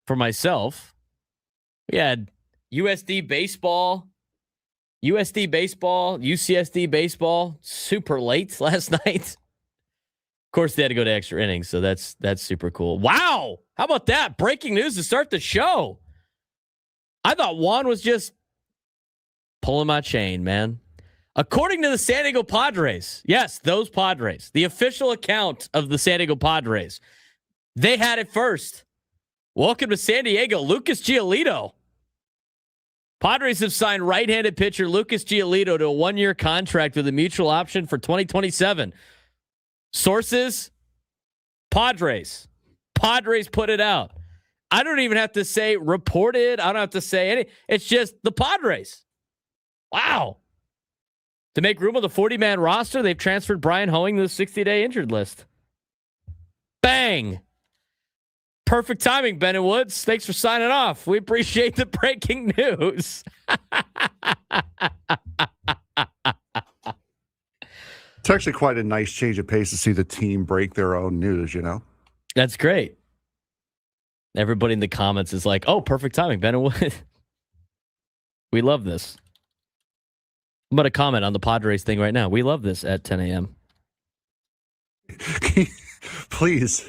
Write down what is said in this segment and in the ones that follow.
for myself. We had USD baseball, UCSD baseball, super late last night. Of course, they had to go to extra innings, so that's super cool. Wow, how about that? Breaking news to start the show. I thought Juan was just pulling my chain, man. According to the San Diego Padres, yes, those Padres, the official account of the San Diego Padres, they had it first. Welcome to San Diego, Lucas Giolito. Padres have signed right-handed pitcher Lucas Giolito to a 1-year contract with a mutual option for 2027. Sources, Padres. Padres put it out. I don't even have to say reported. I don't have to say any. It's just the Padres. Wow. To make room on the 40-man roster, they've transferred Brian Hoeing to the 60-day injured list. Bang. Perfect timing, Ben and Woods. Thanks for signing off. We appreciate the breaking news. It's actually quite a nice change of pace to see the team break their own news, you know? That's great. Everybody in the comments is like, oh, perfect timing, Ben and Woods. We love this. I'm going to comment on the Padres thing right now. We love this at 10 a.m. Please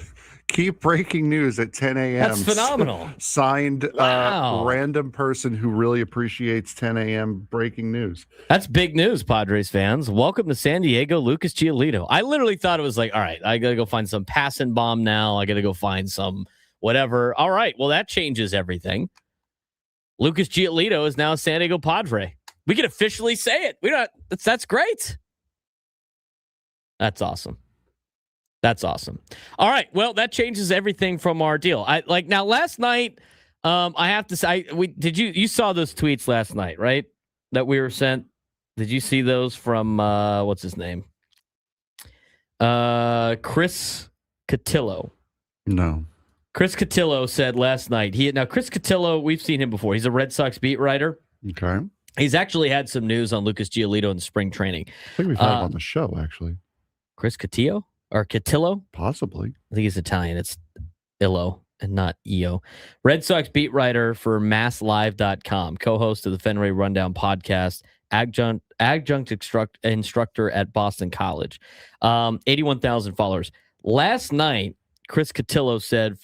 keep breaking news at 10 a.m. That's phenomenal. Signed Wow. random person who really appreciates 10 a.m. breaking news. That's big news, Padres fans. Welcome to San Diego, Lucas Giolito. I literally thought it was like, all right, I got to go find some passing bomb now. I got to go find some whatever. All right, well, that changes everything. Lucas Giolito is now a San Diego Padre. We can officially say it. That's great. That's awesome. That's awesome. All right. Well, that changes everything from our deal. Now last night, I have to say, you saw those tweets last night, right? That we were sent. Did you see those from what's his name? Chris Cotillo. No. Chris Cotillo said last night. Chris Cotillo, we've seen him before. He's a Red Sox beat writer. Okay. He's actually had some news on Lucas Giolito in spring training. I think we've had him on the show, actually. Chris Cotillo? Or Cotillo? Possibly. I think he's Italian. It's Illo and not Io. Red Sox beat writer for MassLive.com, co-host of the Fenway Rundown podcast, adjunct instructor at Boston College. 81,000 followers. Last night, Chris Cotillo said,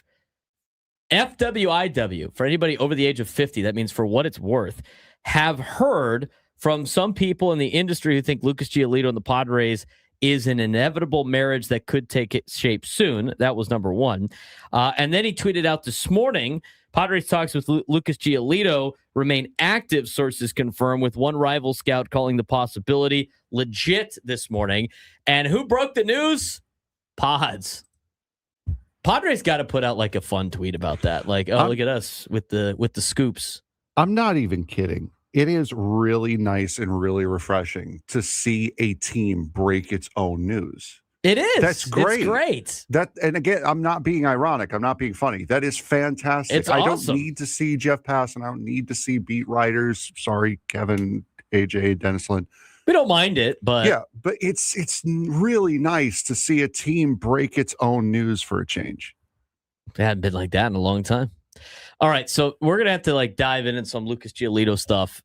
FWIW, for anybody over the age of 50, that means for what it's worth, have heard from some people in the industry who think Lucas Giolito and the Padres is an inevitable marriage that could take shape soon. That was number one. And then he tweeted out this morning, Padres talks with Lucas Giolito remain active, sources confirm, with one rival scout calling the possibility legit this morning. And who broke the news? Padres got to put out like a fun tweet about that. Like, oh, look at us with the scoops. I'm not even kidding. It is really nice and really refreshing to see a team break its own news. It is. That's great. It's great. And again, I'm not being ironic. I'm not being funny. That is fantastic. It's awesome. I don't need to see Jeff Pass, and I don't need to see beat writers. Sorry, Kevin, AJ, Dennis Lynn. We don't mind it, but yeah, but it's really nice to see a team break its own news for a change. It hadn't been like that in a long time. All right, so we're gonna have to dive into some Lucas Giolito stuff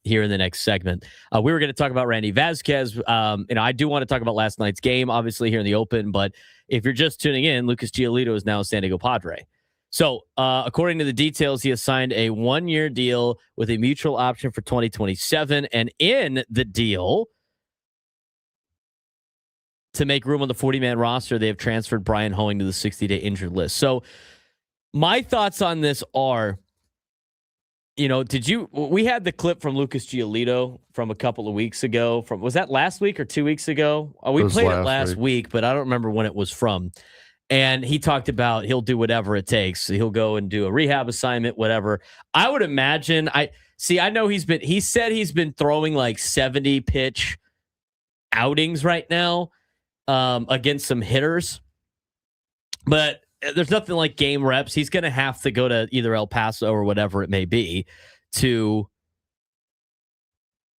here in the next segment. We were gonna talk about Randy Vásquez. I do want to talk about last night's game, obviously here in the Open. But if you're just tuning in, Lucas Giolito is now a San Diego Padre. So according to the details, he has signed a 1-year deal with a mutual option for 2027, and in the deal, to make room on the 40-man roster, they have transferred Brian Hoeing to the 60-day injured list. So my thoughts on this are, we had the clip from Lucas Giolito from a couple of weeks ago. Was that last week or 2 weeks ago? We played it last week, but I don't remember when it was from. And he talked about he'll do whatever it takes. He'll go and do a rehab assignment, whatever. I would imagine. I know he said he's been throwing like 70 pitch outings right now against some hitters, but there's nothing like game reps. He's going to have to go to either El Paso or whatever it may be to,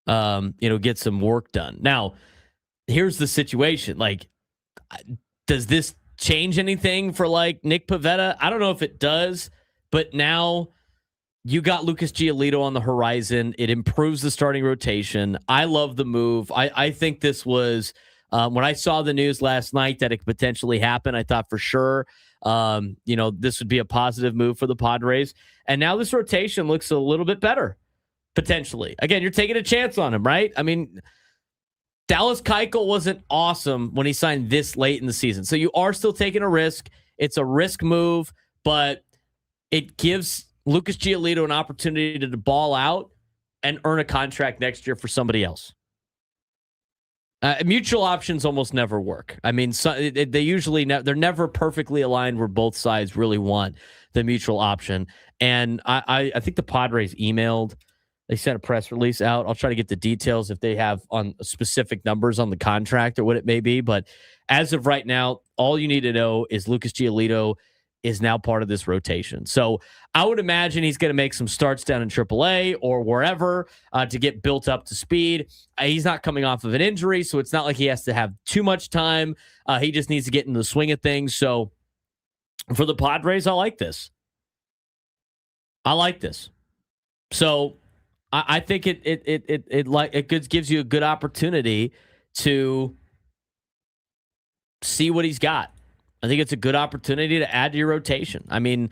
get some work done. Now, here's the situation. Does this change anything for Nick Pivetta? I don't know if it does, But now you got Lucas Giolito on the horizon. It improves the starting rotation. I love the move. I think this was when I saw the news last night that it could potentially happen, I thought for sure, this would be a positive move for the Padres. And now this rotation looks a little bit better, potentially. Again, you're taking a chance on him, right? I mean, Dallas Keuchel wasn't awesome when he signed this late in the season. So you are still taking a risk. It's a risk move, but it gives Lucas Giolito an opportunity to ball out and earn a contract next year for somebody else. Mutual options almost never work. I mean, they usually they're never perfectly aligned where both sides really want the mutual option. And I think the Padres emailed. They sent a press release out. I'll try to get the details if they have on specific numbers on the contract or what it may be. But as of right now, all you need to know is Lucas Giolito is now part of this rotation. So I would imagine he's going to make some starts down in AAA or wherever to get built up to speed. He's not coming off of an injury, so it's not like he has to have too much time. He just needs to get in the swing of things. So for the Padres, I like this. So I think it gives you a good opportunity to see what he's got. I think it's a good opportunity to add to your rotation. I mean,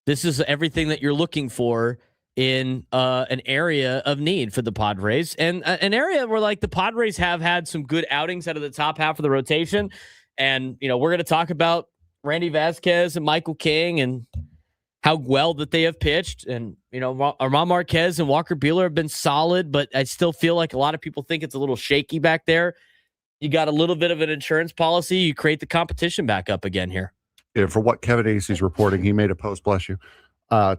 this is everything that you're looking for in an area of need for the Padres, and an area where like the Padres have had some good outings out of the top half of the rotation. And, we're going to talk about Randy Vásquez and Michael King and how well that they have pitched. And, Armand Marquez and Walker Buehler have been solid, but I still feel like a lot of people think it's a little shaky back there. You got a little bit of an insurance policy. You create the competition back up again here. Yeah, for what Kevin Acey's reporting, he made a post, bless you,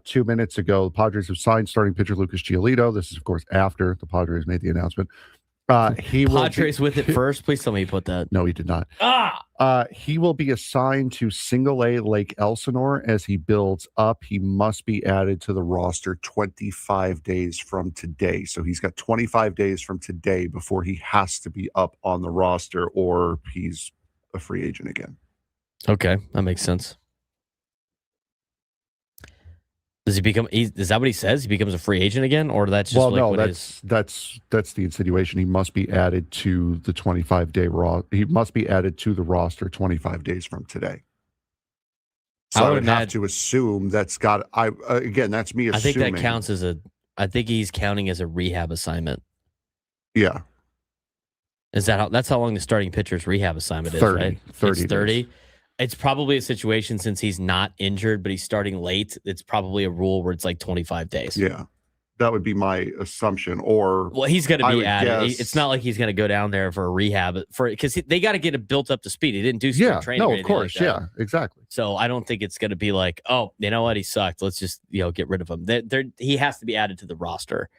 2 minutes ago. The Padres have signed starting pitcher Lucas Giolito. This is, of course, after the Padres made the announcement. Padres with it first. Please tell me you put that. No, he did not. He will be assigned to Single A Lake Elsinore as he builds up. He must be added to the roster 25 days from today. So he's got 25 days from today before he has to be up on the roster, or he's a free agent again. Okay, that makes sense. Does he become? Is that what he says? He becomes a free agent again, or that's just that's the insinuation. He must be added to the 25-day He must be added to the roster 25 days from today. So I would have to assume that's got. Again, that's me assuming. I think that counts as a. I think he's counting as a rehab assignment. Yeah. Is that that's how long the starting pitcher's rehab assignment is? 30, Right? 30. It's 30. It's probably a situation since he's not injured, but he's starting late. It's probably a rule where it's like 25 days. Yeah, that would be my assumption. Or he's going to be added. It's not like he's going to go down there for a rehab because they got to get it built up to speed. He didn't do spring training. No, of course, like exactly. So I don't think it's going to be like, oh, you know what, he sucked. Let's just get rid of him. He has to be added to the roster,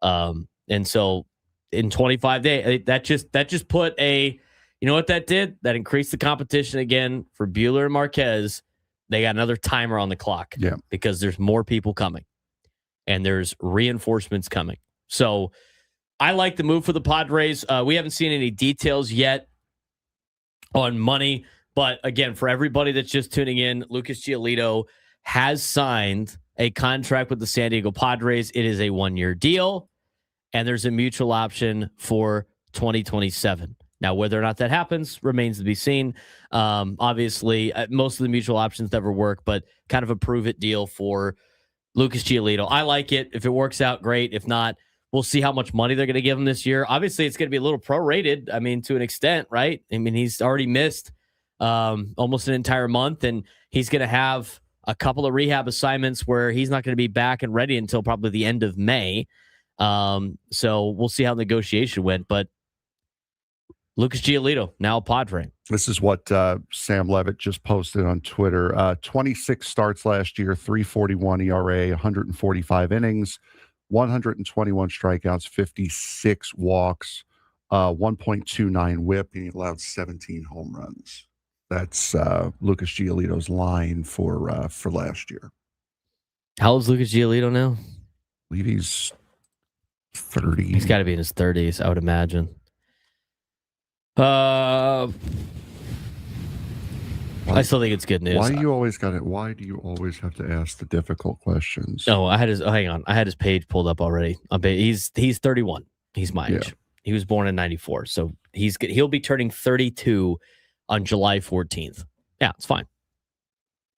and so in 25 days, that just put a. You know what that did? That increased the competition again for Buehler and Marquez. They got another timer on the clock because there's more people coming and there's reinforcements coming. So I like the move for the Padres. We haven't seen any details yet on money, but again, for everybody that's just tuning in, Lucas Giolito has signed a contract with the San Diego Padres. It is a 1-year deal, and there's a mutual option for 2027. Now, whether or not that happens remains to be seen. Obviously, most of the mutual options never work, but kind of a prove-it deal for Lucas Giolito. I like it. If it works out, great. If not, we'll see how much money they're going to give him this year. Obviously, it's going to be a little prorated, to an extent, right? I mean, he's already missed almost an entire month, and he's going to have a couple of rehab assignments where he's not going to be back and ready until probably the end of May. So we'll see how the negotiation went, but Lucas Giolito, now a Padre. This is what Sam Levitt just posted on Twitter. 26 starts last year, 3.41 ERA, 145 innings, 121 strikeouts, 56 walks, 1.29 WHIP, and he allowed 17 home runs. That's Lucas Giolito's line for last year. How old is Lucas Giolito now? I believe he's 30. He's got to be in his 30s, I would imagine. I still think it's good news. Why do you always have to ask the difficult questions? No, hang on. I had his page pulled up already. He's 31. He's my age. He was born in 94. So he'll be turning 32 on July 14th. Yeah, it's fine.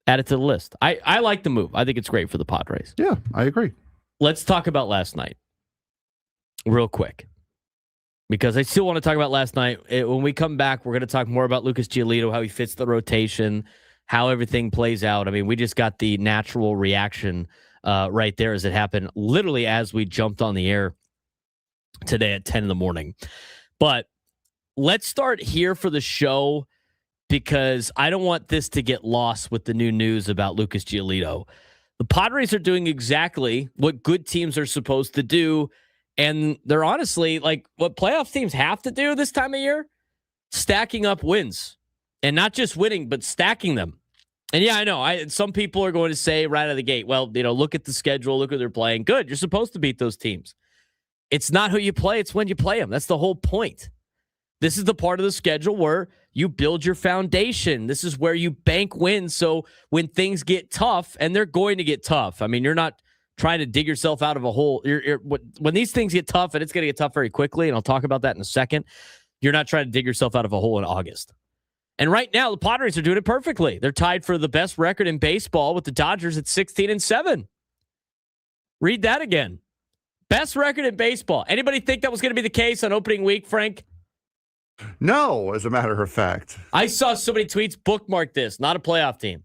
Add it to the list. I like the move. I think it's great for the Padres. Yeah, I agree. Let's talk about last night real quick, because I still want to talk about last night. When we come back, we're going to talk more about Lucas Giolito, how he fits the rotation, how everything plays out. I mean, we just got the natural reaction right there as it happened literally as we jumped on the air today at 10 in the morning. But let's start here for the show, because I don't want this to get lost with the new news about Lucas Giolito. The Padres are doing exactly what good teams are supposed to do. And they're honestly like what playoff teams have to do this time of year, stacking up wins, and not just winning, but stacking them. And yeah, I know some people are going to say right out of the gate, well, look at the schedule, look who they're playing. Good. You're supposed to beat those teams. It's not who you play. It's when you play them. That's the whole point. This is the part of the schedule where you build your foundation. This is where you bank wins. So when things get tough, and they're going to get tough, I mean, you're not trying to dig yourself out of a hole. When these things get tough, and it's going to get tough very quickly, and I'll talk about that in a second, you're not trying to dig yourself out of a hole in August. And right now, the Padres are doing it perfectly. They're tied for the best record in baseball with the Dodgers at 16-7. Read that again. Best record in baseball. Anybody think that was going to be the case on opening week, Frank? No, as a matter of fact. I saw so many tweets, bookmark this, not a playoff team.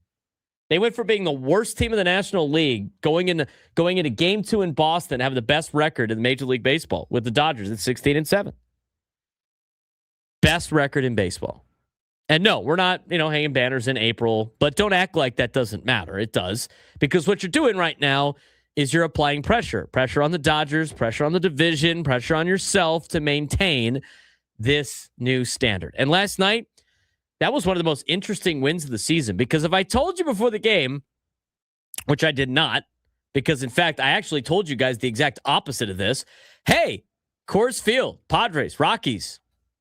They went from being the worst team in the National League, going into Game 2 in Boston, having the best record in Major League Baseball with the Dodgers at 16-7. Best record in baseball. And no, we're not, hanging banners in April, but don't act like that doesn't matter. It does, because what you're doing right now is you're applying pressure on the Dodgers, pressure on the division, pressure on yourself to maintain this new standard. And last night, that was one of the most interesting wins of the season, because if I told you before the game, which I did not, because in fact, I actually told you guys the exact opposite of this. Hey, Coors Field, Padres-Rockies,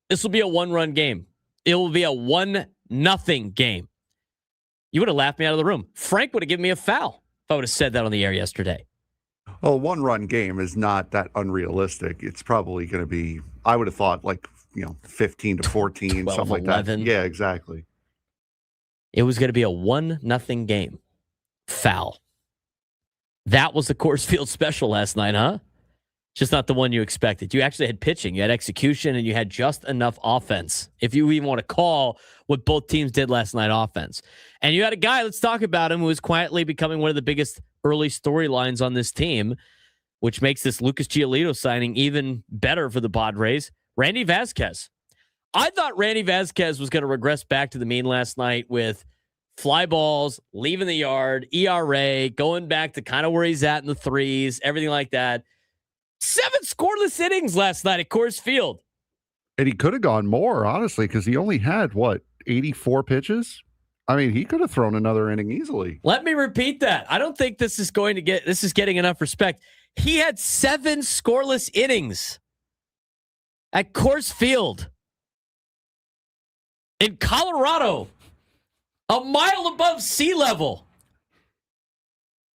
this will be a one-run game. It will be a 1-0 game. You would have laughed me out of the room. Frank would have given me a foul if I would have said that on the air yesterday. Oh, one-run game is not that unrealistic. It's probably going to be, I would have thought, 15-14, 12, something like 11. that. Yeah, exactly. It was going to be a 1-0 game. Foul. That was the Coors Field special last night, huh? Just not the one you expected. You actually had pitching, you had execution, and you had just enough offense, if you even want to call what both teams did last night offense. And you had a guy, let's talk about him, who is quietly becoming one of the biggest early storylines on this team, which makes this Lucas Giolito signing even better for the Padres. Randy Vásquez. I thought Randy Vásquez was going to regress back to the mean last night with fly balls, leaving the yard, ERA, going back to kind of where he's at in the threes, everything like that. 7 scoreless innings last night at Coors Field. And he could have gone more, honestly, because he only had, 84 pitches? I mean, he could have thrown another inning easily. Let me repeat that. I don't think this is getting enough respect. He had 7 scoreless innings at Coors Field in Colorado, a mile above sea level.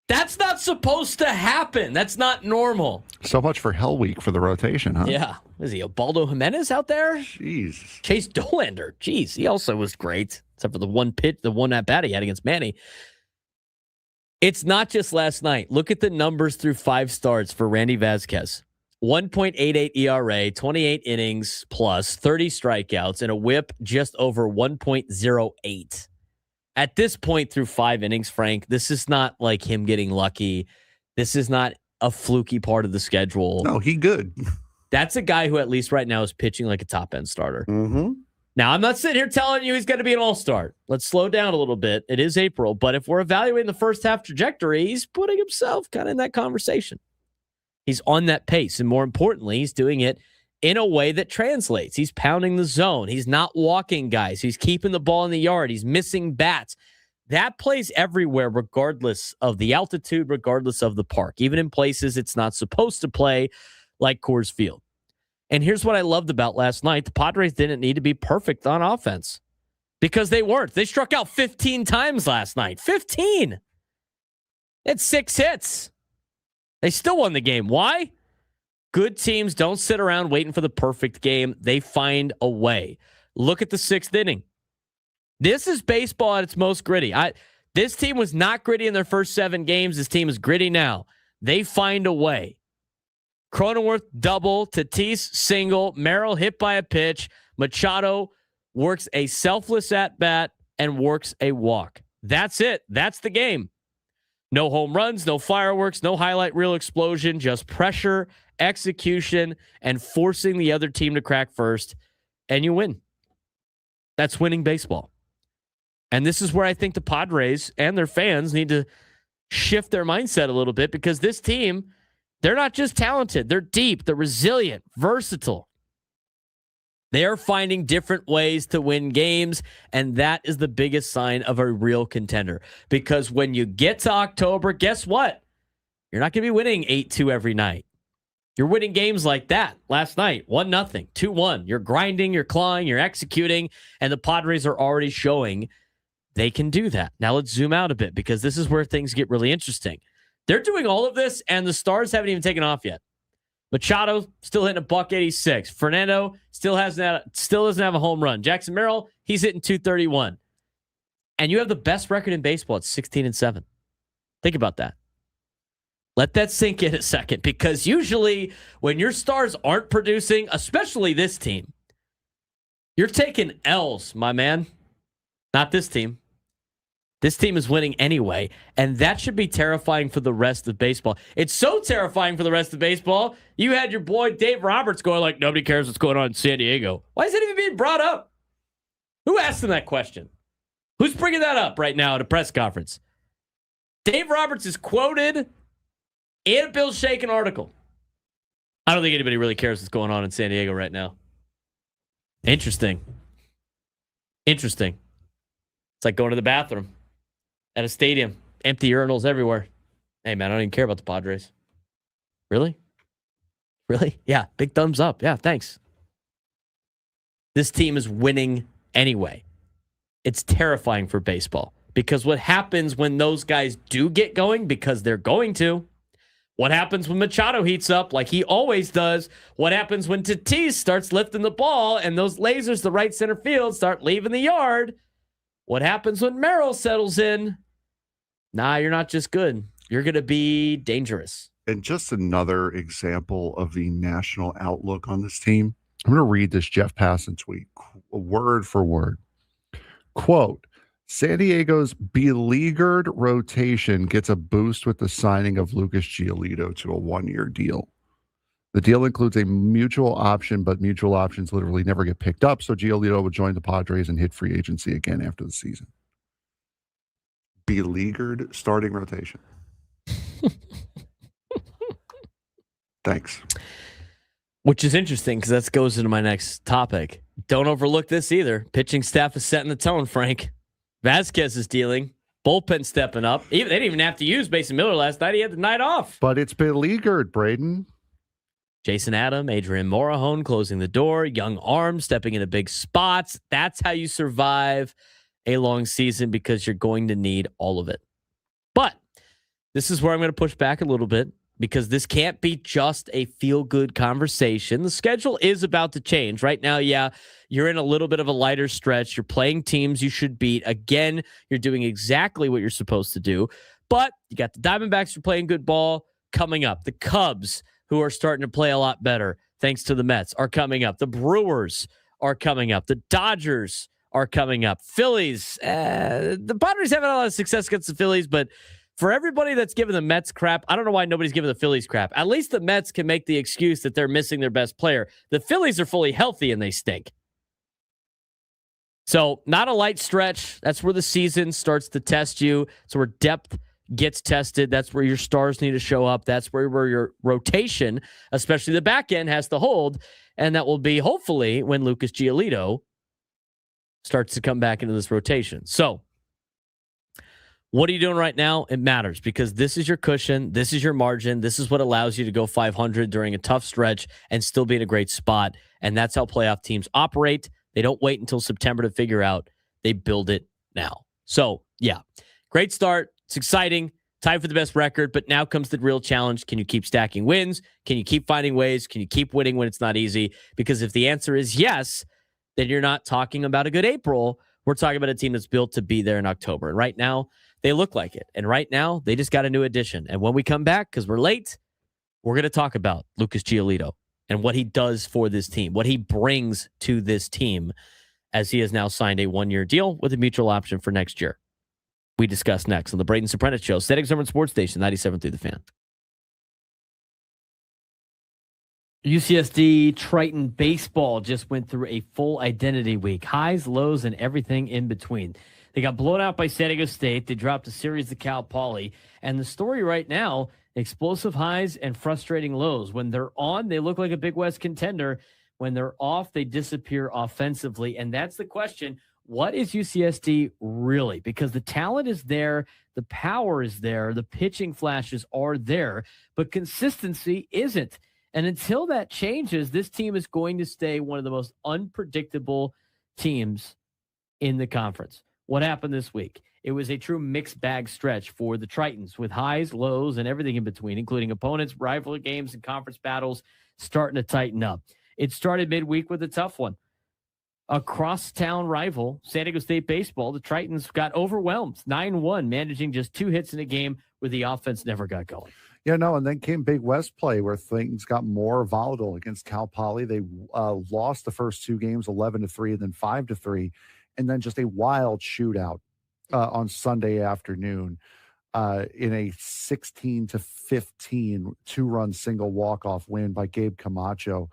That's not supposed to happen. That's not normal. So much for Hell Week for the rotation, huh? Yeah. Is he Ubaldo Jimenez out there? Jeez. Chase Dollander. Jeez, he also was great, except for the one at-bat he had against Manny. It's not just last night. Look at the numbers through 5 starts for Randy Vásquez. 1.88 ERA, 28 innings plus, 30 strikeouts, and a whip just over 1.08. At this point through 5 innings, Frank, this is not like him getting lucky. This is not a fluky part of the schedule. No, he good. That's a guy who at least right now is pitching like a top-end starter. Mm-hmm. Now, I'm not sitting here telling you he's going to be an all-star. Let's slow down a little bit. It is April, but if we're evaluating the first half trajectory, he's putting himself kind of in that conversation. He's on that pace, and more importantly, he's doing it in a way that translates. He's pounding the zone. He's not walking guys. He's keeping the ball in the yard. He's missing bats. That plays everywhere, regardless of the altitude, regardless of the park, even in places it's not supposed to play, like Coors Field. And here's what I loved about last night. The Padres didn't need to be perfect on offense. because they weren't. They struck out 15 times last night. 15. It's 6 hits. They still won the game. Why? Good teams don't sit around waiting for the perfect game. They find a way. Look at the 6th inning. This is baseball at its most gritty. This team was not gritty in their first 7 games. This team is gritty now. They find a way. Cronenworth double, Tatis single, Merrill hit by a pitch, Machado works a selfless at-bat and works a walk. That's it. That's the game. No home runs, no fireworks, no highlight reel explosion, just pressure, execution, and forcing the other team to crack first, and you win. That's winning baseball. And this is where I think the Padres and their fans need to shift their mindset a little bit, because this team, they're not just talented. They're deep. They're resilient, versatile. They are finding different ways to win games, and that is the biggest sign of a real contender. Because when you get to October, guess what? You're not going to be winning 8-2 every night. You're winning games like that last night, 1-0, 2-1. You're grinding, you're clawing, you're executing, and the Padres are already showing they can do that. Now let's zoom out a bit, because this is where things get really interesting. They're doing all of this, and the stars haven't even taken off yet. Machado still hitting $186. Fernando still doesn't have a home run. Jackson Merrill, he's hitting .231. And you have the best record in baseball at 16-7. Think about that. Let that sink in a second, because usually when your stars aren't producing, especially this team, you're taking L's, my man. Not this team. This team is winning anyway, and that should be terrifying for the rest of baseball. It's so terrifying for the rest of baseball. You had your boy Dave Roberts going like, nobody cares what's going on in San Diego. Why is it even being brought up? Who asked him that question? Who's bringing that up right now at a press conference? Dave Roberts is quoted in a Bill Shaken article. I don't think anybody really cares what's going on in San Diego right now. Interesting. It's like going to the bathroom at a stadium. Empty urinals everywhere. Hey, man, I don't even care about the Padres. Really? Yeah, big thumbs up. Yeah, thanks. This team is winning anyway. It's terrifying for baseball, because what happens when those guys do get going, because they're going to, what happens when Machado heats up like he always does? What happens when Tatis starts lifting the ball and those lasers to right center field start leaving the yard? What happens when Merrill settles in? Nah, you're not just good. You're going to be dangerous. And just another example of the national outlook on this team. I'm going to read this Jeff Passan tweet, word for word. Quote, San Diego's beleaguered rotation gets a boost with the signing of Lucas Giolito to a 1-year deal. The deal includes a mutual option, but mutual options literally never get picked up, so Giolito would join the Padres and hit free agency again after the season. Beleaguered starting rotation. Thanks. Which is interesting, because that goes into my next topic. Don't overlook this either. Pitching staff is setting the tone, Frank. Vasquez is dealing. Bullpen stepping up. They didn't even have to use Mason Miller last night. He had the night off. But it's beleaguered, Braden. Jason Adam, Adrian Morejon closing the door. Young arms stepping into big spots. That's how you survive a long season, because you're going to need all of it. But this is where I'm going to push back a little bit, because this can't be just a feel-good conversation. The schedule is about to change. Right now, yeah, you're in a little bit of a lighter stretch. You're playing teams you should beat. Again, you're doing exactly what you're supposed to do. But you got the Diamondbacks who are playing good ball coming up. The Cubs, who are starting to play a lot better thanks to the Mets, are coming up. The Brewers are coming up. The Dodgers are coming up. Phillies, the Padres haven't had a lot of success against the Phillies, but for everybody that's giving the Mets crap, I don't know why nobody's giving the Phillies crap. At least the Mets can make the excuse that they're missing their best player. The Phillies are fully healthy and they stink. So not a light stretch. That's where the season starts to test you. It's where depth gets tested. That's where your stars need to show up. That's where your rotation, especially the back end, has to hold. And that will be hopefully when Lucas Giolito starts to come back into this rotation. So what are you doing right now? It matters, because this is your cushion. This is your margin. This is what allows you to go 500 during a tough stretch and still be in a great spot. And that's how playoff teams operate. They don't wait until September to figure out They build it now. So, yeah, great start. It's exciting. Time for the best record, but now comes the real challenge. Can you keep stacking wins? Can you keep finding ways? Can you keep winning when it's not easy? Because if the answer is yes, then you're not talking about a good April. We're talking about a team that's built to be there in October. And right now, they look like it. And right now, they just got a new addition. And when we come back, because we're late, we're going to talk about Lucas Giolito and what he does for this team, what he brings to this team, as he has now signed a one-year deal with a mutual option for next year. We discuss next on the Braden Surprenant Show, Static Summer Sports Station, 97.3 The Fan. UCSD Triton baseball just went through a full identity week. Highs, lows, and everything in between. They got blown out by San Diego State. They dropped a series to Cal Poly. And the story right now, explosive highs and frustrating lows. When they're on, they look like a Big West contender. When they're off, they disappear offensively. And that's the question. What is UCSD really? Because the talent is there, the power is there, the pitching flashes are there, but consistency isn't. And until that changes, this team is going to stay one of the most unpredictable teams in the conference. What happened this week? It was a true mixed bag stretch for the Tritons with highs, lows, and everything in between, including opponents, rivalry games, and conference battles starting to tighten up. It started midweek with a tough one. A crosstown rival, San Diego State baseball, the Tritons got overwhelmed, 9-1, managing just 2 hits in a game where the offense never got going. Yeah, no, and then came Big West play where things got more volatile against Cal Poly. They lost the first 2 games 11-3 and then 5-3, and then just a wild shootout on Sunday afternoon in a 16-15 2-run single walk-off win by Gabe Camacho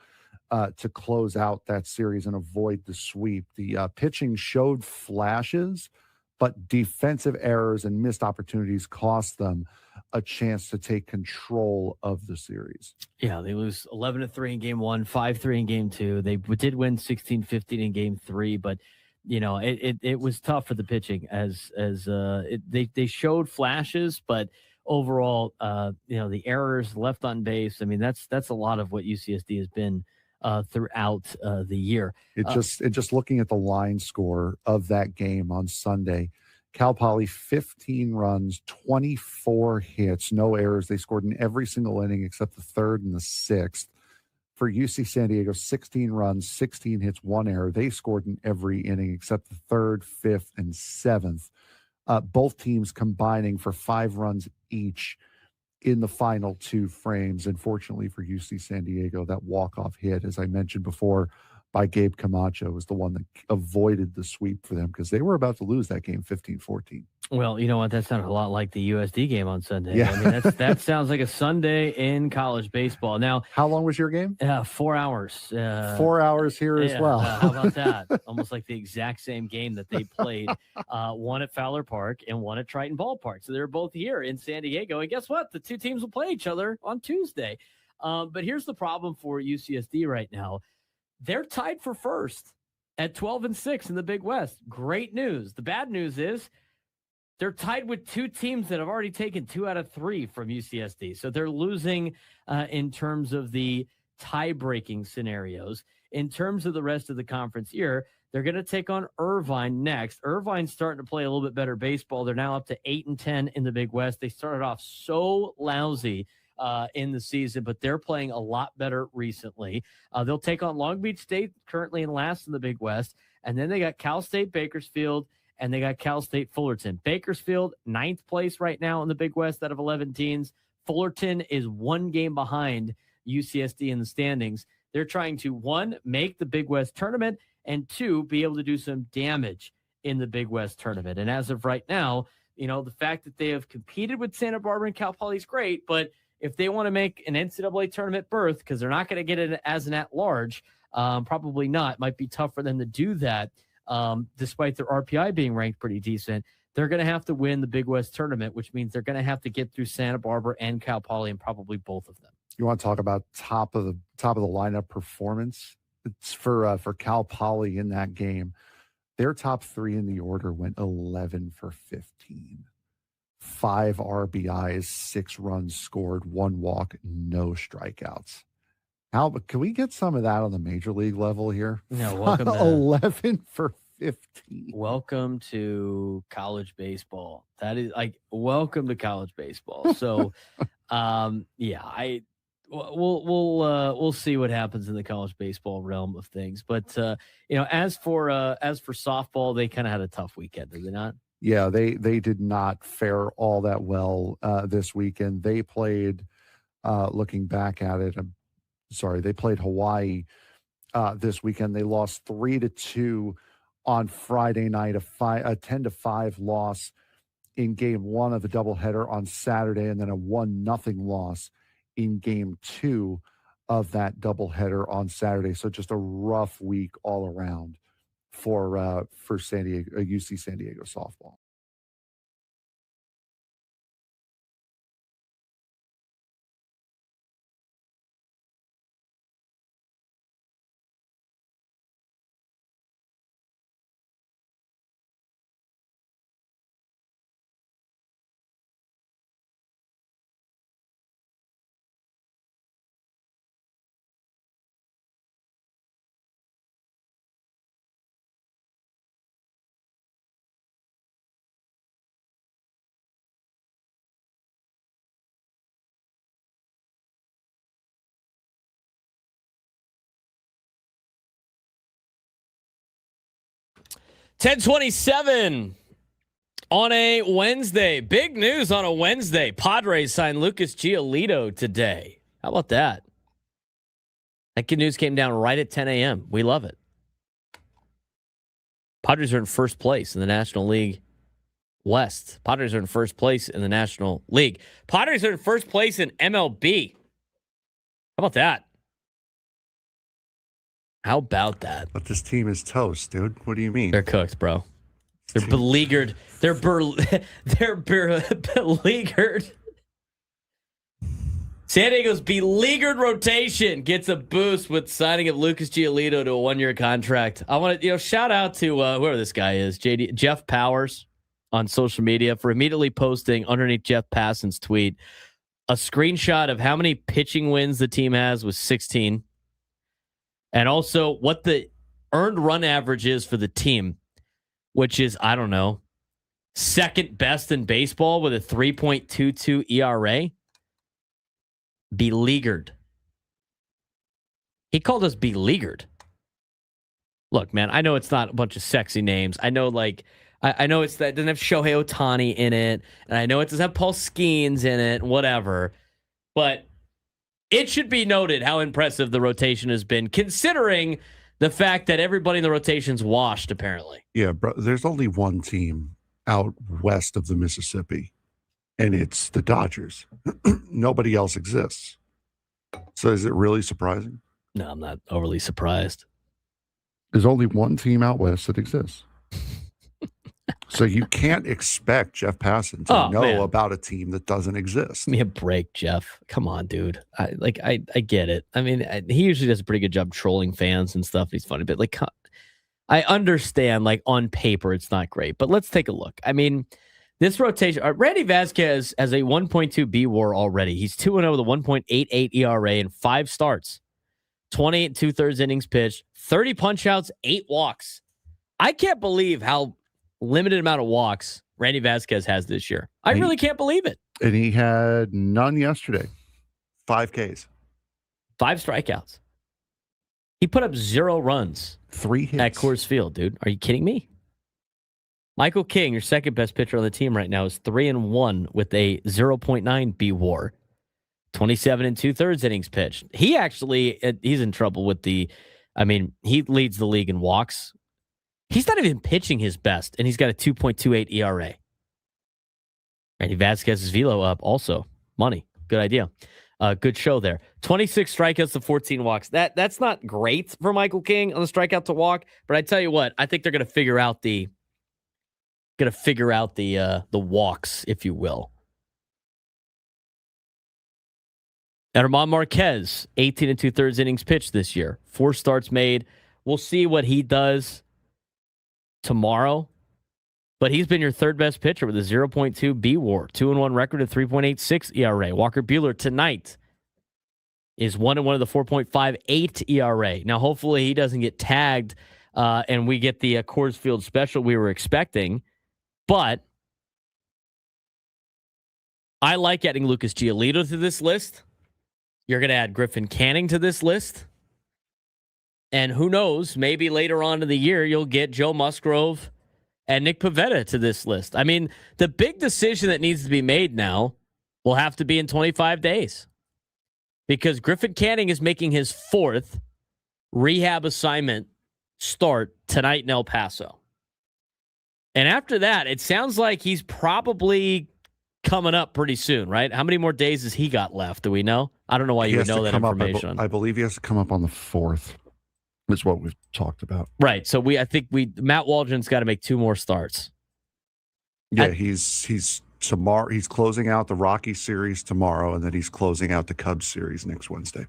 to close out that series and avoid the sweep. The pitching showed flashes, but defensive errors and missed opportunities cost them a chance to take control of the series. Yeah, they lose 11-3 in game 1, 5-3 in game 2. They did win 16-15 in game 3, but you know, it was tough for the pitching as they showed flashes, but overall, you know, the errors left on base. I mean, that's a lot of what UCSD has been throughout the year. It just looking at the line score of that game on Sunday, Cal Poly 15 runs, 24 hits, no errors. They scored in every single inning except the 3rd and the 6th. For UC San Diego, 16 runs, 16 hits, 1 error. They scored in every inning except the 3rd, 5th, and 7th. Both teams combining for 5 runs each in the final 2 frames. Unfortunately for UC San Diego, that walk-off hit, as I mentioned before, by Gabe Camacho was the one that avoided the sweep for them because they were about to lose that game 15-14. Well, you know what? That sounded a lot like the USD game on Sunday. Yeah. I mean, that sounds like a Sunday in college baseball. Now, how long was your game? 4 hours. 4 hours here as well. How about that? Almost like the exact same game that they played, one at Fowler Park and one at Triton Ballpark. So they're both here in San Diego. And guess what? The 2 teams will play each other on Tuesday. But here's the problem for UCSD right now. They're tied for first at 12-6 in the Big West. Great news. The bad news is they're tied with 2 teams that have already taken 2 out of 3 from UCSD. So they're losing in terms of the tie-breaking scenarios. In terms of the rest of the conference year, they're going to take on Irvine next. Irvine's starting to play a little bit better baseball. They're now up to 8-10 in the Big West. They started off so lousy in the season, but they're playing a lot better recently. They'll take on Long Beach State, currently in last in the Big West. And then they got Cal State Bakersfield, and they got Cal State Fullerton. Bakersfield, 9th place right now in the Big West out of 11 teams. Fullerton is 1 game behind UCSD in the standings. They're trying to, 1, make the Big West tournament, and 2, be able to do some damage in the Big West tournament. And as of right now, you know, the fact that they have competed with Santa Barbara and Cal Poly is great, but if they want to make an NCAA tournament berth, because they're not going to get it as an at-large, probably not. Might be tough for them to do that, despite their RPI being ranked pretty decent. They're going to have to win the Big West tournament, which means they're going to have to get through Santa Barbara and Cal Poly, and probably both of them. You want to talk about top of the lineup performance? It's for Cal Poly in that game. Their top 3 in the order went 11 for 15. 5 RBIs, 6 runs scored, 1 walk, no strikeouts. Albert, can we get some of that on the major league level here? No, welcome to 11 for 15. Welcome to college baseball. That is like welcome to college baseball. So, yeah, we'll see what happens in the college baseball realm of things. But as for softball, they kind of had a tough weekend, did they not? Yeah, they did not fare all that well this weekend. They played, looking back at it, they played Hawaii this weekend. They lost 3-2 on Friday night, a 10-5 loss in game one of the doubleheader on Saturday, and then a 1-0 loss in game two of that doubleheader on Saturday. So just a rough week all around for San Diego, UC San Diego softball. $10:27 on a Wednesday. Big news on a Wednesday. Padres signed Lucas Giolito today. How about that? That good news came down right at 10 a.m. We love it. Padres are in first place in the National League West. Padres are in first place in the National League. Padres are in first place in MLB. How about that? How about that? But this team is toast, dude. What do you mean? They're cooked, bro. They're beleaguered. They're beleaguered. San Diego's beleaguered rotation gets a boost with signing of Lucas Giolito to a 1-year contract. I want to, shout out to whoever this guy is, Jeff Powers on social media for immediately posting underneath Jeff Passan's tweet a screenshot of how many pitching wins the team has with 16. And also what the earned run average is for the team, which is, I don't know, second best in baseball with a 3.22 ERA. Beleaguered. He called us beleaguered. Look, man, I know it's not a bunch of sexy names. I know, I know it doesn't have Shohei Ohtani in it, and I know it doesn't have Paul Skeens in it, whatever. But it should be noted how impressive the rotation has been, considering the fact that everybody in the rotation's washed, apparently. Yeah, bro. There's only one team out west of the Mississippi, and it's the Dodgers. Nobody else exists. So is it really surprising? No, I'm not overly surprised. There's only one team out west that exists. So you can't expect Jeff Passan to know about a team that doesn't exist. Give me a break, Jeff. Come on, dude. I get it. I mean, he usually does a pretty good job trolling fans and stuff. He's funny, but I understand, on paper, it's not great. But let's take a look. I mean, this rotation, Randy Vásquez has a 1.2 B WAR already. He's 2-0 with a 1.88 ERA in 5 starts, 28 2/3 innings pitched, 30 punch-outs, 8 walks. I can't believe how limited amount of walks Randy Vásquez has this year. I really can't believe it. And he had none yesterday. 5 Ks. 5 strikeouts. He put up 0 runs. 3 hits. At Coors Field, dude. Are you kidding me? Michael King, your second best pitcher on the team right now, is 3-1 with a 0.9 B WAR. 27 2/3 innings pitched. He's in trouble with he leads the league in walks. He's not even pitching his best, and he's got a 2.28 ERA. Randy Vásquez's velo up also. Money. Good idea. Good show there. 26 strikeouts to 14 walks. That's not great for Michael King on the strikeout to walk, but I tell you what, I think they're going to figure out the walks, if you will. German Marquez, 18 2/3 innings pitched this year. 4 starts made. We'll see what he does tomorrow, but he's been your third best pitcher with a 0.2 B WAR, 2-1 record of 3.86 ERA. Walker Buehler tonight is 1-1 of the 4.58 ERA. Now, hopefully he doesn't get tagged and we get the Coors Field special we were expecting. But I like adding Lucas Giolito to this list. You're going to add Griffin Canning to this list. And who knows, maybe later on in the year, you'll get Joe Musgrove and Nick Pivetta to this list. I mean, the big decision that needs to be made now will have to be in 25 days. Because Griffin Canning is making his 4th rehab assignment start tonight in El Paso. And after that, it sounds like he's probably coming up pretty soon, right? How many more days has he got left? Do we know? I don't know why you would know that information. I believe he has to come up on the 4th. Is what we've talked about. Right. So Matt Waldron's got to make 2 more starts. Yeah, he's tomorrow. He's closing out the Rockies series tomorrow, and then he's closing out the Cubs series next Wednesday.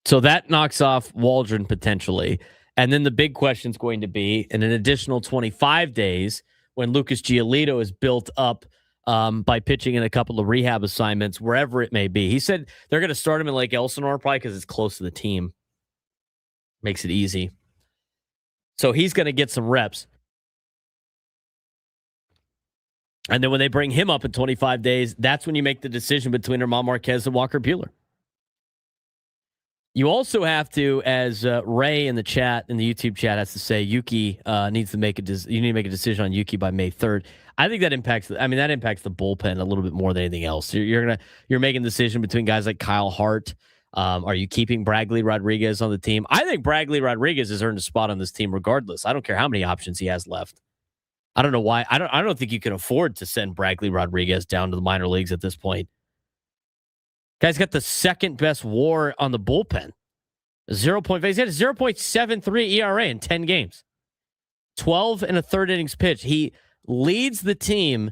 So that knocks off Waldron potentially. And then the big question is going to be in an additional 25 days when Lucas Giolito is built up by pitching in a couple of rehab assignments, wherever it may be. He said they're going to start him in Lake Elsinore probably because it's close to the team. Makes it easy. So he's going to get some reps. And then when they bring him up in 25 days, that's when you make the decision between Germán Marquez and Walker Buehler. You also have to, as Ray in the chat, in the YouTube chat, has to say, Yuki needs to make you need to make a decision on Yuki by May 3rd. I think that impacts the bullpen a little bit more than anything else. You're making a decision between guys like Kyle Hart. Are you keeping Bradley Rodriguez on the team? I think Bradley Rodriguez has earned a spot on this team regardless. I don't care how many options he has left. I don't know why. I don't think you can afford to send Bradley Rodriguez down to the minor leagues at this point. Guy's got the 2nd best WAR on the bullpen. 0.5. He's got a 0.73 ERA in 10 games. 12 and a third innings pitched. He leads the team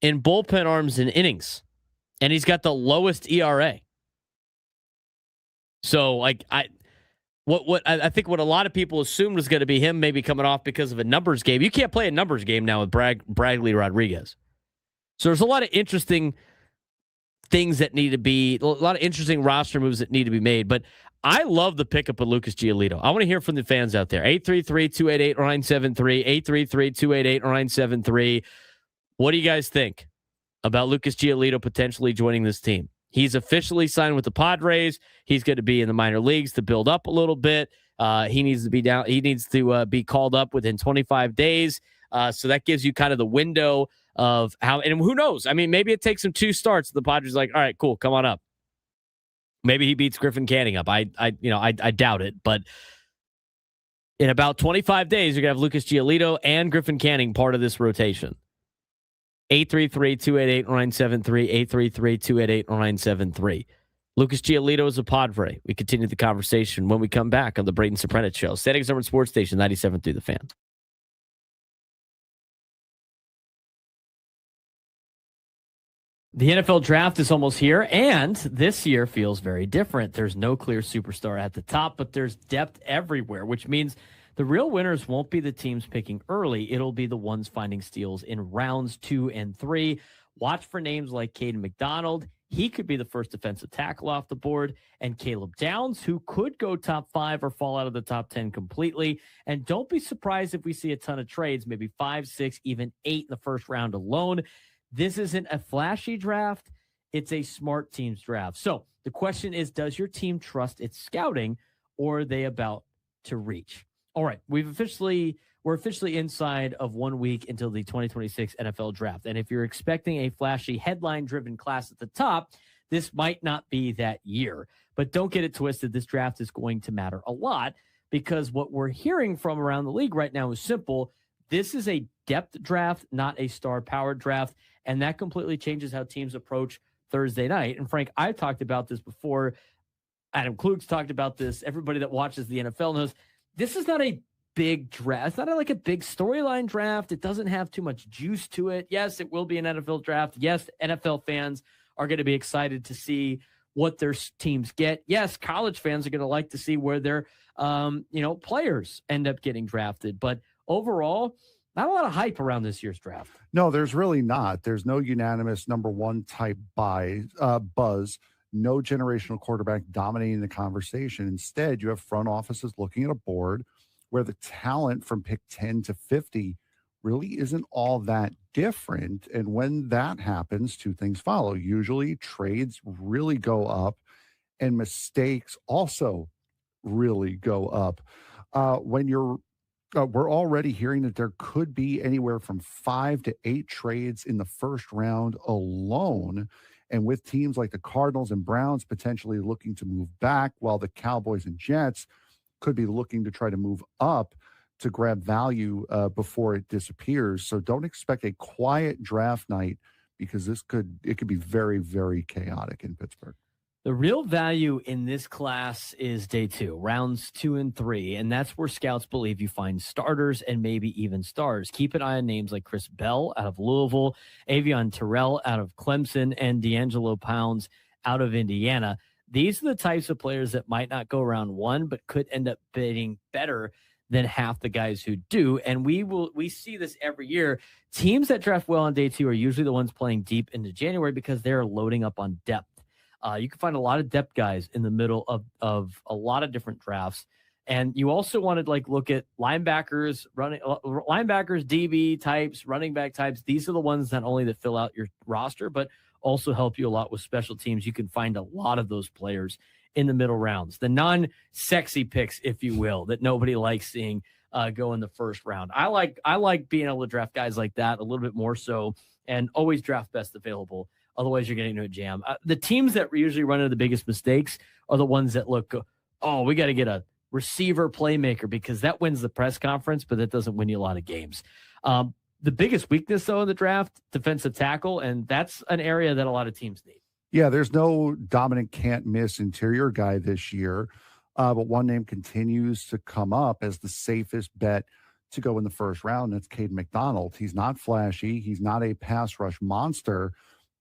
in bullpen arms and innings, and he's got the lowest ERA. So, I think what a lot of people assumed was going to be him maybe coming off because of a numbers game. You can't play a numbers game now with Bradley Rodriguez. So there's a lot of interesting things that need to be, a lot of interesting roster moves that need to be made. But I love the pickup of Lucas Giolito. I want to hear from the fans out there. 833-288-0973, 833-288-0973. What do you guys think about Lucas Giolito potentially joining this team? He's officially signed with the Padres. He's going to be in the minor leagues to build up a little bit. He needs to be down. He needs to be called up within 25 days. So that gives you kind of the window of how, and who knows? I mean, maybe it takes him 2 starts. The Padres are like, all right, cool, come on up. Maybe he beats Griffin Canning up. I doubt it, but in about 25 days, you're gonna have Lucas Giolito and Griffin Canning part of this rotation. 833-288-0973, 833-288-0973. Lucas Giolito is a Padre. We continue the conversation when we come back on the Braden Surprenant Show. Standings Number Sports Station 97 through the Fan. The NFL draft is almost here, and this year feels very different. There's no clear superstar at the top, but there's depth everywhere, which means the real winners won't be the teams picking early. It'll be the ones finding steals in rounds 2 and 3. Watch for names like Caden McDonald. He could be the first defensive tackle off the board. And Caleb Downs, who could go top 5 or fall out of the top 10 completely. And don't be surprised if we see a ton of trades, maybe 5, 6, even 8 in the first round alone. This isn't a flashy draft. It's a smart team's draft. So the question is, does your team trust its scouting, or are they about to reach? All right, we're officially inside of 1 week until the 2026 NFL draft. And if you're expecting a flashy headline-driven class at the top, this might not be that year. But don't get it twisted. This draft is going to matter a lot, because what we're hearing from around the league right now is simple. This is a depth draft, not a star-powered draft, and that completely changes how teams approach Thursday night. And Frank, I've talked about this before. Adam Klug's talked about this. Everybody that watches the NFL knows this is not a big draft. It's not like a big storyline draft. It doesn't have too much juice to it. Yes, it will be an NFL draft. Yes, NFL fans are going to be excited to see what their teams get. Yes, college fans are going to like to see where their players end up getting drafted. But overall, not a lot of hype around this year's draft. No, there's really not. There's no unanimous number one type buzz. No generational quarterback dominating the conversation. Instead, you have front offices looking at a board where the talent from pick 10 to 50 really isn't all that different. And when that happens, two things follow. Usually trades really go up and mistakes also really go up. When you're we're already hearing that there could be anywhere from 5 to 8 trades in the first round alone. And with teams like the Cardinals and Browns potentially looking to move back, while the Cowboys and Jets could be looking to try to move up to grab value before it disappears. So don't expect a quiet draft night, because it could be very, very chaotic in Pittsburgh. The real value in this class is day 2, rounds 2 and 3, and that's where scouts believe you find starters and maybe even stars. Keep an eye on names like Chris Bell out of Louisville, Avion Terrell out of Clemson, and D'Angelo Pounds out of Indiana. These are the types of players that might not go round 1, but could end up bidding better than half the guys who do. And we see this every year. Teams that draft well on day 2 are usually the ones playing deep into January because they're loading up on depth. You can find a lot of depth guys in the middle of a lot of different drafts. And you also want to look at linebackers, DB types, running back types. These are the ones not only that fill out your roster, but also help you a lot with special teams. You can find a lot of those players in the middle rounds, the non-sexy picks, if you will, that nobody likes seeing go in the first round. I like being able to draft guys like that a little bit more so, and always draft best available. Otherwise, you're getting into a jam. The teams that usually run into the biggest mistakes are the ones that look, oh, we got to get a receiver playmaker, because that wins the press conference, but that doesn't win you a lot of games. The biggest weakness, though, in the draft, defensive tackle, and that's an area that a lot of teams need. Yeah, there's no dominant can't-miss interior guy this year, but one name continues to come up as the safest bet to go in the first round. That's Caden McDonald. He's not flashy. He's not a pass rush monster,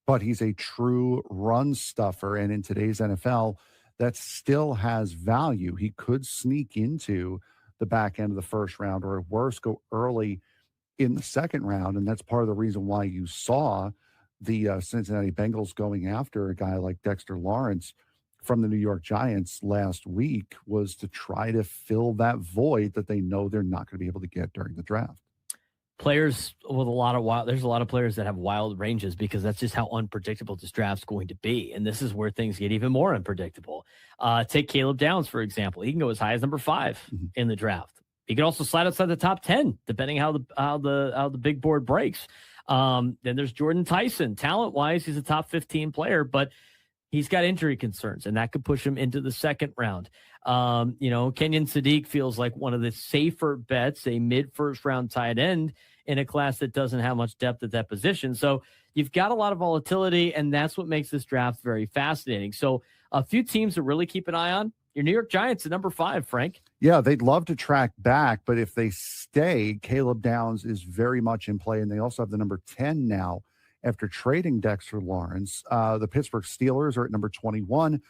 but he's a true run stuffer. And in today's NFL, that still has value. He could sneak into the back end of the first round, or at worst, go early in the second round. And that's part of the reason why you saw the Cincinnati Bengals going after a guy like Dexter Lawrence from the New York Giants last week, was to try to fill that void that they know they're not going to be able to get during the draft. Players with there's a lot of players that have wild ranges, because that's just how unpredictable this draft's going to be. And this is where things get even more unpredictable. Take Caleb Downs, for example. He can go as high as number 5 in the draft. He can also slide outside the top 10, depending how the big board breaks. Then there's Jordan Tyson. Talent-wise, he's a top 15 player, but he's got injury concerns, and that could push him into the second round. Kenyon Sadiq feels like one of the safer bets, a mid-first round tight end in a class that doesn't have much depth at that position. So you've got a lot of volatility, and that's what makes this draft very fascinating. So a few teams to really keep an eye on. Your New York Giants at number 5, Frank. Yeah, they'd love to track back, but if they stay, Caleb Downs is very much in play, and they also have the number 10 now after trading Dexter Lawrence. The Pittsburgh Steelers are at number 21.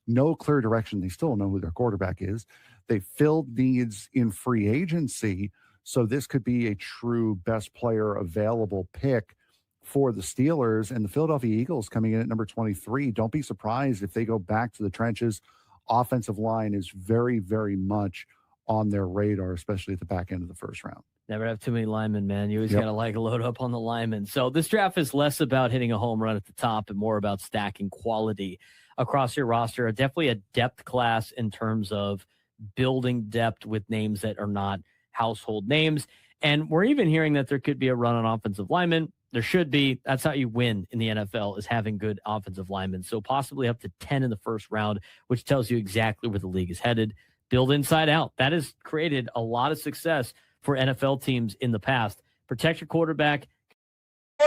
No clear direction. They still don't know who their quarterback is. They filled needs in free agency, so this could be a true best player available pick for the Steelers. And the Philadelphia Eagles coming in at number 23. Don't be surprised if they go back to the trenches. Offensive line is very, very much on their radar, especially at the back end of the first round. Never have too many linemen, man. You always got to load up on the linemen. So this draft is less about hitting a home run at the top and more about stacking quality across your roster. Definitely a depth class in terms of building depth with names that are not household names. And we're even hearing that there could be a run on offensive linemen. There should be. That's how you win in the NFL, is having good offensive linemen. So possibly up to 10 in the first round, which tells you exactly where the league is headed. Build inside out. That has created a lot of success for NFL teams in the past. Protect your quarterback.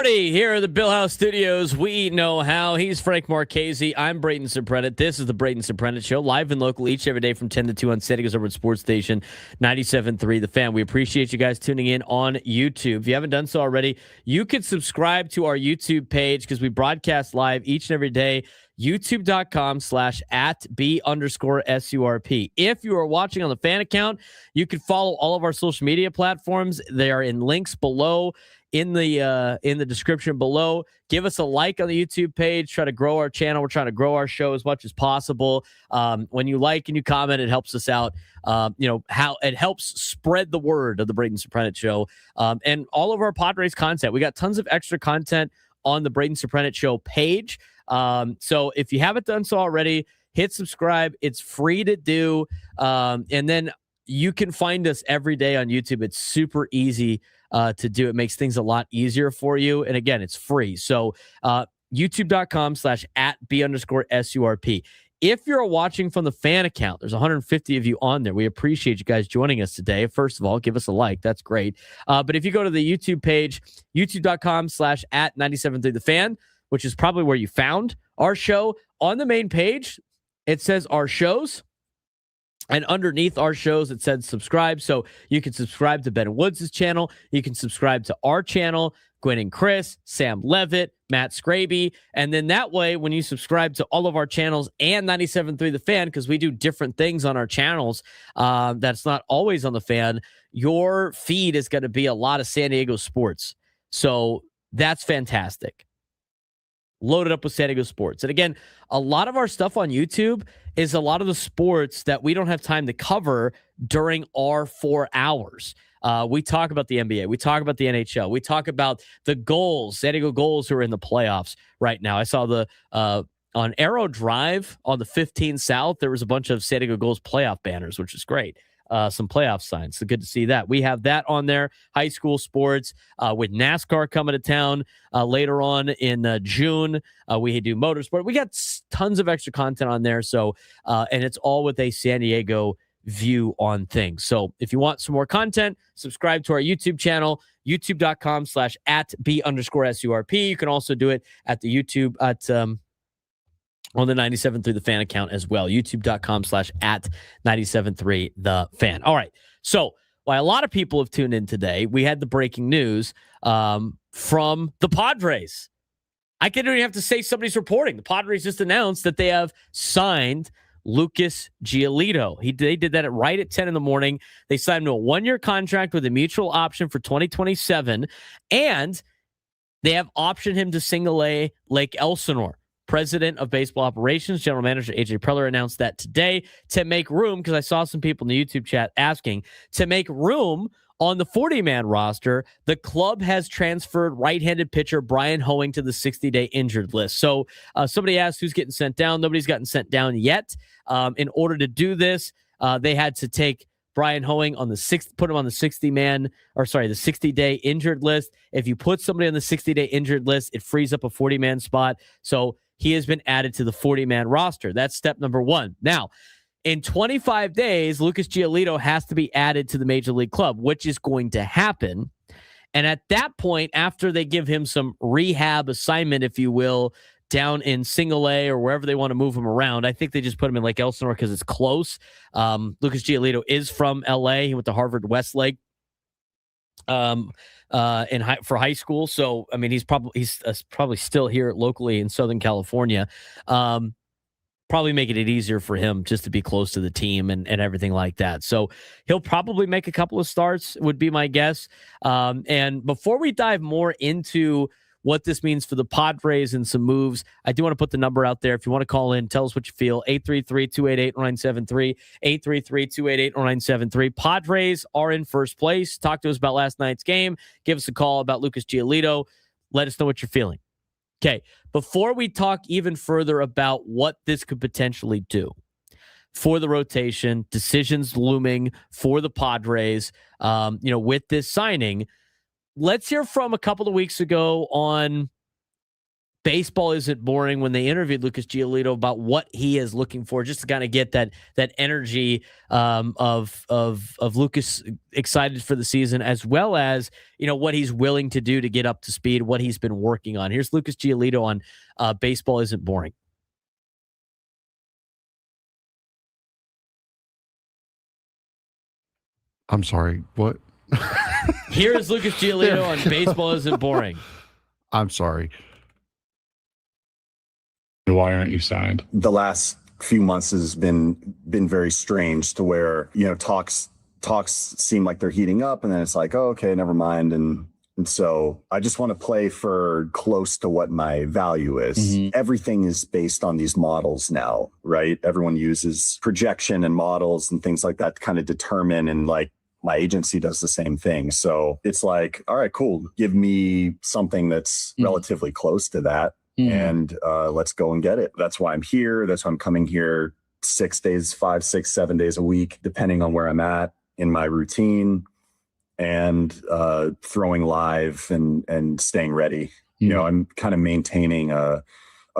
Here at the Bill House Studios, we know how. He's Frank Marchese. I'm Braden Surprenant. This is the Braden Surprenant Show, live and local each every day from 10 to 2 on San Diego's Urban Sports Station 97.3 The Fan. We appreciate you guys tuning in on YouTube. If you haven't done so already, you can subscribe to our YouTube page, because we broadcast live each and every day. YouTube.com/@B_SURP. If you are watching on the fan account, you can follow all of our social media platforms. They are in links below in the description below. Give us a like on the YouTube page. Try to grow our channel. We're trying to grow our show as much as possible. When you like and you comment, it helps us out. How it helps spread the word of the Braden Surprenant Show and all of our Padres content. We got tons of extra content on the Braden Surprenant Show page. So if you haven't done so already, hit subscribe. It's free to do. And then you can find us every day on YouTube. It's super easy to do. It makes things a lot easier for you. And again, it's free. So youtube.com/@B_SURP. If you're watching from the fan account, there's 150 of you on there. We appreciate you guys joining us today. First of all, give us a like. That's great. But if you go to the YouTube page, youtube.com/@973thefan, which is probably where you found our show, on the main page, it says our shows. And underneath our shows, it says subscribe. So you can subscribe to Ben Woods' channel. You can subscribe to our channel, Gwen and Chris, Sam Levitt, Matt Scraby. And then that way, when you subscribe to all of our channels and 97.3 The Fan, because we do different things on our channels that's not always on the Fan, your feed is going to be a lot of San Diego sports. So that's fantastic. Loaded up with San Diego sports. And again, a lot of our stuff on YouTube is a lot of the sports that we don't have time to cover during our 4 hours. We talk about the NBA. We talk about the NHL. We talk about the Gulls, San Diego Gulls, who are in the playoffs right now. I saw the on Arrow Drive on the 15 South, there was a bunch of San Diego Gulls playoff banners, which is great. Some playoff signs. So good to see that. We have that on there. High school sports with NASCAR coming to town later on in June. We do motorsport. We got tons of extra content on there. So, and it's all with a San Diego view on things. So if you want some more content, subscribe to our YouTube channel, youtube.com/@B_SURP. You can also do it at the YouTube on the 97.3 The Fan account as well. youtube.com/@973 The Fan. All right. So while a lot of people have tuned in today, we had the breaking news from the Padres. I don't even have to say somebody's reporting. The Padres just announced that they have signed Lucas Giolito. They did that right at 10 in the morning. They signed him to a 1-year contract with a mutual option for 2027, and they have optioned him to single A Lake Elsinore. President of Baseball Operations, General Manager AJ Preller, announced that today to make room, because I saw some people in the YouTube chat asking, to make room on the 40-man roster, the club has transferred right-handed pitcher Brian Hoeing to the 60-day injured list. So somebody asked who's getting sent down. Nobody's gotten sent down yet. In order to do this, they had to take Brian Hoeing on the put him on the 60-day injured list. If you put somebody on the 60-day injured list, it frees up a 40-man spot. So he has been added to the 40-man roster. That's step number 1. Now, in 25 days, Lucas Giolito has to be added to the Major League club, which is going to happen. And at that point, after they give him some rehab assignment, if you will, down in single A or wherever they want to move him around, I think they just put him in Lake Elsinore because it's close. Lucas Giolito is from LA. He went to Harvard Westlake for high school. So, I mean, he's probably still here locally in Southern California. Probably making it easier for him just to be close to the team and everything like that. So he'll probably make a couple of starts, would be my guess. And before we dive more into what this means for the Padres and some moves, I do want to put the number out there. If you want to call in, tell us what you feel. 833-288-0973, 833-288-0973. Padres are in first place. Talk to us about last night's game. Give us a call about Lucas Giolito. Let us know what you're feeling. Okay, before we talk even further about what this could potentially do for the rotation, decisions looming for the Padres, with this signing, let's hear from a couple of weeks ago on Baseball Isn't Boring when they interviewed Lucas Giolito about what he is looking for, just to kind of get that energy of Lucas excited for the season, as well as what he's willing to do to get up to speed, what he's been working on. Here's Lucas Giolito on Baseball Isn't Boring. I'm sorry, what? Here's Lucas Giolito on Baseball Isn't Boring. I'm sorry. Why aren't you signed? The last few months has been very strange, to where talks seem like they're heating up, and then it's like, oh, okay, never mind. And And so I just want to play for close to what my value is. Everything is based on these models now, right? Everyone uses projection and models and things like that to kind of determine, and like my agency does the same thing. So it's like, all right, cool. Give me something that's relatively close to that. And let's go and get it. That's why I'm here. That's why I'm coming here 6 days, 5, 6, 7 days a week, depending on where I'm at in my routine, and throwing live and staying ready. You know, I'm kind of maintaining a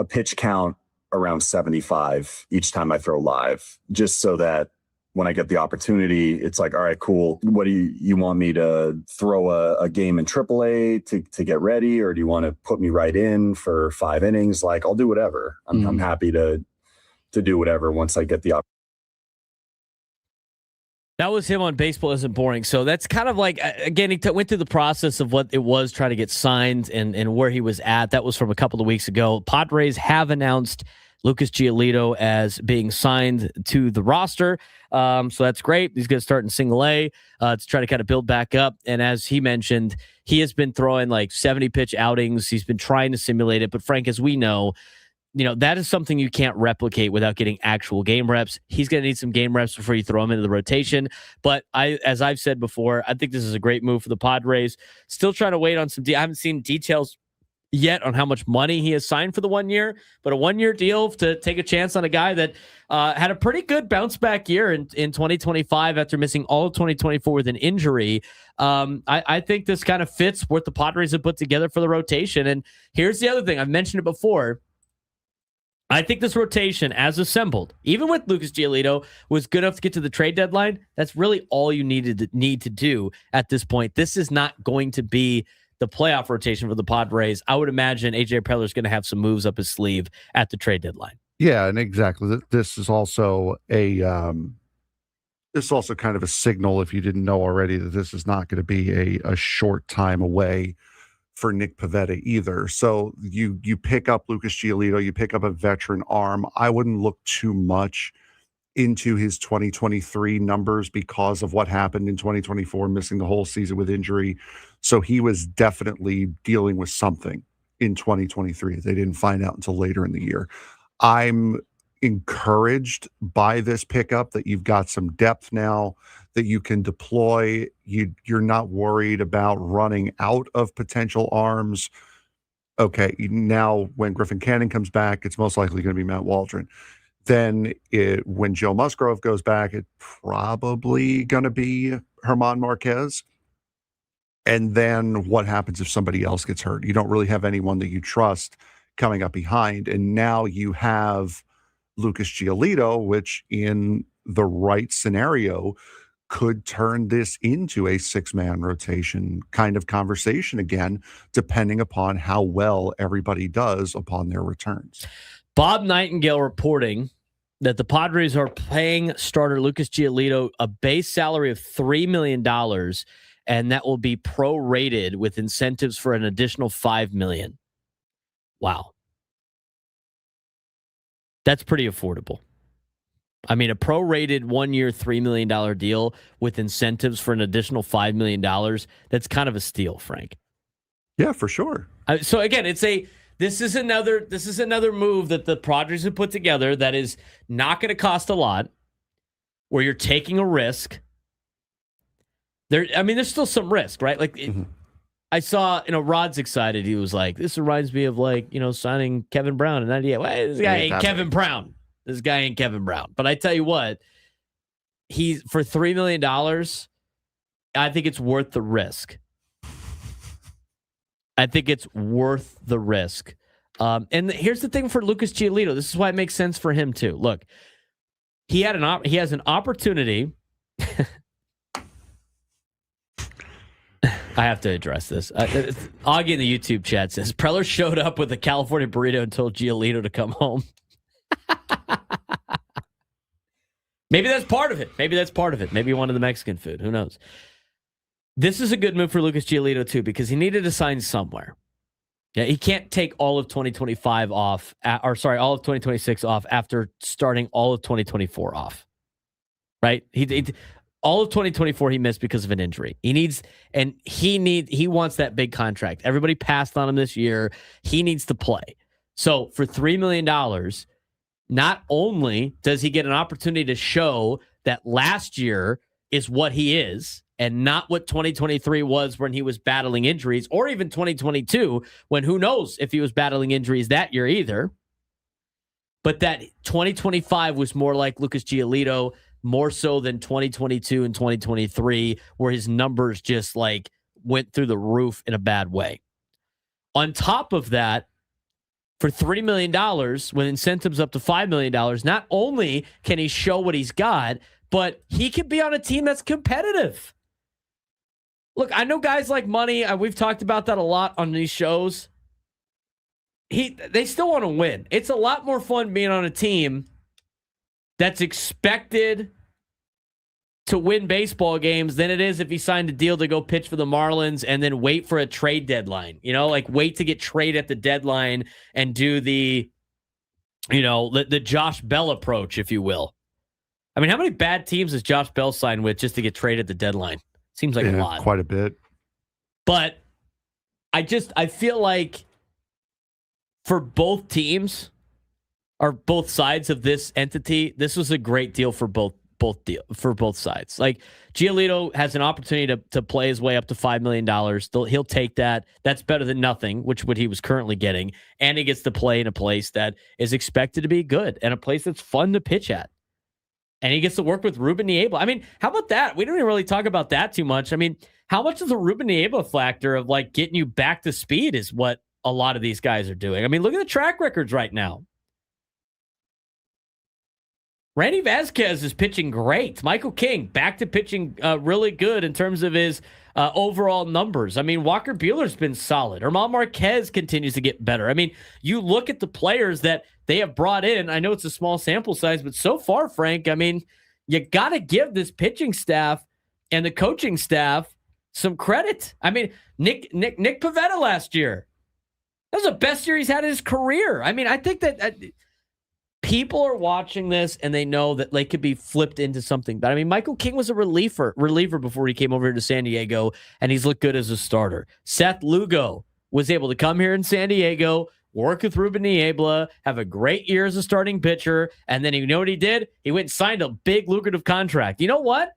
pitch count around 75 each time I throw live, just so that when I get the opportunity, it's like, all right, cool. What do you want me to throw a game in AAA to get ready? Or do you want to put me right in for 5 innings? Like, I'll do whatever. I'm happy to do whatever once I get the opportunity. That was him on Baseball Isn't Boring. So that's kind of like, again, he went through the process of what it was trying to get signed and where he was at. That was from a couple of weeks ago. Padres have announced Lucas Giolito as being signed to the roster. So that's great. He's going to start in single A to try to kind of build back up. And as he mentioned, he has been throwing like 70 pitch outings. He's been trying to simulate it. But Frank, as we know, that is something you can't replicate without getting actual game reps. He's going to need some game reps before you throw him into the rotation. But as I've said before, I think this is a great move for the Padres. Still trying to wait on some. I haven't seen details yet on how much money he has signed for the 1 year, but a 1 year deal to take a chance on a guy that had a pretty good bounce back year in 2025 after missing all of 2024 with an injury. I think this kind of fits what the Padres have put together for the rotation. And here's the other thing. I've mentioned it before. I think this rotation, as assembled, even with Lucas Giolito, was good enough to get to the trade deadline. That's really all you need to do at this point. This is not going to be the playoff rotation for the Padres. I would imagine AJ Preller is going to have some moves up his sleeve at the trade deadline. Yeah, and exactly. This is also kind of a signal, if you didn't know already, that this is not going to be a short time away for Nick Pivetta either. So you pick up Lucas Giolito, you pick up a veteran arm. I wouldn't look too much into his 2023 numbers because of what happened in 2024, missing the whole season with injury. So he was definitely dealing with something in 2023. They didn't find out until later in the year. I'm encouraged by this pickup that you've got some depth now that you can deploy. You're not worried about running out of potential arms. Okay, now when Griffin Canning comes back, it's most likely going to be Matt Waldron. Then when Joe Musgrove goes back, it's probably going to be German Marquez. And then what happens if somebody else gets hurt? You don't really have anyone that you trust coming up behind. And now you have Lucas Giolito, which in the right scenario could turn this into a 6-man rotation kind of conversation again, depending upon how well everybody does upon their returns. Bob Nightingale reporting that the Padres are paying starter Lucas Giolito a base salary of $3 million, and that will be prorated with incentives for an additional $5 million. Wow. That's pretty affordable. I mean, a prorated 1 year, $3 million deal with incentives for an additional $5 million. That's kind of a steal, Frank. Yeah, for sure. So again, this is another move that the Padres have put together that is not going to cost a lot, where you're taking a risk. There's still some risk, right? Like I saw, Rod's excited. He was like, "This reminds me of signing Kevin Brown in '98." Well, this guy ain't Kevin Brown. This guy ain't Kevin Brown. But I tell you what, he's for $3 million. I think it's worth the risk. And here's the thing for Lucas Giolito. This is why it makes sense for him too. Look, he has an opportunity. I have to address this. Augie in the YouTube chat says Preller showed up with a California burrito and told Giolito to come home. Maybe that's part of it. Maybe he wanted the Mexican food. Who knows? This is a good move for Lucas Giolito too, because he needed to sign somewhere. Yeah, he can't take all of 2025 off, all of 2026 off after starting all of 2024 off. Right? all of 2024 he missed because of an injury. He wants that big contract. Everybody passed on him this year. He needs to play. So for $3 million, not only does he get an opportunity to show that last year is what he is and not what 2023 was when he was battling injuries, or even 2022 when who knows if he was battling injuries that year either. But that 2025 was more like Lucas Giolito, more so than 2022 and 2023, where his numbers just like went through the roof in a bad way. On top of that, for $3 million, with incentives up to $5 million, not only can he show what he's got, but he can be on a team that's competitive. Look, I know guys like money. We've talked about that a lot on these shows. They still want to win. It's a lot more fun being on a team that's expected to win baseball games than it is if he signed a deal to go pitch for the Marlins and then wait for a trade deadline. Like wait to get traded at the deadline and do the Josh Bell approach, if you will. I mean, how many bad teams has Josh Bell signed with just to get traded at the deadline? Seems like a lot. Quite a bit. But I feel like for both teams or both sides of this entity, this was a great deal for both sides. Like Giolito has an opportunity to play his way up to $5 million. He'll take that. That's better than nothing, which what he was currently getting. And he gets to play in a place that is expected to be good and a place that's fun to pitch at. And he gets to work with Ruben Niebla. I mean, how about that? We don't even really talk about that too much. I mean, how much of the Ruben Niebla factor of like getting you back to speed is what a lot of these guys are doing? I mean, look at the track records right now. Randy Vásquez is pitching great. Michael King back to pitching really good in terms of his overall numbers. I mean, Walker Buehler's been solid. Germán Marquez continues to get better. I mean, you look at the players that they have brought in. I know it's a small sample size, but so far, Frank, I mean, you got to give this pitching staff and the coaching staff some credit. I mean, Nick Pivetta last year, that was the best year he's had in his career. I mean, I think that people are watching this and they know that they could be flipped into something. But I mean, Michael King was a reliever before he came over here to San Diego, and he's looked good as a starter. Seth Lugo was able to come here in San Diego, work with Ruben Niebla, have a great year as a starting pitcher, and then you know what he did? He went and signed a big lucrative contract. You know what?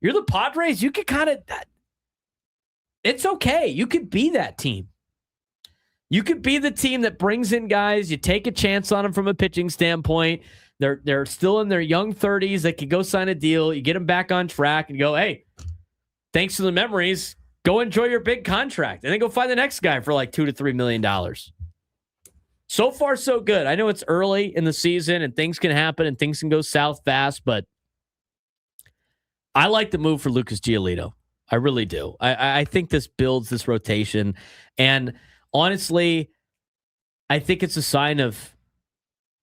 You're the Padres. You could kind of, it's okay. You could be that team. You could be the team that brings in guys. You take a chance on them from a pitching standpoint. They're still in their young 30s. They could go sign a deal. You get them back on track and go, hey, thanks for the memories. Go enjoy your big contract. And then go find the next guy for like $2 to $3 million. So far, so good. I know it's early in the season and things can happen and things can go south fast, but I like the move for Lucas Giolito. I really do. I think this builds this rotation. And honestly, I think it's a sign of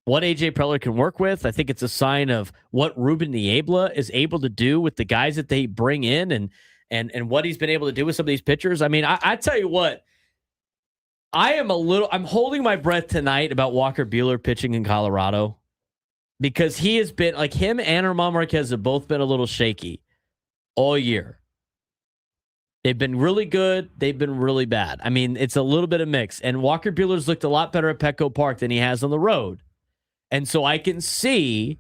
what AJ Preller can work with. I think it's a sign of what Ruben Niebla is able to do with the guys that they bring in and what he's been able to do with some of these pitchers. I mean, I tell you what, I'm holding my breath tonight about Walker Buehler pitching in Colorado because he has been, like, him and Germán Marquez have both been a little shaky all year. They've been really good. They've been really bad. I mean, it's a little bit of mix. And Walker Buehler's looked a lot better at Petco Park than he has on the road. And so I can see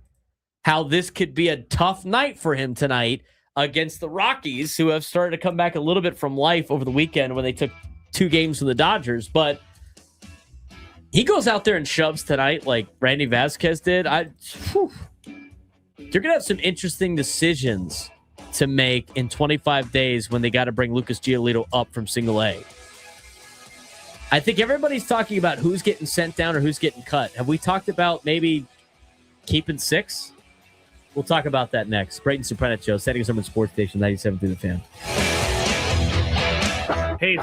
how this could be a tough night for him tonight against the Rockies, who have started to come back a little bit from life over the weekend when they took 2 games from the Dodgers. But he goes out there and shoves tonight like Randy Vásquez did. You're going to have some interesting decisions to make in 25 days when they got to bring Lucas Giolito up from single A. I think everybody's talking about who's getting sent down or who's getting cut. Have we talked about maybe keeping 6? We'll talk about that next. Braden Surprenant Show, setting us up in Sports Station 97 through the Fan. Hey,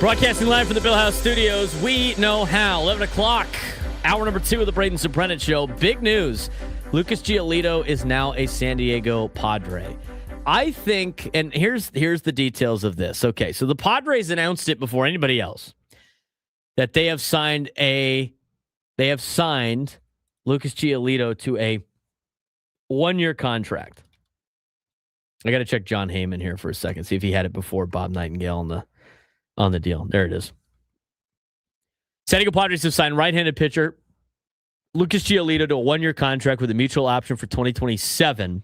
Broadcasting live from the Bill House Studios, we know how. 11 o'clock, hour number 2 of the Braden Surprenant Show. Big news. Lucas Giolito is now a San Diego Padre. I think, and here's the details of this. Okay, so the Padres announced it before anybody else that they have signed Lucas Giolito to a 1-year contract. I got to check John Heyman here for a second, see if he had it before Bob Nightingale on the deal. There it is. San Diego Padres have signed right-handed pitcher Lucas Giolito to a 1-year contract with a mutual option for 2027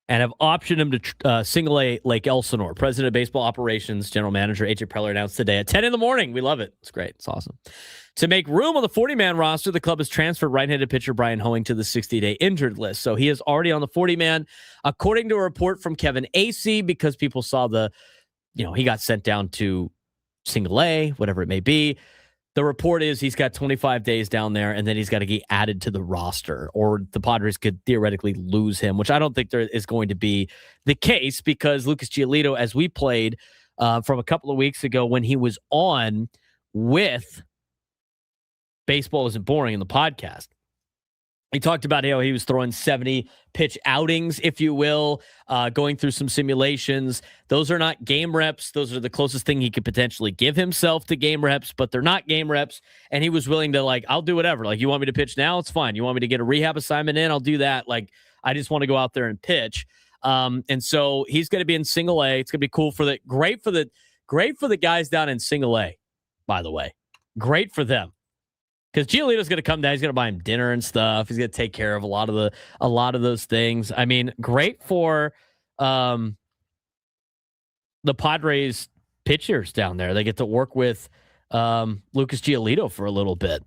and have optioned him to Single A Lake Elsinore. President of Baseball Operations, General Manager AJ Preller announced today at 10 in the morning. We love it. It's great. It's awesome. To make room on the 40-man roster, the club has transferred right-handed pitcher Brian Hoeing to the 60-day injured list. So he is already on the 40-man, according to a report from Kevin Acee, because people saw he got sent down to Single A, whatever it may be. The report is he's got 25 days down there, and then he's got to get added to the roster, or the Padres could theoretically lose him, which I don't think there is going to be the case, because Lucas Giolito, as we played from a couple of weeks ago when he was on with Baseball Isn't Boring in the podcast, he talked about how he was throwing 70 pitch outings, if you will, going through some simulations. Those are not game reps. Those are the closest thing he could potentially give himself to game reps, but they're not game reps. And he was willing to, I'll do whatever. You want me to pitch now? It's fine. You want me to get a rehab assignment in? I'll do that. I just want to go out there and pitch. And so he's going to be in Single A. It's going to be cool great for the guys down in Single A, by the way. Great for them. Because Giolito's going to come down, he's going to buy him dinner and stuff. He's going to take care of a lot of those things. I mean, great for the Padres pitchers down there. They get to work with Lucas Giolito for a little bit.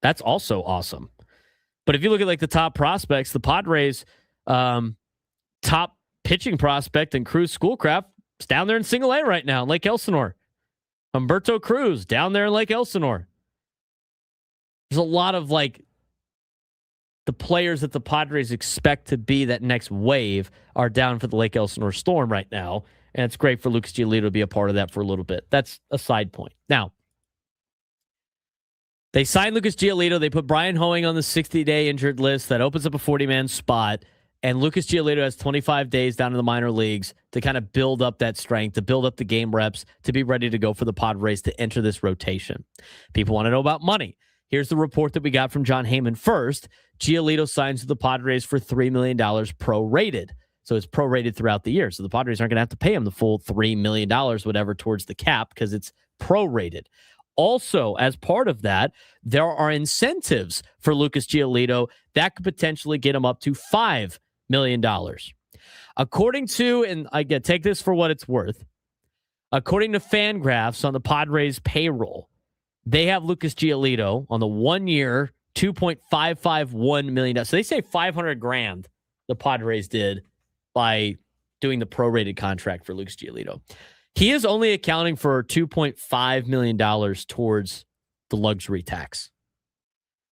That's also awesome. But if you look at the top prospects, the Padres top pitching prospect and Cruz Schoolcraft is down there in Single A right now, Lake Elsinore. Humberto Cruz down there in Lake Elsinore. There's a lot of the players that the Padres expect to be that next wave are down for the Lake Elsinore Storm right now. And it's great for Lucas Giolito to be a part of that for a little bit. That's a side point. Now, they signed Lucas Giolito. They put Brian Hoeing on the 60-day injured list. That opens up a 40-man spot. And Lucas Giolito has 25 days down in the minor leagues to kind of build up that strength, to build up the game reps, to be ready to go for the Padres to enter this rotation. People want to know about money. Here's the report that we got from John Heyman first. Giolito signs with the Padres for $3 million prorated. So it's prorated throughout the year. So the Padres aren't going to have to pay him the full $3 million, whatever, towards the cap, because it's prorated. Also, as part of that, there are incentives for Lucas Giolito that could potentially get him up to $5 million. According to, and again, take this for what it's worth, according to Fangraphs on the Padres payroll, they have Lucas Giolito on the 1-year, $2.551 million. So they say $500,000 the Padres did by doing the prorated contract for Lucas Giolito. He is only accounting for $2.5 million towards the luxury tax.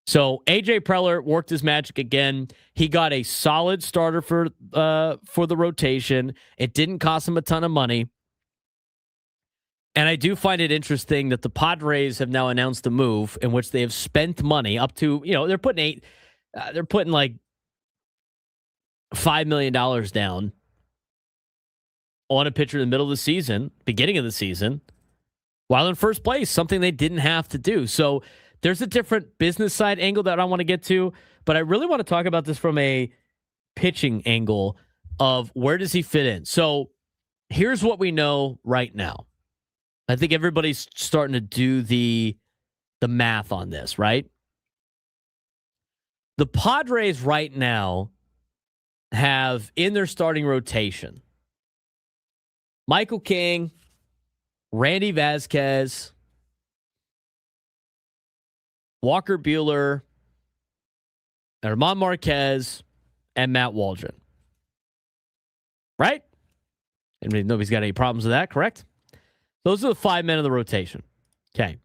So AJ Preller worked his magic again. He got a solid starter for the rotation. It didn't cost him a ton of money. And I do find it interesting that the Padres have now announced a move in which they have spent money up to, they're putting $5 million down on a pitcher in the middle of the season, beginning of the season, while in first place, something they didn't have to do. So there's a different business side angle that I want to get to, but I really want to talk about this from a pitching angle of where does he fit in? So here's what we know right now. I think everybody's starting to do the math on this, right? The Padres right now have in their starting rotation Michael King, Randy Vásquez, Walker Buehler, Germán Marquez, and Matt Waldron. Right? And nobody's got any problems with that, correct? Those are the 5 men of the rotation. Okay.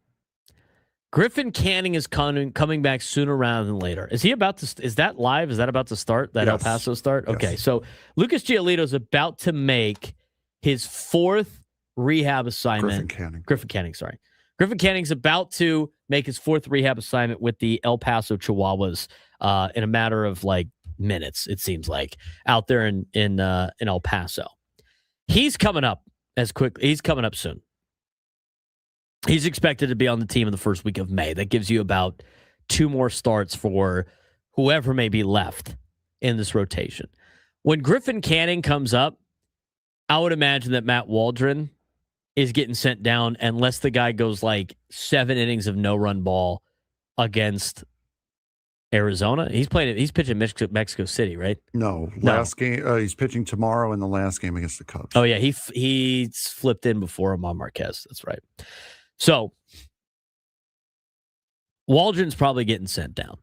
Griffin Canning is coming back sooner rather than later. Is that live? Is that about to start? That yes. El Paso start? Okay. Yes. So Lucas Giolito is about to make his 4th rehab assignment. Griffin Canning, sorry. Griffin Canning's about to make his 4th rehab assignment with the El Paso Chihuahuas in a matter of like minutes, it seems like, out there in El Paso. He's coming up He's coming up soon. He's expected to be on the team in the first week of May. That gives you about 2 more starts for whoever may be left in this rotation. When Griffin Canning comes up, I would imagine that Matt Waldron is getting sent down unless the guy goes like 7 innings of no-run ball against Arizona. He's pitching Mexico City, right? No, last game. He's pitching tomorrow in the last game against the Cubs. Oh yeah, he's flipped in before Amon Marquez. That's right. So Waldron's probably getting sent down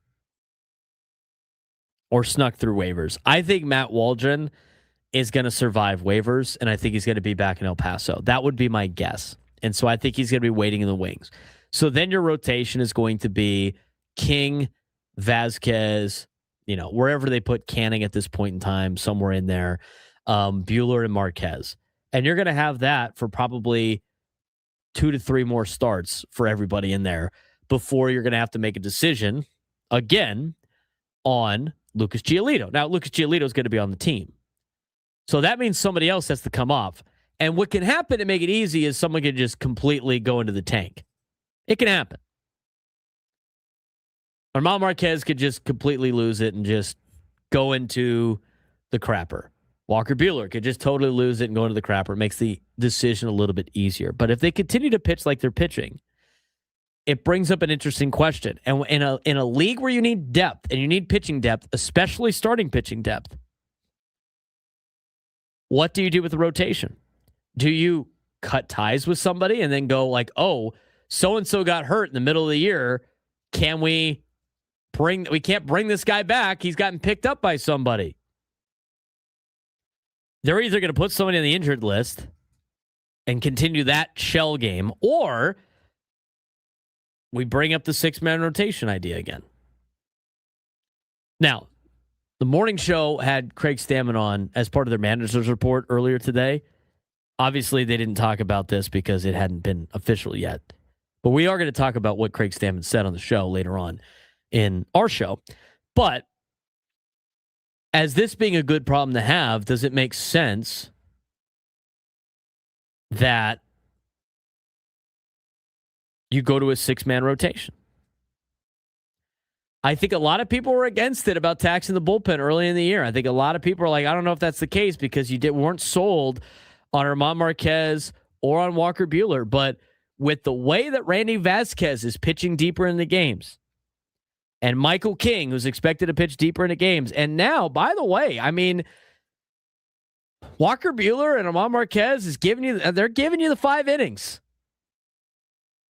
or snuck through waivers. I think Matt Waldron is going to survive waivers, and I think he's going to be back in El Paso. That would be my guess. And so I think he's going to be waiting in the wings. So then your rotation is going to be King, Vasquez, wherever they put Canning at this point in time, somewhere in there, Buehler and Marquez. And you're going to have that for probably 2 to 3 more starts for everybody in there before you're going to have to make a decision again on Lucas Giolito. Now, Lucas Giolito is going to be on the team. So that means somebody else has to come off. And what can happen to make it easy is someone can just completely go into the tank. It can happen. Armand Marquez could just completely lose it and just go into the crapper. Walker Buehler could just totally lose it and go into the crapper. It makes the decision a little bit easier. But if they continue to pitch like they're pitching, it brings up an interesting question. And in a league where you need depth and you need pitching depth, especially starting pitching depth, what do you do with the rotation? Do you cut ties with somebody and then go like, oh, so-and-so got hurt in the middle of the year. We can't bring this guy back. He's gotten picked up by somebody. They're either going to put somebody on the injured list and continue that shell game, or we bring up the 6-man rotation idea again. Now, the morning show had Craig Stammen on as part of their manager's report earlier today. Obviously, they didn't talk about this because it hadn't been official yet. But we are going to talk about what Craig Stammen said on the show later on in our show. But as this being a good problem to have, does it make sense that you go to a 6-man rotation? I think a lot of people were against it about taxing the bullpen early in the year. I think a lot of people are like, I don't know if that's the case because weren't sold on Armand Marquez or on Walker Buehler. But with the way that Randy Vásquez is pitching deeper in the games, and Michael King, who's expected to pitch deeper into games, and now, by the way, I mean, Walker Buehler and Armand Marquez they're giving you the 5 innings.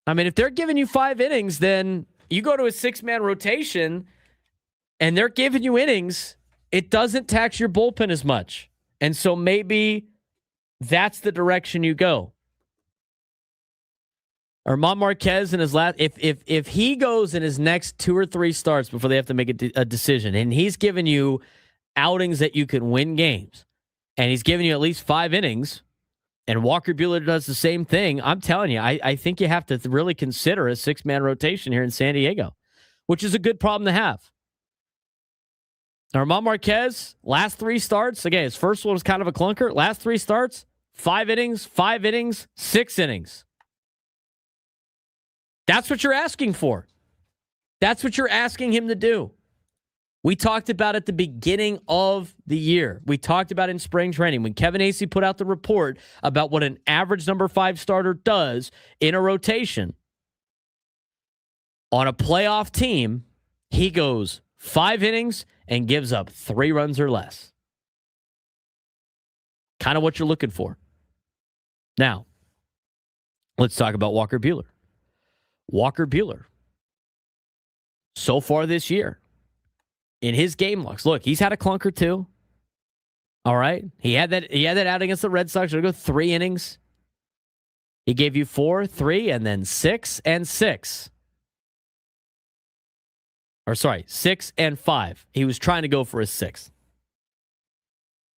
I mean, if they're giving you 5 innings, then you go to a 6-man rotation and they're giving you innings, it doesn't tax your bullpen as much. And so maybe that's the direction you go. Armand Marquez in his last, if he goes in his next 2 or 3 starts before they have to make a decision, and he's giving you outings that you can win games, and he's giving you at least 5 innings, and Walker Buehler does the same thing, I'm telling you, I think you have to really consider a 6-man rotation here in San Diego, which is a good problem to have. Armand Marquez, last 3 starts, again, his first one was kind of a clunker. Last 3 starts, 5 innings, 6 innings. That's what you're asking for. That's what you're asking him to do. We talked about at the beginning of the year. We talked about in spring training when Kevin Acee put out the report about what an average number 5 starter does in a rotation. On a playoff team, he goes 5 innings and gives up 3 runs or less. Kind of what you're looking for. Now, let's talk about Walker Buehler. Walker Buehler, so far this year, in his game logs, look, he's had a clunker too. All right, he had that out against the Red Sox. It'll go 3 innings. He gave you 4, 3, and then 6 and 6. Or sorry, 6 and 5. He was trying to go for a 6th.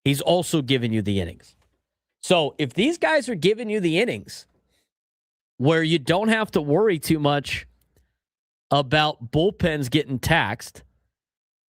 He's also given you the innings. So if these guys are giving you the innings where you don't have to worry too much about bullpens getting taxed,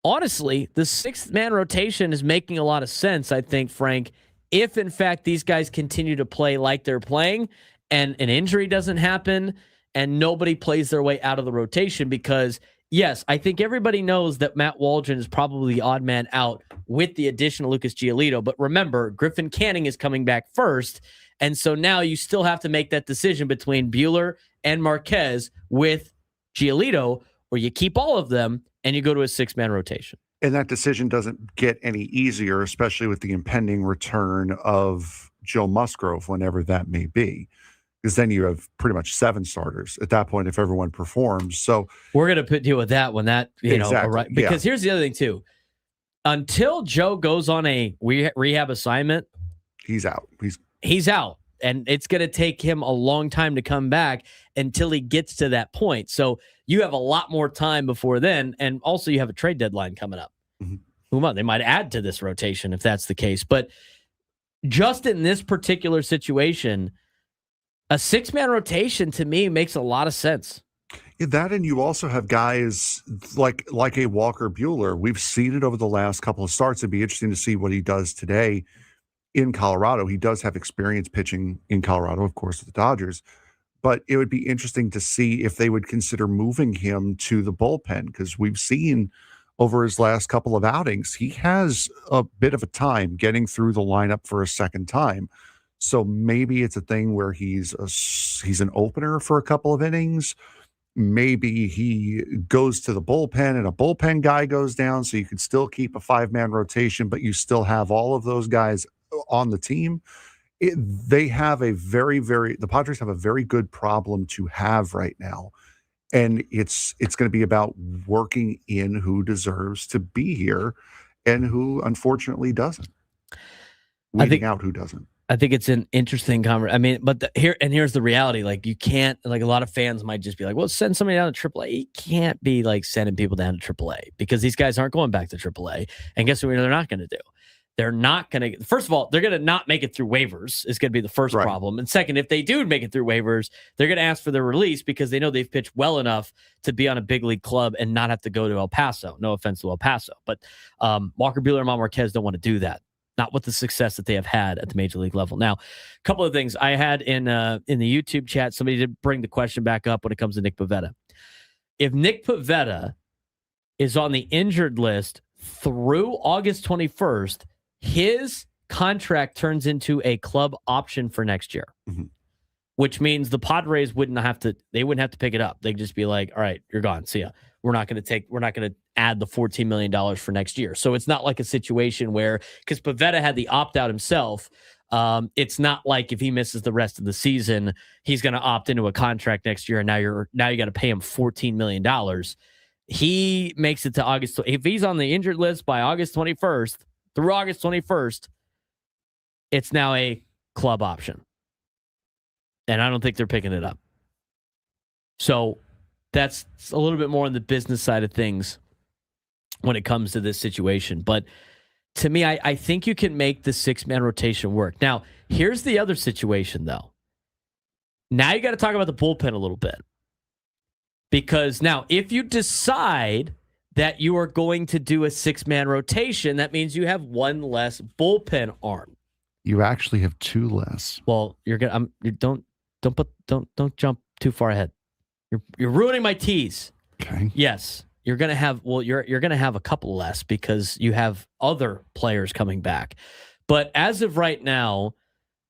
honestly, the 6-man rotation is making a lot of sense, I think, Frank, if in fact these guys continue to play like they're playing and an injury doesn't happen and nobody plays their way out of the rotation. Because yes, I think everybody knows that Matt Waldron is probably the odd man out with the addition of Lucas Giolito. But remember, Griffin Canning is coming back first. And so now you still have to make that decision between Buehler and Marquez with Giolito, or you keep all of them and you go to a 6-man rotation. And that decision doesn't get any easier, especially with the impending return of Joe Musgrove, whenever that may be. Because then you have pretty much 7 starters at that point if everyone performs. So we're going to deal with that when that, exactly, because here's the other thing too. Until Joe goes on a rehab assignment, he's out. He's out. And it's going to take him a long time to come back until he gets to that point. So you have a lot more time before then. And also you have a trade deadline coming up. Mm-hmm. Who knows? They might add to this rotation if that's the case. But just in this particular situation, a 6-man rotation to me makes a lot of sense. Yeah, that, and you also have guys like a Walker Buehler. We've seen it over the last couple of starts. It'd be interesting to see what he does today in Colorado. He does have experience pitching in Colorado, of course, with the Dodgers. But it would be interesting to see if they would consider moving him to the bullpen, because we've seen over his last couple of outings, he has a bit of a time getting through the lineup for a second time. So maybe it's a thing where he's an opener for a couple of innings. Maybe he goes to the bullpen and a bullpen guy goes down, so you could still keep a 5-man rotation, but you still have all of those guys on the team. The Padres have a very good problem to have right now. And it's going to be about working in who deserves to be here and who unfortunately doesn't. Weeding out who doesn't. I think it's an interesting conversation. I mean, but here's the reality. Like, you can't, like, a lot of fans might just be like, well, send somebody down to AAA. You can't be like sending people down to AAA because these guys aren't going back to AAA. And guess what they're not going to do? They're not going to, first of all, they're going to not make it through waivers. Is going to be the first problem. And second, if they do make it through waivers, they're going to ask for their release because they know they've pitched well enough to be on a big league club and not have to go to El Paso. No offense to El Paso, but Walker Buehler and Marquez don't want to do that. Not with the success that they have had at the major league level. Now, a couple of things I had in the YouTube chat. Somebody did bring the question back up when it comes to Nick Pivetta. If Nick Pivetta is on the injured list through August 21st, his contract turns into a club option for next year, which means the Padres wouldn't have to pick it up. They'd just be like, all right, you're gone. See ya. We're not going to add the $14 million for next year. So it's not like a situation where, because Pivetta had the opt-out himself, it's not like if he misses the rest of the season, he's going to opt into a contract next year, and now you got to pay him $14 million. He makes it to August. If he's on the injured list by August 21st, through August 21st, it's now a club option. And I don't think they're picking it up. So that's a little bit more on the business side of things when it comes to this situation. But to me, I think you can make the 6-man rotation work. Now, here's the other situation, though. Now you got to talk about the bullpen a little bit. Because now, if you decide that you are going to do a 6-man rotation, that means you have one less bullpen arm. You actually have 2 less. Well, don't jump too far ahead. You're ruining my tease. Okay. Yes, you're gonna have a couple less because you have other players coming back. But as of right now,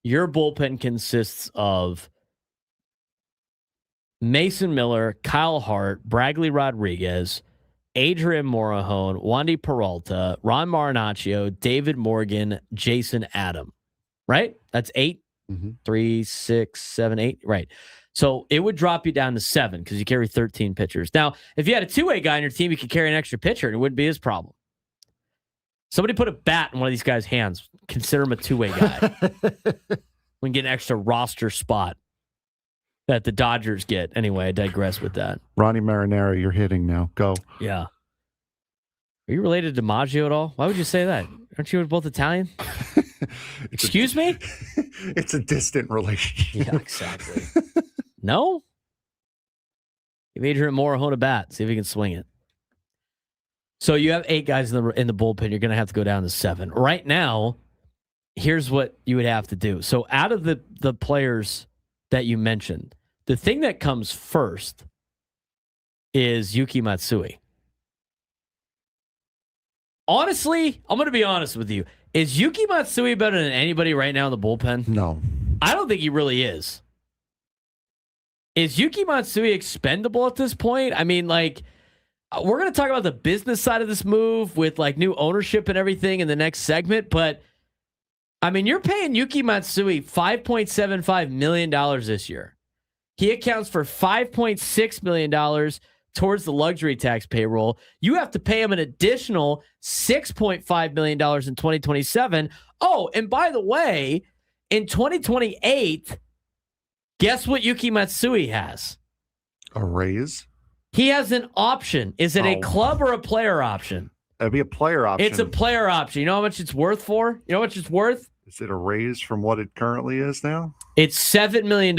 your bullpen consists of Mason Miller, Kyle Hart, Bradley Rodriguez, Adrian Morejon, Wandy Peralta, Ron Marinaccio, David Morgan, Jason Adam. Right? That's 8. 3, 6, 7, 8. Right. So it would drop you down to 7 because you carry 13 pitchers. Now, if you had a 2-way guy on your team, you could carry an extra pitcher and it wouldn't be his problem. Somebody put a bat in one of these guys' hands. Consider him a 2-way guy. We can get an extra roster spot that the Dodgers get. Anyway, I digress with that. Ronnie Marinara, you're hitting now. Go. Yeah. Are you related to Maggio at all? Why would you say that? Aren't you both Italian? Excuse me? It's a distant relationship. Yeah, exactly. No? Give Adrian Moore a bat. See if he can swing it. So you have 8 guys in the bullpen. You're going to have to go down to 7. Right now, here's what you would have to do. So out of the players that you mentioned, the thing that comes first is Yuki Matsui. Honestly, I'm going to be honest with you. Is Yuki Matsui better than anybody right now in the bullpen? No. I don't think he really is. Is Yuki Matsui expendable at this point? I mean, like, we're going to talk about the business side of this move with like new ownership and everything in the next segment, but I mean, you're paying Yuki Matsui $5.75 million this year. He accounts for $5.6 million towards the luxury tax payroll. You have to pay him an additional $6.5 million in 2027. Oh, and by the way, in 2028, guess what Yuki Matsui has? A raise? He has an option. Is it a club or a player option? That'd be a player option. It's a player option. You know how much it's worth for? You know how much it's worth? Is it a raise from what it currently is now? It's $7 million.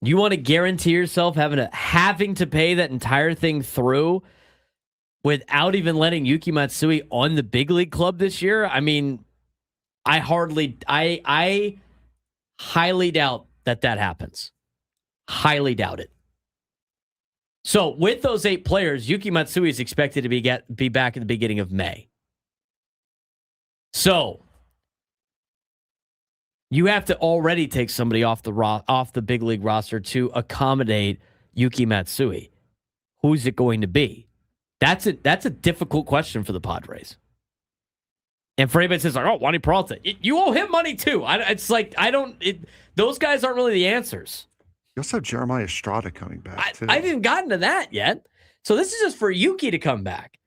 You want to guarantee yourself having to pay that entire thing through without even letting Yuki Matsui on the big league club this year? I mean, I highly doubt that happens. Highly doubt it. So with those 8 players, Yuki Matsui is expected to be back at the beginning of May. So you have to already take somebody off the big league roster to accommodate Yuki Matsui. Who's it going to be? That's a difficult question for the Padres. And for anybody that says, like, oh, Wandy Peralta, you owe him money too. Those guys aren't really the answers. You also have Jeremiah Estrada coming back, too. I haven't gotten to that yet. So this is just for Yuki to come back.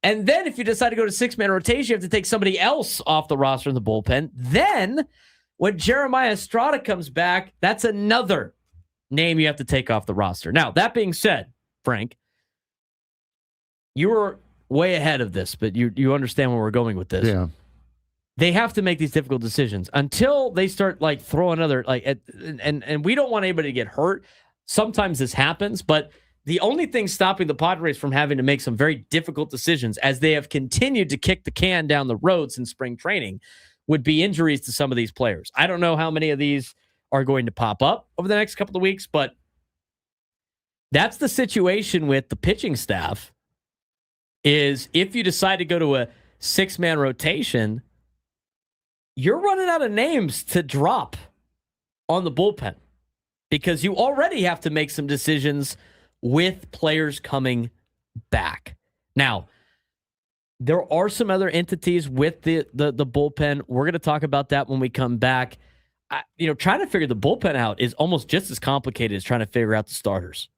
And then if you decide to go to 6-man rotation, you have to take somebody else off the roster in the bullpen. Then when Jeremiah Estrada comes back, that's another name you have to take off the roster. Now, that being said, Frank, you were way ahead of this, but you understand where we're going with this. Yeah. They have to make these difficult decisions until they start like throwing other and we don't want anybody to get hurt. Sometimes this happens, but the only thing stopping the Padres from having to make some very difficult decisions as they have continued to kick the can down the road since spring training would be injuries to some of these players. I don't know how many of these are going to pop up over the next couple of weeks, but that's the situation with the pitching staff is if you decide to go to a 6-man rotation, you're running out of names to drop on the bullpen because you already have to make some decisions with players coming back. Now, there are some other entities with the bullpen. We're going to talk about that when we come back. Trying to figure the bullpen out is almost just as complicated as trying to figure out the starters.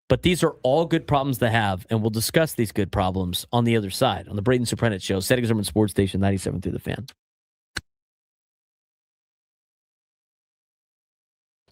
But these are all good problems to have, and we'll discuss these good problems on the other side on the Braden Surprenant Show, San Diego Sports Station 97 through the Fan.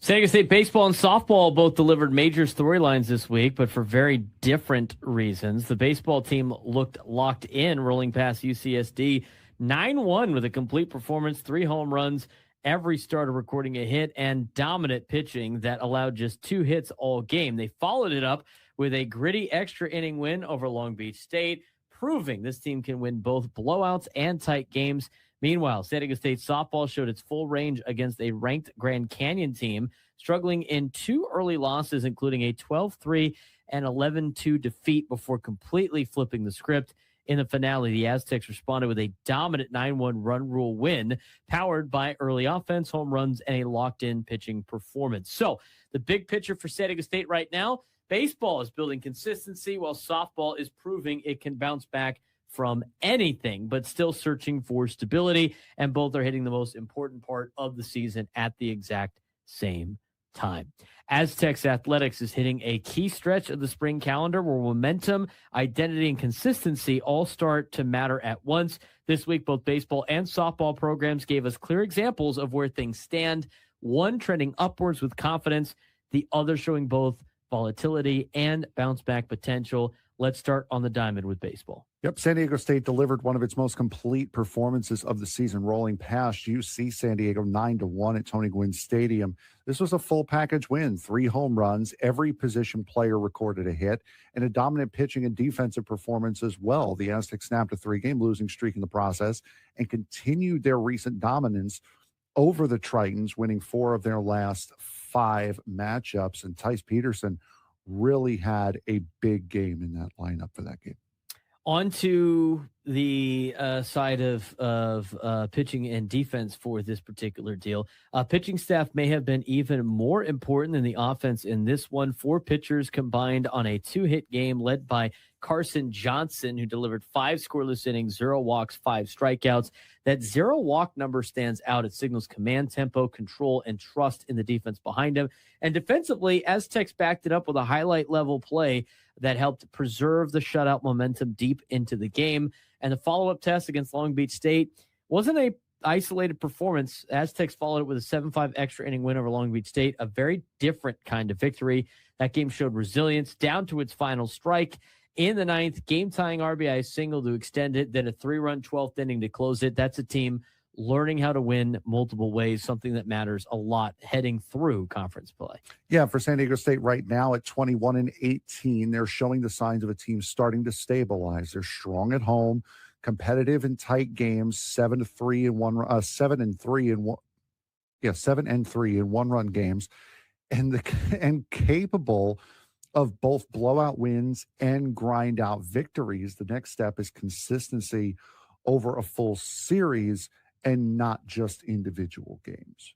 San Diego State baseball and softball both delivered major storylines this week, but for very different reasons. The baseball team looked locked in, rolling past UCSD 9-1 with a complete performance, 3 home runs, every starter recording a hit, and dominant pitching that allowed just 2 hits all game. They followed it up with a gritty extra inning win over Long Beach State, proving this team can win both blowouts and tight games. Meanwhile, San Diego State softball showed its full range against a ranked Grand Canyon team, struggling in 2 early losses, including a 12-3 and 11-2 defeat before completely flipping the script. In the finale, the Aztecs responded with a dominant 9-1 run rule win, powered by early offense, home runs, and a locked-in pitching performance. So the big picture for San Diego State right now, baseball is building consistency, while softball is proving it can bounce back from anything, but still searching for stability, and both are hitting the most important part of the season at the exact same time. Aztecs athletics is hitting a key stretch of the spring calendar where momentum, identity, and consistency all start to matter at once. This week, both baseball and softball programs gave us clear examples of where things stand, one trending upwards with confidence, the other showing both volatility and bounce back potential. Let's start on the diamond with baseball. Yep, San Diego State delivered one of its most complete performances of the season, rolling past UC San Diego 9-1 at Tony Gwynn Stadium. This was a full package win, 3 home runs, every position player recorded a hit, and a dominant pitching and defensive performance as well. The Aztecs snapped a 3-game losing streak in the process and continued their recent dominance over the Tritons, winning 4 of their last 5 matchups. And Tice Peterson really had a big game in that lineup for that game. On to the side of pitching and defense for this particular deal. Pitching staff may have been even more important than the offense in this one. 4 pitchers combined on a 2-hit game led by Carson Johnson, who delivered 5 scoreless innings, 0 walks, 5 strikeouts. That 0 walk number stands out. It signals command, tempo, control, and trust in the defense behind him. And defensively, Aztecs backed it up with a highlight level play that helped preserve the shutout momentum deep into the game. And the follow-up test against Long Beach State wasn't a isolated performance. Aztecs followed it with a 7-5 extra inning win over Long Beach State, a very different kind of victory. That game showed resilience down to its final strike. In the 9th, game-tying RBI single to extend it, then a 3-run 12th inning to close it. That's a team learning how to win multiple ways, something that matters a lot heading through conference play. Yeah, for San Diego State right now at 21-18, they're showing the signs of a team starting to stabilize. They're strong at home, competitive in tight games, 7-3 in 1-run games, and capable of both blowout wins and grind out victories. The next step is consistency over a full series and not just individual games.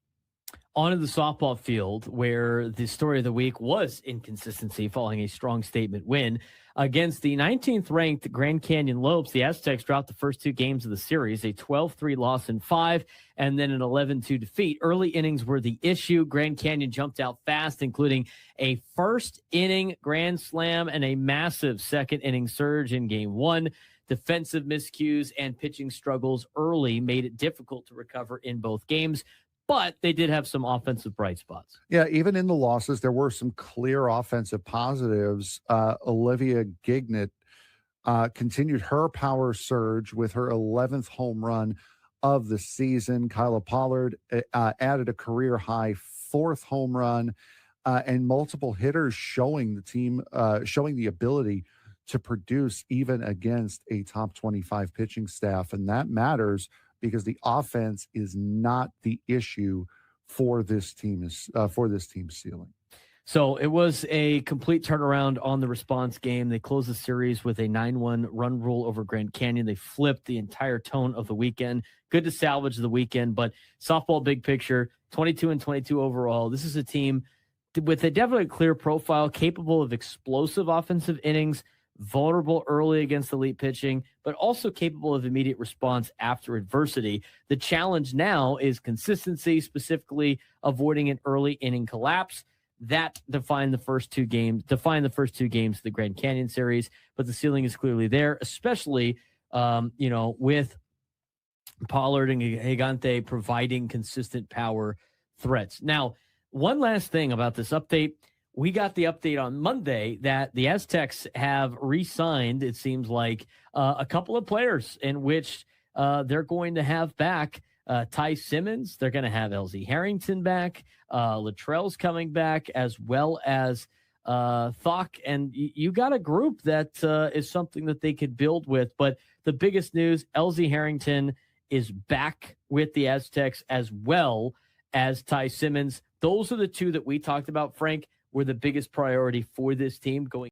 On to the softball field, where the story of the week was inconsistency following a strong statement win. Against the 19th-ranked Grand Canyon Lopes, the Aztecs dropped the first 2 games of the series, a 12-3 loss in 5, and then an 11-2 defeat. Early innings were the issue. Grand Canyon jumped out fast, including a first-inning grand slam and a massive second-inning surge in Game 1. Defensive miscues and pitching struggles early made it difficult to recover in both games, but they did have some offensive bright spots. Yeah, even in the losses, there were some clear offensive positives. Olivia Gignett continued her power surge with her 11th home run of the season. Kyla Pollard added a career-high 4th home run, and multiple hitters showing the ability to produce even against a top 25 pitching staff. And that matters because the offense is not the issue for this team's ceiling. So it was a complete turnaround on the response game. They closed the series with a 9-1 run rule over Grand Canyon. They flipped the entire tone of the weekend. Good to salvage the weekend, but softball big picture, 22-22 overall. This is a team with a definitely clear profile, capable of explosive offensive innings, vulnerable early against elite pitching, but also capable of immediate response after adversity. The challenge now is consistency, specifically avoiding an early inning collapse. That defined the first 2 games of the Grand Canyon series, but the ceiling is clearly there, especially with Pollard and Gigante providing consistent power threats. Now, one last thing about this update. We got the update on Monday that the Aztecs have re-signed, it seems like, a couple of players in which they're going to have back Ty Simmons. They're going to have LZ Harrington back. Luttrell's coming back, as well as Thok. And you got a group that is something that they could build with. But the biggest news, LZ Harrington is back with the Aztecs, as well as Ty Simmons. Those are the 2 that we talked about, Frank, were the biggest priority for this team going.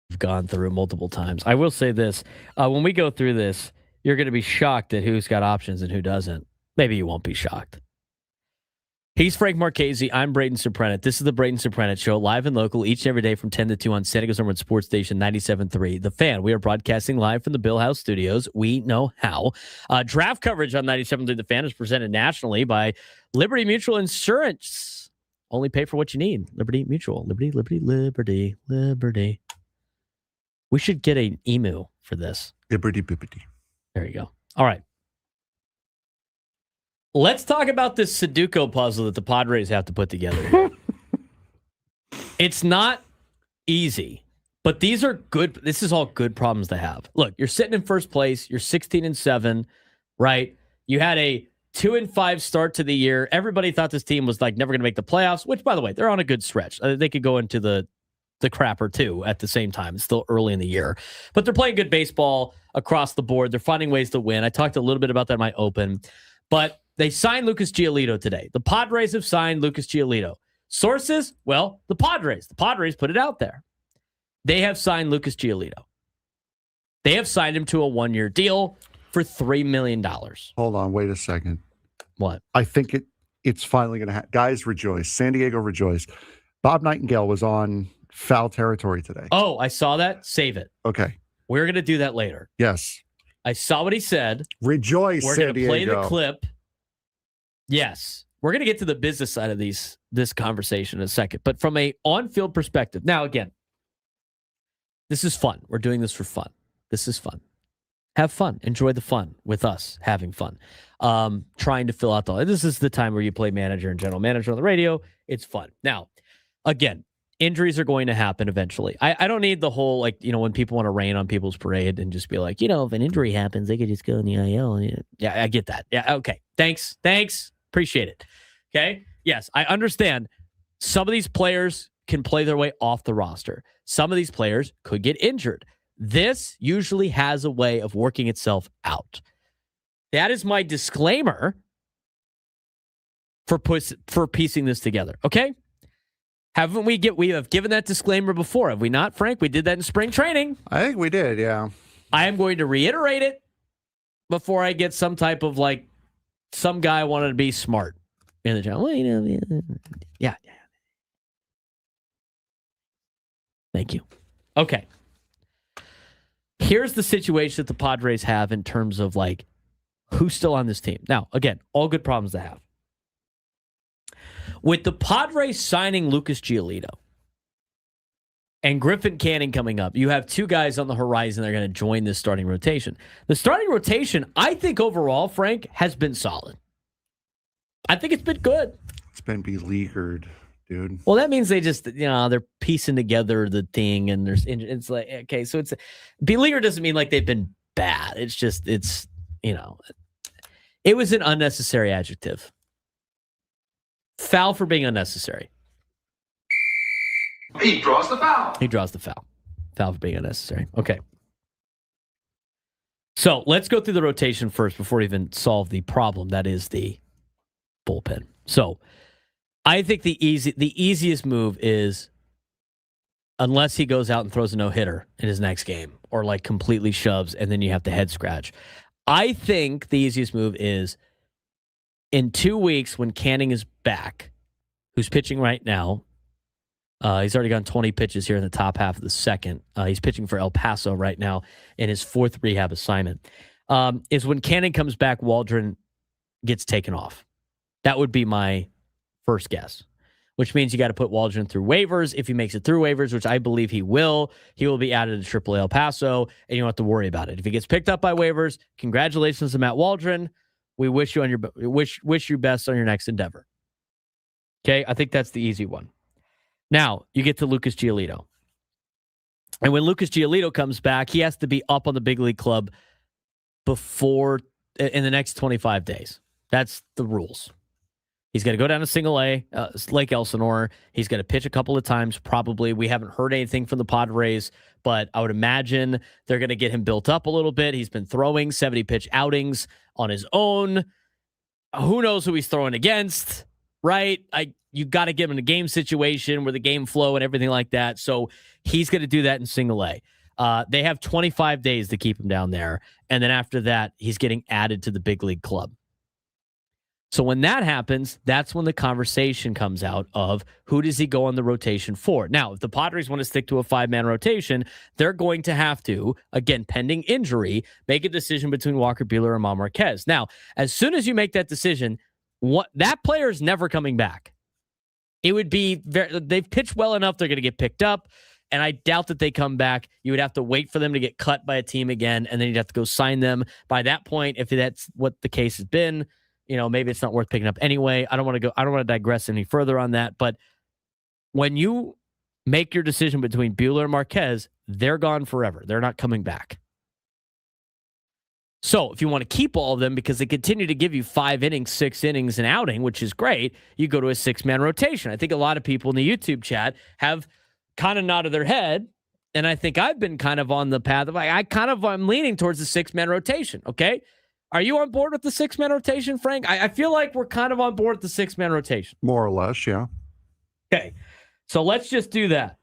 We've gone through multiple times. I will say this. When we go through this, you're going to be shocked at who's got options and who doesn't. Maybe you won't be shocked. He's Frank Marchese. I'm Braden Surprenant. This is the Braden Surprenant Show, live and local each and every day from 10 to 2 on San Diego's number one sports station, 97.3. The Fan. We are broadcasting live from the Bill House Studios. We know how. Draft coverage on 97.3 The Fan is presented nationally by Liberty Mutual Insurance. Only pay for what you need. Liberty Mutual. Liberty. We should get an emu for this. Liberty. There you go. All right. Let's talk about this Sudoku puzzle that the Padres have to put together here. It's not easy. But these are good. This is all good problems to have. Look, you're sitting in first place. You're 16-7, right? You had a 2-5 start to the year. Everybody thought this team was like never going to make the playoffs, which, by the way, they're on a good stretch. They could go into the crapper too at the same time. It's still early in the year, but they're playing good baseball across the board. They're finding ways to win. I talked a little bit about that in my open, but they signed Lucas Giolito today. The Padres have signed Lucas Giolito. Sources? Well, the Padres. The Padres put it out there. They have signed Lucas Giolito. They have signed him to a 1-year deal for $3 million. Hold on, wait a second. What? I think it's finally going to happen. Guys, rejoice. San Diego, rejoice. Bob Nightingale was on foul territory today. Oh, I saw that. Save it. Okay. We're going to do that later. Yes. I saw what he said. Rejoice, We're San going to play Diego. the clip. Yes. We're going to get to the business side of this conversation in a second. But from a on-field perspective, now again, this is fun. We're doing this for fun. This is fun. Have fun. Enjoy the fun with us having fun. Trying to fill out this is the time where you play manager and general manager on the radio. It's fun. Now, again, injuries are going to happen eventually. I don't need the whole, when people want to rain on people's parade and just be like, if an injury happens, they could just go in the IL. Yeah, I get that. Yeah, okay. Thanks. Appreciate it. Okay? Yes, I understand some of these players can play their way off the roster. Some of these players could get injured. This usually has a way of working itself out. That is my disclaimer for piecing this together. Okay? We have given that disclaimer before, have we not, Frank? We did that in spring training. I think we did, yeah. I am going to reiterate it before I get some type of some guy wanted to be smart in the channel. Well, yeah. Thank you. Okay. Here's the situation that the Padres have in terms of who's still on this team. Now, again, all good problems to have. With the Padres signing Lucas Giolito and Griffin Canning coming up, you have two guys on the horizon that are going to join this starting rotation. The starting rotation, I think overall, Frank, has been solid. I think it's been good. It's been beleaguered, dude. Well, that means they just, they're piecing together the thing, and it's like, okay, so it's beleaguered doesn't mean they've been bad. It's just, it was an unnecessary adjective. Foul for being unnecessary. He draws the foul. Foul for being unnecessary. Okay. So let's go through the rotation first before we even solve the problem. That is the bullpen. So I think the easiest move is, unless he goes out and throws a no-hitter in his next game or completely shoves and then you have to head scratch. I think the easiest move is in 2 weeks when Canning is back, who's pitching right now. He's already gotten 20 pitches here in the top half of the second. He's pitching for El Paso right now in his 4th rehab assignment. Is when Canning comes back, Waldron gets taken off. That would be my first guess, which means you got to put Waldron through waivers. If he makes it through waivers, which I believe he will be added to AAA El Paso, and you don't have to worry about it. If he gets picked up by waivers, congratulations to Matt Waldron. We wish you wish you best on your next endeavor. Okay, I think that's the easy one. Now, you get to Lucas Giolito. And when Lucas Giolito comes back, he has to be up on the big league club in the next 25 days. That's the rules. He's going to go down to single A, Lake Elsinore. He's going to pitch a couple of times, probably. We haven't heard anything from the Padres, but I would imagine they're going to get him built up a little bit. He's been throwing 70-pitch outings on his own. Who knows who he's throwing against, right? You got to get him in a game situation where the game flow and everything like that. So he's going to do that in single A. They have 25 days to keep him down there. And then after that, he's getting added to the big league club. So when that happens, that's when the conversation comes out of who does he go on the rotation for. Now, if the Padres want to stick to a 5-man rotation, they're going to have to, again, pending injury, make a decision between Walker Buehler and Mal Marquez. Now, as soon as you make that decision, that player is never coming back. It would be they've pitched well enough, they're going to get picked up, and I doubt that they come back. You would have to wait for them to get cut by a team again, and then you'd have to go sign them. By that point, if that's what the case has been, maybe it's not worth picking up anyway. I don't want to digress any further on that. But when you make your decision between Buehler and Marquez. They're gone forever. They're not coming back. So if you want to keep all of them because they continue to give you 5 innings, 6 innings, an outing, which is great, you go to a 6-man rotation. I think a lot of people in the YouTube chat have kind of nodded their head, and I think I've been kind of on the path of I'm leaning towards the 6-man rotation, okay? Are you on board with the 6-man rotation, Frank? I feel like we're kind of on board with the 6-man rotation. More or less, yeah. Okay, so let's just do that.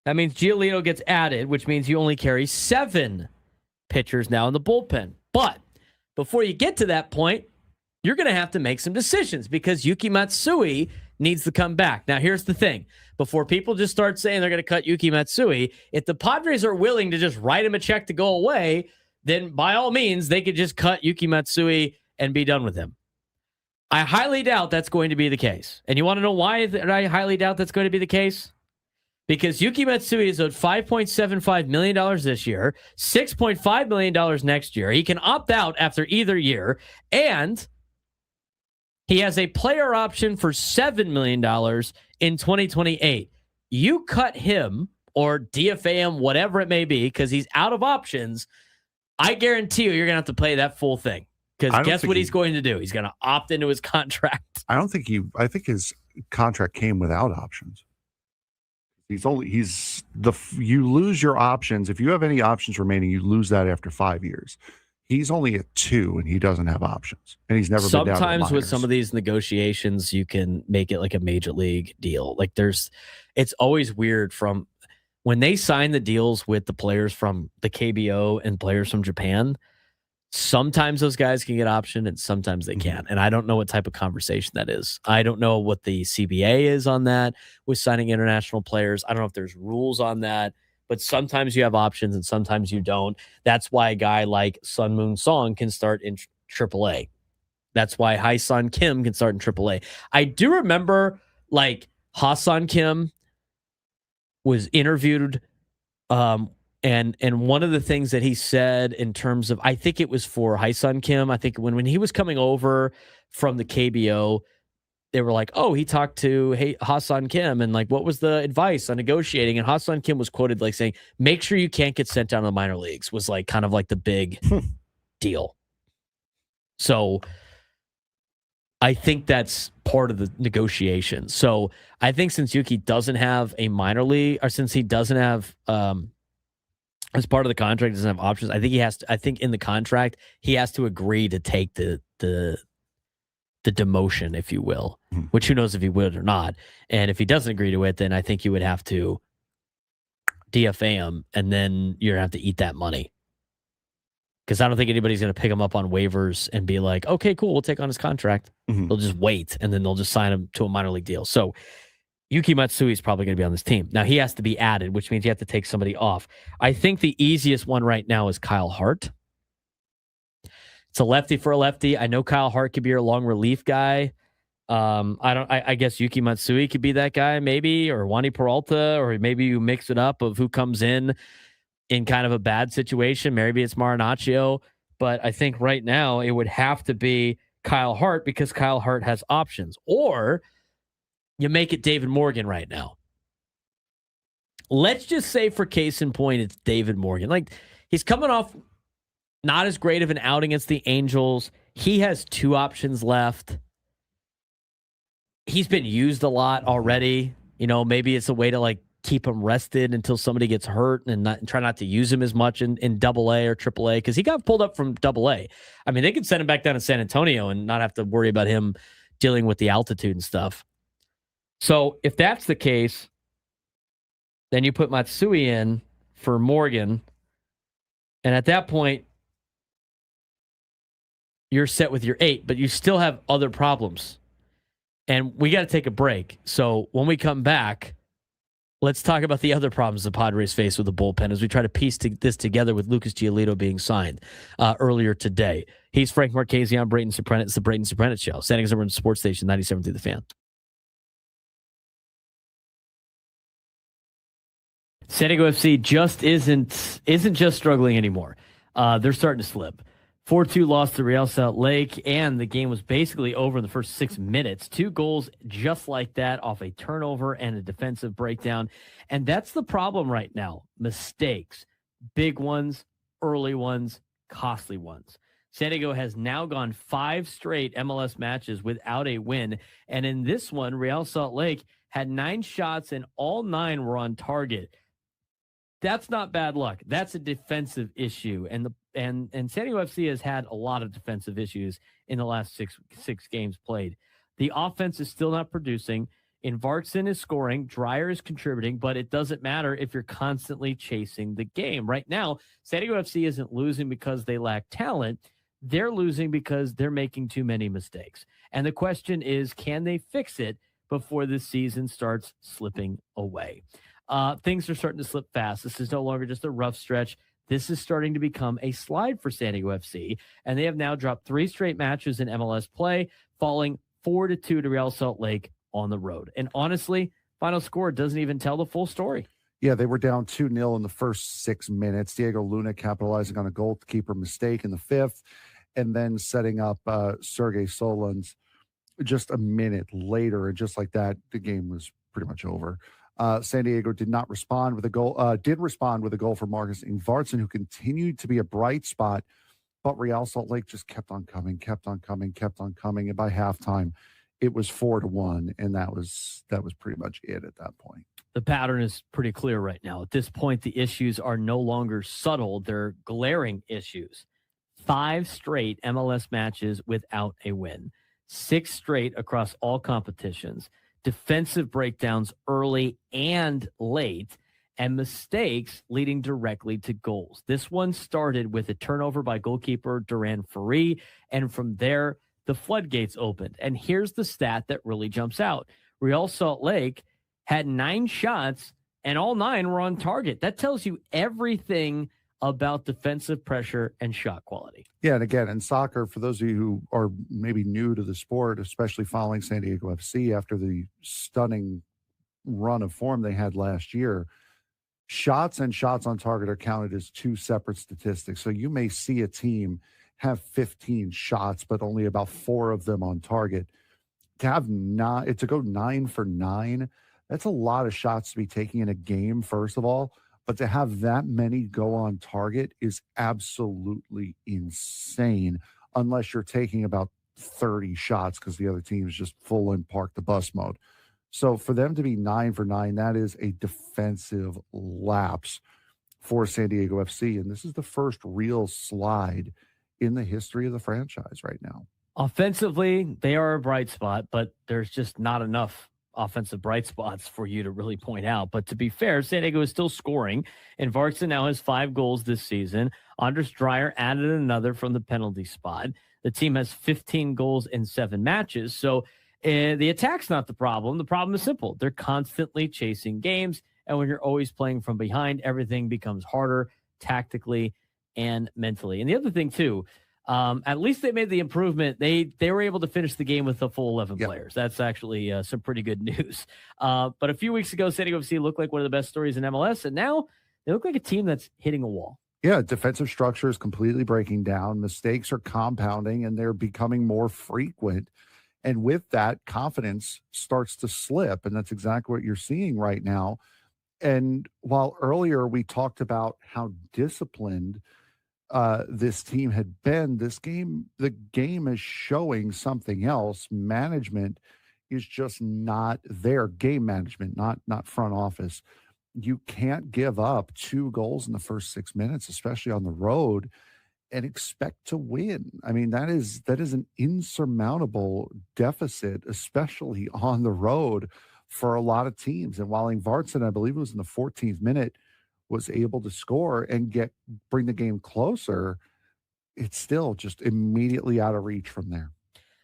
That means Giolito gets added, which means you only carry 7 pitchers now in the bullpen. But before you get to that point, you're going to have to make some decisions because Yuki Matsui needs to come back. Now, here's the thing. Before people just start saying they're going to cut Yuki Matsui, if the Padres are willing to just write him a check to go away, then by all means, they could just cut Yuki Matsui and be done with him. I highly doubt that's going to be the case. And you want to know why I highly doubt that's going to be the case? Because Yuki Matsui is owed $5.75 million this year, $6.5 million next year. He can opt out after either year, and he has a player option for $7 million in 2028. You cut him or DFA him, whatever it may be, because he's out of options. I guarantee you're going to have to play that full thing. Because guess what he's going to do? He's going to opt into his contract. I think his contract came without options. You lose your options. If you have any options remaining, you lose that after 5 years. He's only at 2 and he doesn't have options. And he's never been down to the minors. Sometimes with some of these negotiations, you can make it like a major league deal. Like it's always weird from when they sign the deals with the players from the KBO and players from Japan. Sometimes those guys can get option and sometimes they can't. And I don't know what type of conversation that is. I don't know what the CBA is on that with signing international players. I don't know if there's rules on that, but sometimes you have options and sometimes you don't. That's why a guy like Sun Moon Song can start in AAA. That's why Hai-Sun Kim can start in AAA. I do remember like Ha-Sun Kim was interviewed and one of the things that he said in terms of, I think it was for Hai-Sun Kim, I think when he was coming over from the KBO, they were like, oh, he talked to Ha-Sun Kim and like, what was the advice on negotiating? And Ha-Sun Kim was quoted like saying, make sure you can't get sent down to the minor leagues was like kind of like the big deal. So I think that's part of the negotiation. So I think since Yuki doesn't have a minor league, or since he doesn't have, as part of the contract, doesn't have options. I think in the contract, he has to agree to take the demotion, if you will, which who knows if he would or not. And if he doesn't agree to it, then I think you would have to DFA him, and then you're going to have to eat that money. Because I don't think anybody's going to pick him up on waivers and be like, okay, cool, we'll take on his contract. They'll just wait, and then they'll just sign him to a minor league deal. So Yuki Matsui is probably going to be on this team. Now, he has to be added, which means you have to take somebody off. I think the easiest one right now is Kyle Hart. It's a lefty for a lefty. I know Kyle Hart could be your long relief guy. I guess Yuki Matsui could be that guy, maybe, or Wandy Peralta, or maybe you mix it up of who comes in kind of a bad situation. Maybe it's Marinaccio. But I think right now it would have to be Kyle Hart because Kyle Hart has options. Or you make it David Morgan right now. Let's just say for case in point, it's David Morgan. Like, he's coming off not as great of an outing against the Angels. He has 2 options left. He's been used a lot already. You know, maybe it's a way to like keep him rested until somebody gets hurt and try not to use him as much in AA or AAA because he got pulled up from AA. I mean, they could send him back down to San Antonio and not have to worry about him dealing with the altitude and stuff. So if that's the case, then you put Matsui in for Morgan. And at that point, you're set with your 8, but you still have other problems. And we got to take a break. So when we come back, let's talk about the other problems the Padres face with the bullpen as we try to piece this together with Lucas Giolito being signed earlier today. He's Frank Marchese. I'm Braden Surprenant. It's the Braden Surprenant Show. Standing over in Sports Station 97.3 The Fan. San Diego FC just isn't just struggling anymore. They're starting to slip. 4-2 loss to Real Salt Lake, and the game was basically over in the first 6 minutes. 2 goals just like that off a turnover and a defensive breakdown. And that's the problem right now. Mistakes, big ones, early ones, costly ones. San Diego has now gone 5 straight MLS matches without a win. And in this one, Real Salt Lake had 9 shots and all 9 were on target. That's not bad luck. That's a defensive issue. And San Diego FC has had a lot of defensive issues in the last six games played. The offense is still not producing. Invartson is scoring. Dreyer is contributing, but it doesn't matter if you're constantly chasing the game. Right now, San Diego FC isn't losing because they lack talent. They're losing because they're making too many mistakes. And the question is, can they fix it before the season starts slipping away? Things are starting to slip fast. This is no longer just a rough stretch. This is starting to become a slide for San Diego FC, and they have now dropped 3 straight matches in MLS play, falling 4-2 to Real Salt Lake on the road. And honestly, final score doesn't even tell the full story. Yeah, they were down 2-0 in the first 6 minutes. Diego Luna capitalizing on a goalkeeper mistake in the 5th, and then setting up Sergei Solans just a minute later. And just like that, the game was pretty much over. San Diego did not respond with a goal, did respond with a goal for Marcus Ingvartsen, who continued to be a bright spot, but Real Salt Lake just kept on coming. And by halftime, it was 4-1. And that was pretty much it at that point. The pattern is pretty clear right now. At this point, the issues are no longer subtle. They're glaring issues. 5 straight MLS matches without a win. 6 straight across all competitions. Defensive breakdowns early and late, and mistakes leading directly to goals. This one started with a turnover by goalkeeper Duran Ferri, and from there, the floodgates opened. And here's the stat that really jumps out. Real Salt Lake had 9 shots, and all 9 were on target. That tells you everything about defensive pressure and shot quality. Yeah, and again, in soccer, for those of you who are maybe new to the sport, especially following San Diego FC after the stunning run of form they had last year, shots and shots on target are counted as 2 separate statistics. So you may see a team have 15 shots, but only about 4 of them on target. To go 9 for 9, that's a lot of shots to be taking in a game, first of all. But to have that many go on target is absolutely insane, unless you're taking about 30 shots because the other team is just full in park the bus mode. So for them to be 9 for 9, that is a defensive lapse for San Diego FC. And this is the first real slide in the history of the franchise right now. Offensively, they are a bright spot, but there's just not enough offensive bright spots for you to really point out. But to be fair, San Diego is still scoring, and Varkson now has 5 goals this season. Andres Dreyer added another from the penalty spot. The team has 15 goals in 7 matches. So the attack's not the problem. The problem is simple. They're constantly chasing games, and when you're always playing from behind, everything becomes harder tactically and mentally. And the other thing, too, at least they made the improvement. They were able to finish the game with the full 11 players. That's actually some pretty good news. But a few weeks ago, San Diego FC looked like one of the best stories in MLS, and now they look like a team that's hitting a wall. Yeah, defensive structure is completely breaking down. Mistakes are compounding, and they're becoming more frequent. And with that, confidence starts to slip, and that's exactly what you're seeing right now. And while earlier we talked about how disciplined this team had been, the game is showing something else. Management is just not there. Game management, not front office. You can't give up 2 goals in the first 6 minutes, especially on the road, and expect to win. I mean, that is an insurmountable deficit, especially on the road for a lot of teams. And while Ingvartsen, I believe it was in the 14th minute, was able to score and bring the game closer, it's still just immediately out of reach from there.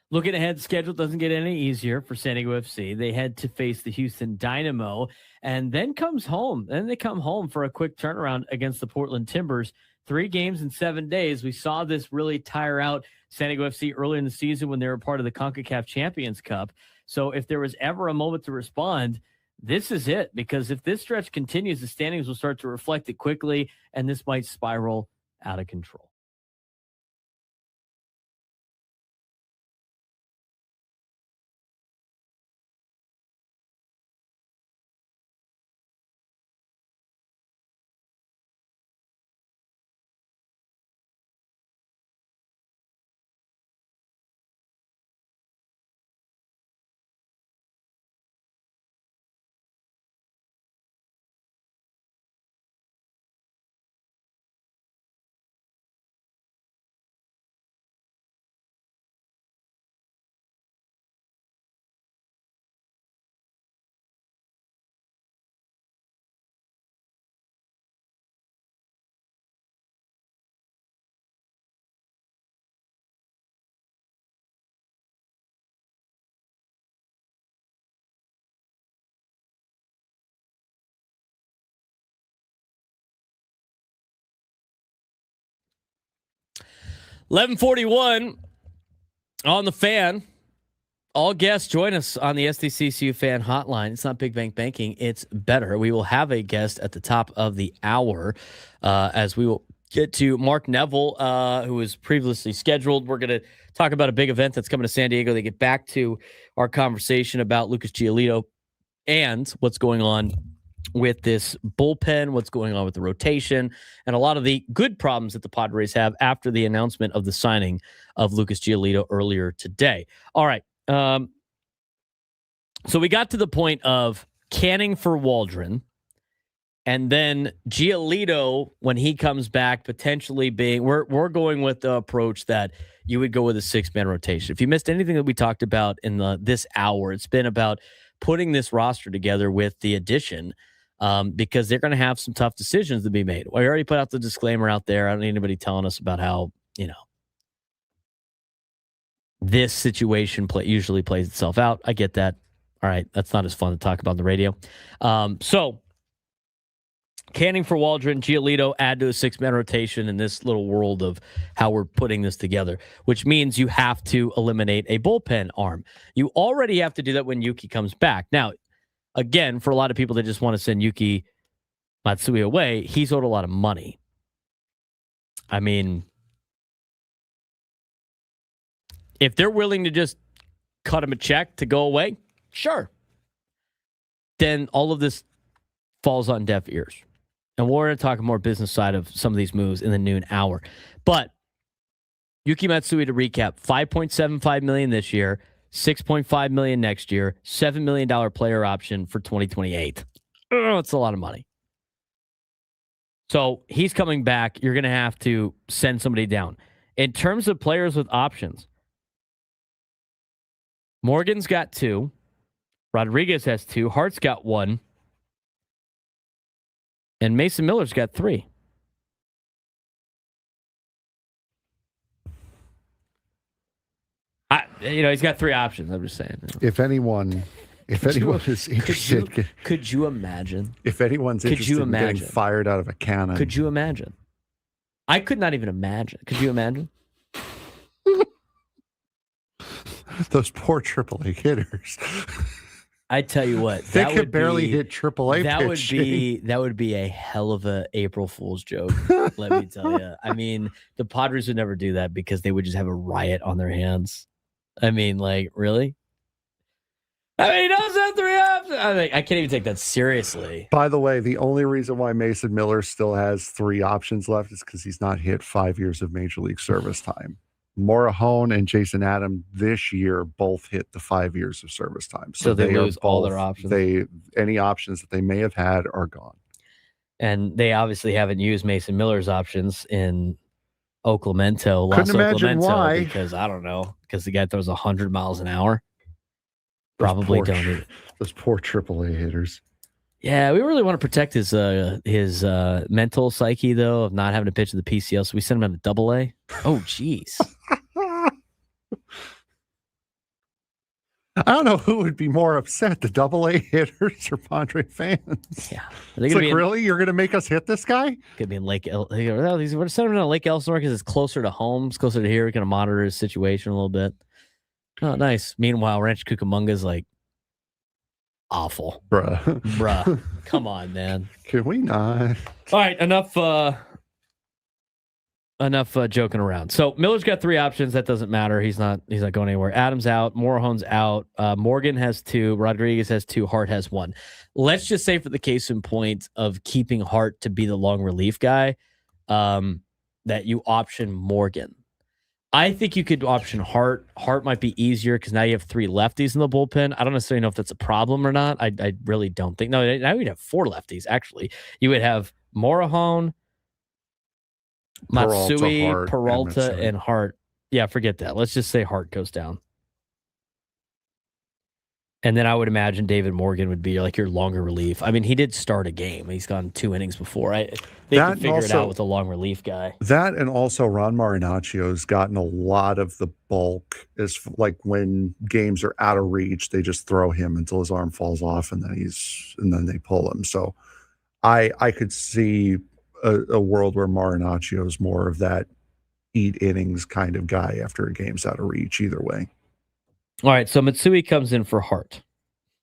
Looking ahead, the schedule doesn't get any easier for San Diego FC. They head to face the Houston Dynamo and then comes home. Then they come home for a quick turnaround against the Portland Timbers. 3 games in 7 days. We saw this really tire out San Diego FC early in the season when they were part of the CONCACAF Champions Cup. So if there was ever a moment to respond, this is it, because if this stretch continues, the standings will start to reflect it quickly, and this might spiral out of control. 11:41 on the Fan. All guests join us on the SDCCU Fan Hotline. It's not Big Bank Banking. It's better. We will have a guest at the top of the hour as we will get to Mark Neville, who was previously scheduled. We're going to talk about a big event that's coming to San Diego. They get back to our conversation about Lucas Giolito and what's going on with this bullpen, what's going on with the rotation, and a lot of the good problems that the Padres have after the announcement of the signing of Lucas Giolito earlier today. All right. So we got to the point of canning for Waldron, and then Giolito, when he comes back, potentially being, we're going with the approach that you would go with a 6-man rotation. If you missed anything that we talked about in this hour, it's been about putting this roster together with the addition, because they're going to have some tough decisions to be made. We already put out the disclaimer out there. I don't need anybody telling us about how, this situation usually plays itself out. I get that. All right. That's not as fun to talk about on the radio. So canning for Waldron, Giolito, add to a 6-man rotation in this little world of how we're putting this together, which means you have to eliminate a bullpen arm. You already have to do that when Yuki comes back. Now, again, for a lot of people that just want to send Yuki Matsui away, he's owed a lot of money. I mean, if they're willing to just cut him a check to go away, sure. Then all of this falls on deaf ears. And we're going to talk more business side of some of these moves in the noon hour. But Yuki Matsui, to recap, $5.75 million this year, $6.5 million next year, $7 million player option for 2028. It's a lot of money. So he's coming back. You're going to have to send somebody down. In terms of players with options, Morgan's got 2. Rodriguez has 2. Hart's got 1. And Mason Miller's got 3. He's got 3 options. I'm just saying. If anyone is interested, could you imagine? If anyone's interested in getting fired out of a cannon, could you imagine? I could not even imagine. Could you imagine? Those poor AAA hitters. I tell you what, they could barely hit AAA. That would be a hell of a April Fool's joke. Let me tell you. I mean, the Padres would never do that because they would just have a riot on their hands. I mean, like, really? I mean, he does have 3 options. I can't even take that seriously. By the way, the only reason why Mason Miller still has 3 options left is because he's not hit 5 years of Major League service time. Morahone and Jason Adam this year both hit the 5 years of service time. So they lose all their options. Any options that they may have had are gone. And they obviously haven't used Mason Miller's options in Oaklamento. Couldn't imagine why. Because I don't know. Because the guy throws 100 miles an hour. Probably don't need it. Those poor AAA hitters. Yeah, we really want to protect his mental psyche, though, of not having to pitch in the PCL. So we sent him to AA. Oh, jeez. I don't know who would be more upset, the AA hitters or Padre fans. Yeah. It's like, really? You're going to make us hit this guy? Could be in Lake we're sending him to Lake Elsinore because it's closer to home. It's closer to here. We can monitor his situation a little bit. Oh, nice. Meanwhile, Ranch Cucamonga's like, awful. Bruh. Come on, man. Can we not? All right, enough joking around. So Miller's got 3 options. That doesn't matter. He's not going anywhere. Adams out. Morahone's out. Morgan has 2. Rodriguez has 2. Hart has 1. Let's just say for the case in point of keeping Hart to be the long relief guy, that you option Morgan. I think you could option Hart. Hart might be easier because now you have 3 lefties in the bullpen. I don't necessarily know if that's a problem or not. I really don't think. No, now you'd have 4 lefties, actually. You would have Morahone, Matsui, Peralta, and Hart. Yeah, forget that. Let's just say Hart goes down. And then I would imagine David Morgan would be like your longer relief. I mean, he did start a game. He's gone 2 innings before. They can figure it out with a long relief guy. That and also Ron Marinaccio's gotten a lot of the bulk. Is like when games are out of reach, they just throw him until his arm falls off, and then they pull him. So I could see a world where Marinaccio is more of that eat innings kind of guy after a game's out of reach either way. All right, so Matsui comes in for Hart.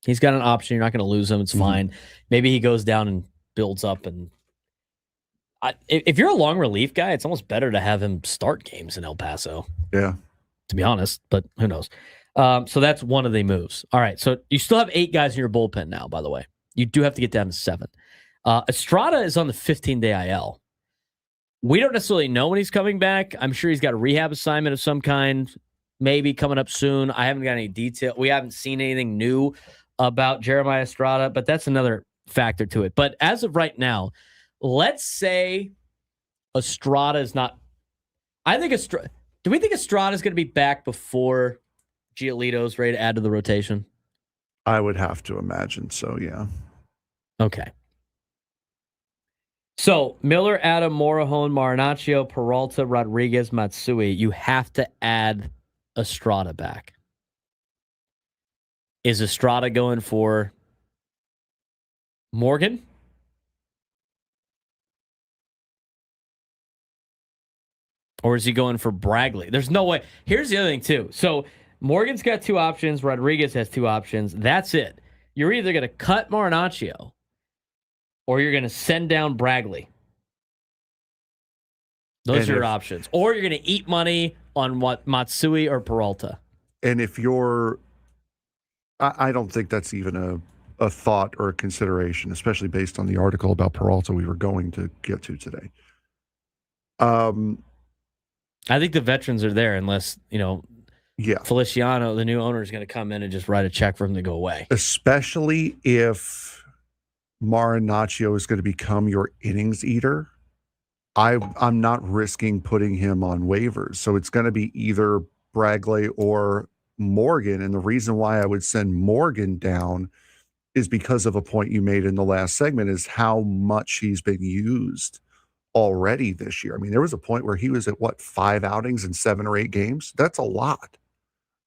He's got an option. You're not going to lose him. It's fine. Maybe he goes down and builds up. And if you're a long relief guy, it's almost better to have him start games in El Paso. Yeah. To be honest, but who knows? So that's one of the moves. All right, so you still have 8 guys in your bullpen now, by the way. You do have to get down to 7. Estrada is on the 15-day IL. We don't necessarily know when he's coming back. I'm sure he's got a rehab assignment of some kind, maybe coming up soon. I haven't got any detail. We haven't seen anything new about Jeremiah Estrada, but that's another factor to it. But as of right now, let's say Estrada is not. I think Estrada. Do we think Estrada is going to be back before Giolito's ready to add to the rotation? I would have to imagine so, yeah. Okay. So, Miller, Adam, Morejon, Marinaccio, Peralta, Rodriguez, Matsui. You have to add Estrada back. Is Estrada going for Morgan? Or is he going for Bragley? There's no way. Here's the other thing, too. So, Morgan's got 2 options. Rodriguez has 2 options. That's it. You're either going to cut Marinaccio or you're going to send down Bragley. Those are your options. Or you're going to eat money on what, Matsui or Peralta. And if you're, I don't think that's even a thought or a consideration, especially based on the article about Peralta we were going to get to today. I think the veterans are there unless, Feliciano, the new owner, is going to come in and just write a check for him to go away. Especially if Marinaccio is going to become your innings eater. I'm not risking putting him on waivers. So it's going to be either Bragley or Morgan. And the reason why I would send Morgan down is because of a point you made in the last segment, is how much he's been used already this year. I mean, there was a point where he was at 5 outings in 7 or 8 games. That's a lot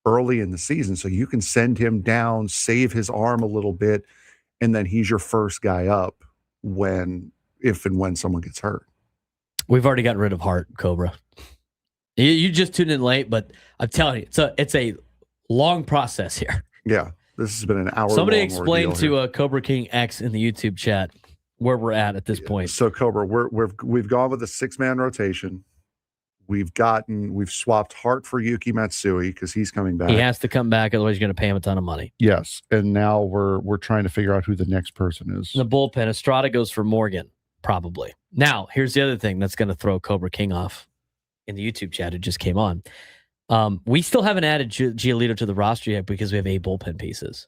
early in the season. So you can send him down, save his arm a little bit, and then he's your first guy up if and when someone gets hurt. We've already gotten rid of Hart, Cobra. You just tuned in late, but I'm telling you, it's a long process here. Yeah, this has been an hour. Somebody explain to Cobra King X in the YouTube chat where we're at this point. So Cobra, we've gone with a 6-man rotation. We've swapped Hart for Yuki Matsui because he's coming back. He has to come back, otherwise you're going to pay him a ton of money. Yes, and now we're trying to figure out who the next person is. The bullpen, Estrada goes for Morgan, probably. Now, here's the other thing that's going to throw Cobra King off in the YouTube chat. It just came on. We still haven't added Giolito to the roster yet because we have 8 bullpen pieces.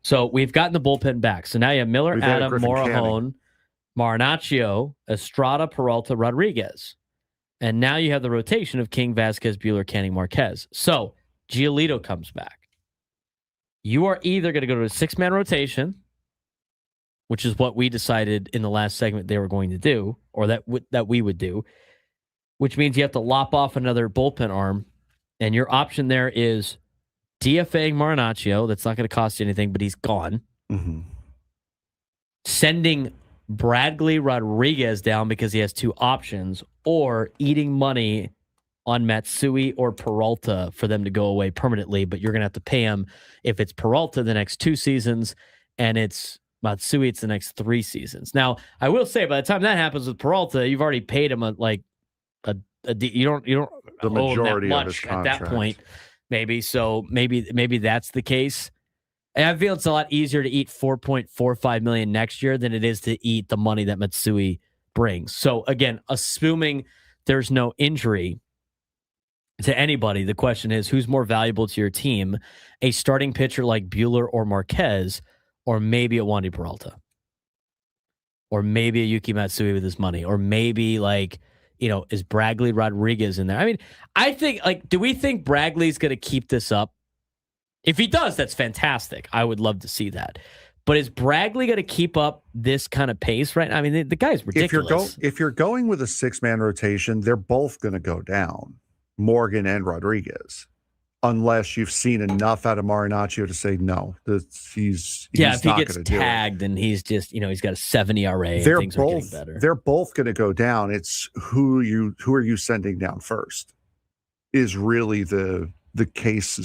So we've gotten the bullpen back. So now you have Miller, Adam, Morejon, Marinaccio, Estrada, Peralta, Rodriguez. And now you have the rotation of King, Vasquez, Buehler, Canning, Marquez. So Giolito comes back. You are either going to go to a 6-man rotation, which is what we decided in the last segment they were going to do, or that we would do, which means you have to lop off another bullpen arm. And your option there is DFAing Marinaccio. That's not going to cost you anything, but he's gone. Mm-hmm. Sending Bradley Rodriguez down because he has 2 options, or eating money on Matsui or Peralta for them to go away permanently, but you're going to have to pay him if it's Peralta the next 2 seasons and it's Matsui it's the next 3 seasons. Now, I will say by the time that happens with Peralta, you've already paid him you don't the majority owe him that of his much contract. at that point, maybe. So maybe that's the case. And I feel it's a lot easier to eat $4.45 million next year than it is to eat the money that Matsui brings. So again, assuming there's no injury to anybody, the question is who's more valuable to your team, a starting pitcher like Buehler or Marquez, or maybe a Wandy Peralta, or maybe a Yuki Matsui with his money, or maybe is Bragley Rodriguez in there? I mean, I think do we think Bragley's going to keep this up? If he does, that's fantastic. I would love to see that. But is Bragley going to keep up this kind of pace right now? I mean, the guy's ridiculous. If you're going with a 6-man rotation, they're both going to go down, Morgan and Rodriguez. unless you've seen enough out of Marinaccio to say no. He's if he not gets tagged and he's just, he's got a 7 ERA and things are getting better. They're both going to go down. It's who are you sending down first is really the case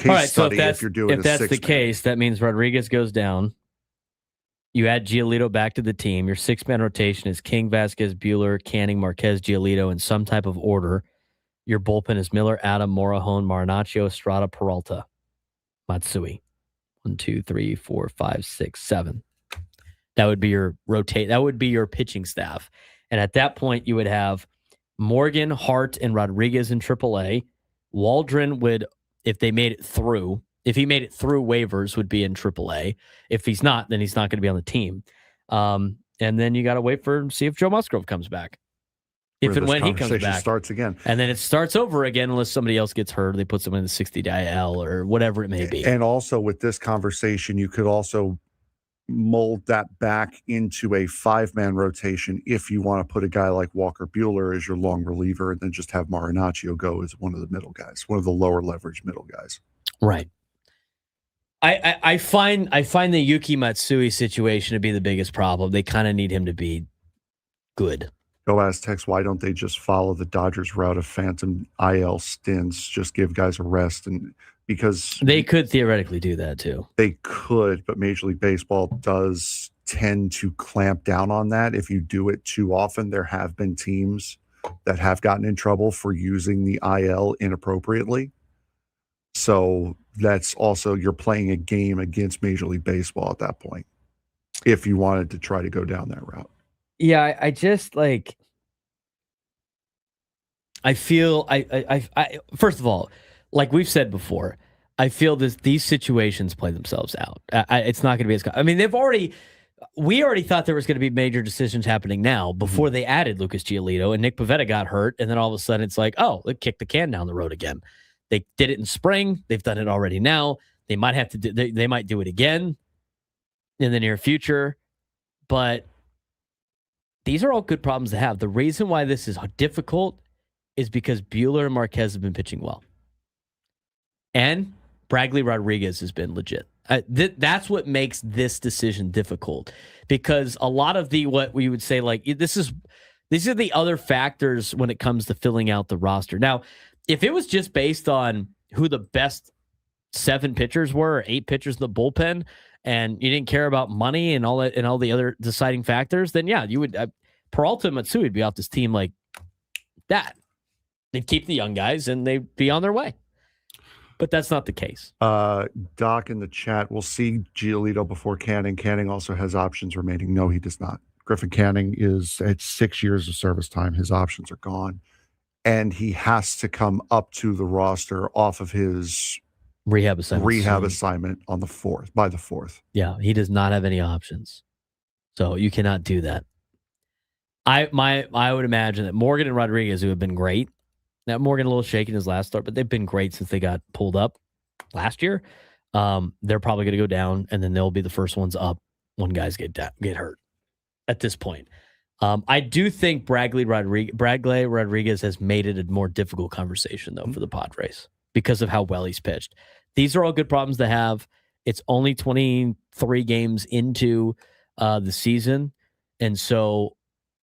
right, study. So if you're doing if that's the case, that means Rodriguez goes down. You add Giolito back to the team. Your 6-man rotation is King, Vasquez, Buehler, Canning, Marquez, Giolito in some type of order. Your bullpen is Miller, Adam, Morahone, Marinaccio, Estrada, Peralta, Matsui. 1, 2, 3, 4, 5, 6, 7. That would be your That would be your pitching staff. And at that point, you would have Morgan, Hart, and Rodriguez in AAA. Waldron would, if he made it through waivers, would be in AAA. If he's not, then he's not going to be on the team. And then you got to wait see if Joe Musgrove comes back. If and when he comes back, starts again, and then it starts over again unless somebody else gets hurt, or they put someone in the 60-day IL or whatever it may be. And also with this conversation, you could also mold that back into a 5-man rotation if you want to put a guy like Walker Buehler as your long reliever, and then just have Marinaccio go as one of the middle guys, one of the lower leverage middle guys. Right. I find the Yuki Matsui situation to be the biggest problem. They kind of need him to be good. Go Aztecs, why don't they just follow the Dodgers route of phantom IL stints, just give guys a rest? And because they could theoretically do that too. They could, but Major League Baseball does tend to clamp down on that. If you do it too often, there have been teams that have gotten in trouble for using the IL inappropriately. So that's also, you're playing a game against Major League Baseball at that point, if you wanted to try to go down that route. Yeah, I just like, I feel, I first of all, like we've said before, I feel these situations play themselves out. It's not going to be as, I mean, we already thought there was going to be major decisions happening now before they added Lucas Giolito, and Nick Pivetta got hurt. And then all of a sudden it's like, oh, they kicked the can down the road again. They did it in spring. They've done it already now. They might have to they might do it again in the near future, but these are all good problems to have. The reason why this is difficult is because Buehler and Marquez have been pitching well. And Bradley Rodriguez has been legit. That's what makes this decision difficult, because a lot of what we would say, like, these are the other factors when it comes to filling out the roster. Now, if it was just based on who the best 7 pitchers were, or 8 pitchers in the bullpen, and you didn't care about money and all that and all the other deciding factors, then yeah, you would Peralta and Matsui would be off this team like that. They'd keep the young guys and they'd be on their way. But that's not the case. Doc in the chat, we'll see Giolito before Canning. Canning also has options remaining. No, he does not. Griffin Canning is at 6 years of service time. His options are gone. And he has to come up to the roster off of his rehab assignment on the 4th, by the 4th. Yeah, he does not have any options. So you cannot do that. I would imagine that Morgan and Rodriguez, who have been great. Now Morgan a little shaky in his last start, but they've been great since they got pulled up last year. They're probably going to go down, and then they'll be the first ones up when guys get hurt at this point. I do think Bradley Rodriguez has made it a more difficult conversation, though, for the Padres because of how well he's pitched. These are all good problems to have. It's only 23 games into the season. And so,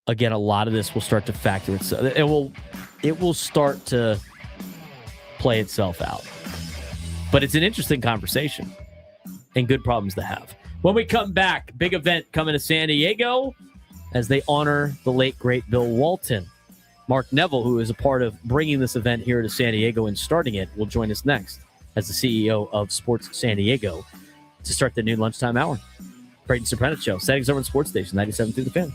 again, a lot of this will start to factor itself. It will start to play itself out. But it's an interesting conversation and good problems to have. When we come back, big event coming to San Diego as they honor the late, great Bill Walton. Mark Neville, who is a part of bringing this event here to San Diego and starting it, will join us next as the CEO of Sports San Diego to start the noon lunchtime hour. Braden Surprenant Show, settings over on Sports Station 97 through the Fan.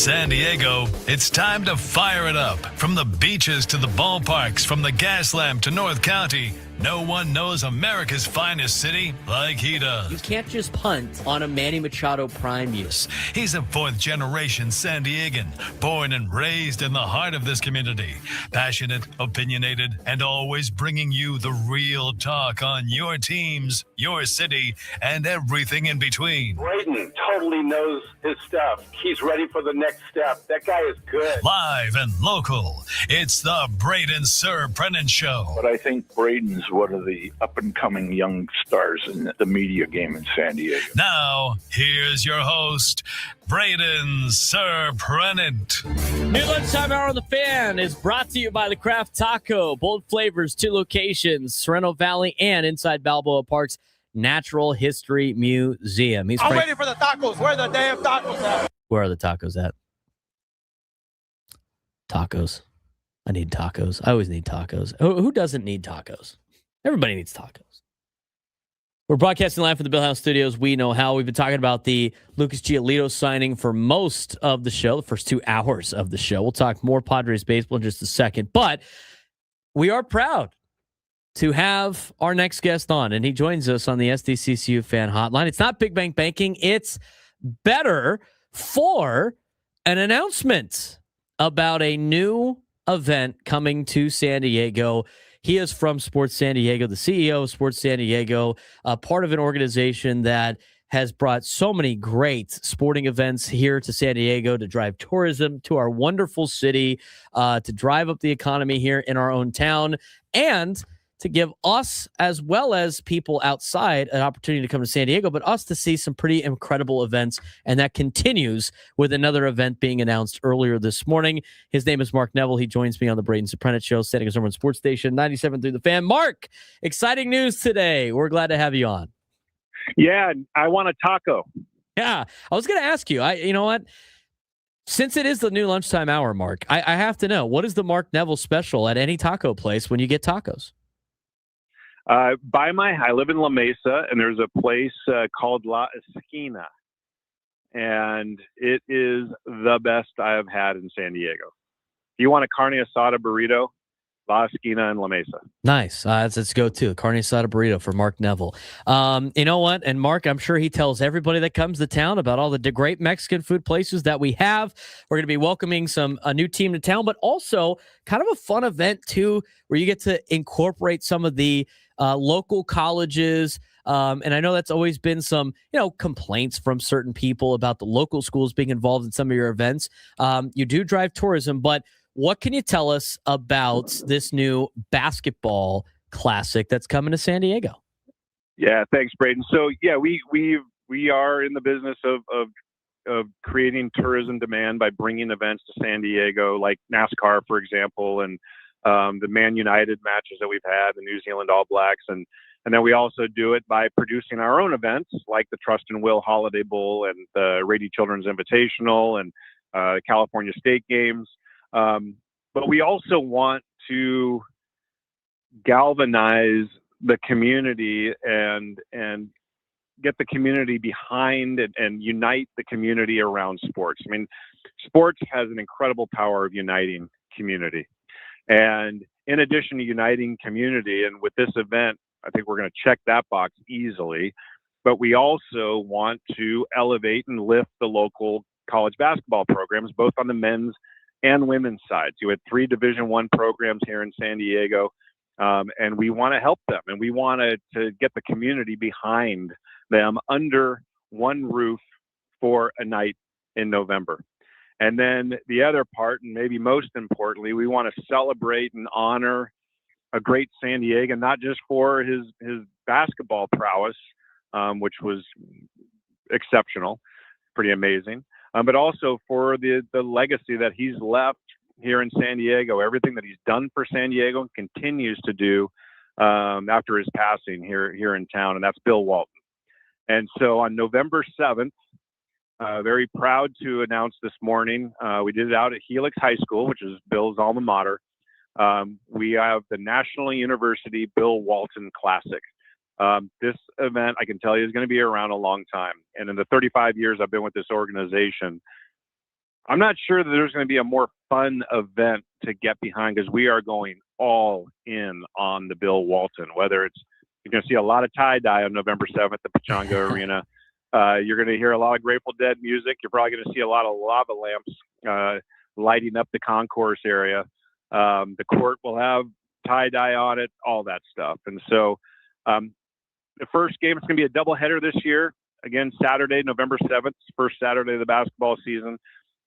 San Diego, it's time to fire it up. From the beaches to the ballparks, from the Gaslamp to North County, no one knows America's finest city like he does. You can't just punt on a Manny Machado prime use. He's a fourth-generation San Diegan, born and raised in the heart of this community. Passionate, opinionated, and always bringing you the real talk on your teams, your city, and everything in between. Braden totally knows his stuff. He's ready for the next step. That guy is good. Live and local, it's the Braden Surprenant Show. But I think Braden's one of the up-and-coming young stars in the media game in San Diego. Now, here's your host, Braden Surprenant. New Lunchtime Hour on the Fan is brought to you by the Craft Taco. Bold flavors, 2 locations, Sorrento Valley and inside Balboa Park's Natural History Museum. I'm waiting for the tacos. Where are the damn tacos at? Where are the tacos at? Tacos. I need tacos. I always need tacos. Who doesn't need tacos? Everybody needs tacos. We're broadcasting live from the Bill House Studios. We know how. We've been talking about the Lucas Giolito signing for most of the show, the first 2 hours of the show. We'll talk more Padres baseball in just a second. But we are proud to have our next guest on, and he joins us on the SDCCU fan hotline. It's not Big Bang Banking. It's better for an announcement about a new event coming to San Diego. He is from Sports San Diego, the CEO of Sports San Diego, part of an organization that has brought so many great sporting events here to San Diego to drive tourism to our wonderful city, to drive up the economy here in our own town, and to give us, as well as people outside, an opportunity to come to San Diego, but us to see some pretty incredible events. And that continues with another event being announced earlier this morning. His name is Mark Neville. He joins me on the Braden Surprenant Show, San Diego's number 1 sports station, 97 through the Fan. Mark, exciting news today. We're glad to have you on. Yeah, I want a taco. Yeah, I was going to ask you. You know what? Since it is the new lunchtime hour, Mark, I have to know, what is the Mark Neville special at any taco place when you get tacos? I live in La Mesa, and there's a place called La Esquina, and it is the best I have had in San Diego. If you want a carne asada burrito, La Esquina in La Mesa. Nice. Let's go to carne asada burrito for Mark Neville. You know what? And Mark, I'm sure he tells everybody that comes to town about all the great Mexican food places that we have. We're going to be welcoming a new team to town, but also kind of a fun event too, where you get to incorporate some of the local colleges. And I know that's always been some, complaints from certain people about the local schools being involved in some of your events. You do drive tourism, but what can you tell us about this new basketball classic that's coming to San Diego? Yeah, thanks, Braden. So yeah, we are in the business of creating tourism demand by bringing events to San Diego, like NASCAR, for example, and the Man United matches that we've had, the New Zealand All Blacks, and then we also do it by producing our own events, like the Trust and Will Holiday Bowl and the Rady Children's Invitational and California State Games. But we also want to galvanize the community and get the community behind it and unite the community around sports. I mean, sports has an incredible power of uniting community. And in addition to uniting community, and with this event, I think we're going to check that box easily, but we also want to elevate and lift the local college basketball programs, both on the men's and women's side. So we had 3 Division I programs here in San Diego, and we want to help them, and we want to get the community behind them under one roof for a night in November. And then the other part, and maybe most importantly, we want to celebrate and honor a great San Diegan, not just for his basketball prowess, which was exceptional, pretty amazing, but also for the legacy that he's left here in San Diego, everything that he's done for San Diego and continues to do after his passing here in town, and that's Bill Walton. And so on November 7th, very proud to announce this morning, we did it out at Helix High School, which is Bill's alma mater. We have the National University Bill Walton Classic. This event, I can tell you, is going to be around a long time. And in the 35 years I've been with this organization, I'm not sure that there's going to be a more fun event to get behind, because we are going all in on the Bill Walton. Whether it's, you're going to see a lot of tie-dye on November 7th at Pechanga Arena. You're going to hear a lot of Grateful Dead music. You're probably going to see a lot of lava lamps lighting up the concourse area. The court will have tie-dye on it, all that stuff. And so the first game, it's going to be a doubleheader this year. Again, Saturday, November 7th, first Saturday of the basketball season.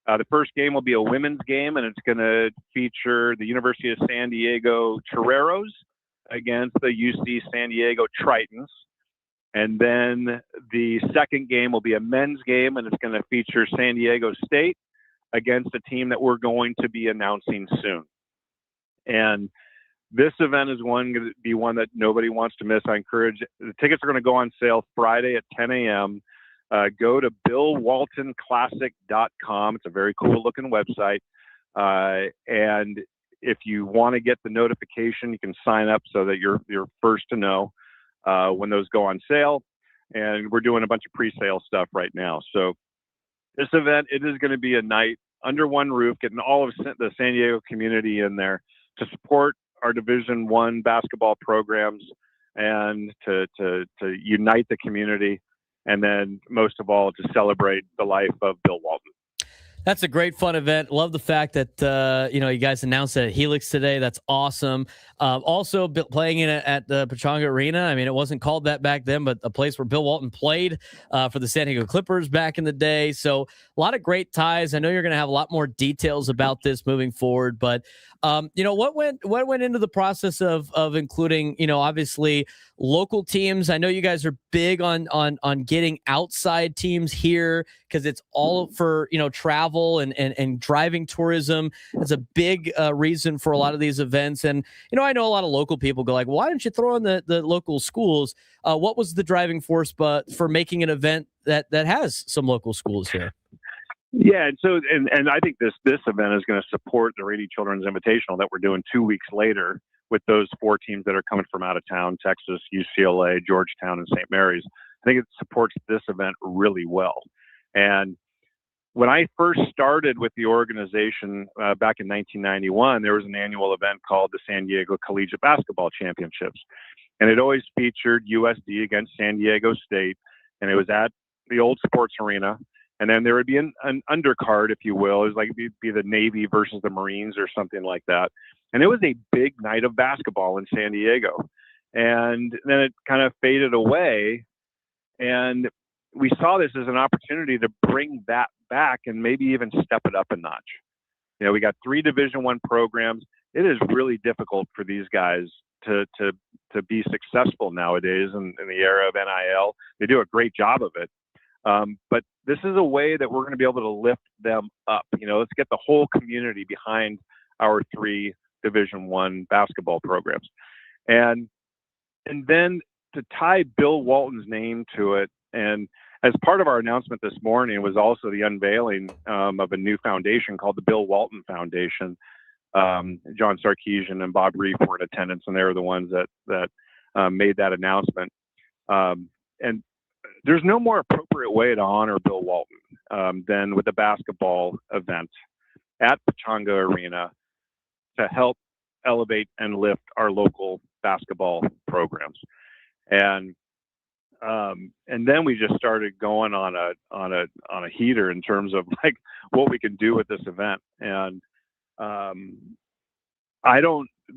The first game will be a women's game, and it's going to feature the University of San Diego Toreros against the UC San Diego Tritons. And then the second game will be a men's game, and it's going to feature San Diego State against a team that we're going to be announcing soon. And this event is going to be one that nobody wants to miss. I encourage, the tickets are going to go on sale Friday at 10 a.m. Go to BillWaltonClassic.com. It's a very cool looking website. And if you want to get the notification, you can sign up so that you're first to know when those go on sale. And we're doing a bunch of pre-sale stuff right now. So this event, it is going to be a night under one roof, getting all of the San Diego community in there to support our Division I basketball programs and to unite the community. And then most of all, to celebrate the life of Bill Walton. That's a great fun event. Love the fact that you guys announced it at Helix today. That's awesome. Also playing in it at the Pechanga Arena. I mean, it wasn't called that back then, but a place where Bill Walton played for the San Diego Clippers back in the day. So a lot of great ties. I know you're going to have a lot more details about this moving forward, but what went into the process of including, obviously local teams. I know you guys are big on getting outside teams here because it's all for, travel and driving tourism. It's a big reason for a lot of these events. And, I know a lot of local people go like, well, why don't you throw in the local schools? What was the driving force for making an event that has some local schools here? Yeah, and so and I think this event is going to support the Rady Children's Invitational that we're doing 2 weeks later with those 4 teams that are coming from out of town: Texas, UCLA, Georgetown, and St. Mary's. I think it supports this event really well. And when I first started with the organization back in 1991, there was an annual event called the San Diego Collegiate Basketball Championships, and it always featured USD against San Diego State, and it was at the old sports arena. And then there would be an undercard, if you will. It was like it'd be the Navy versus the Marines or something like that. And it was a big night of basketball in San Diego. And then it kind of faded away. And we saw this as an opportunity to bring that back and maybe even step it up a notch. We got 3 Division I programs. It is really difficult for these guys to be successful nowadays in the era of NIL. They do a great job of it. But this is a way that we're going to be able to lift them up. Let's get the whole community behind our 3 Division I basketball programs. And then to tie Bill Walton's name to it, and as part of our announcement this morning was also the unveiling of a new foundation called the Bill Walton Foundation. John Sarkeesian and Bob Reef were in attendance, and they were the ones that made that announcement. And there's no more appropriate way to honor Bill Walton than with a basketball event at Pechanga Arena to help elevate and lift our local basketball programs. And then we just started going on a heater in terms of like what we can do with this event. And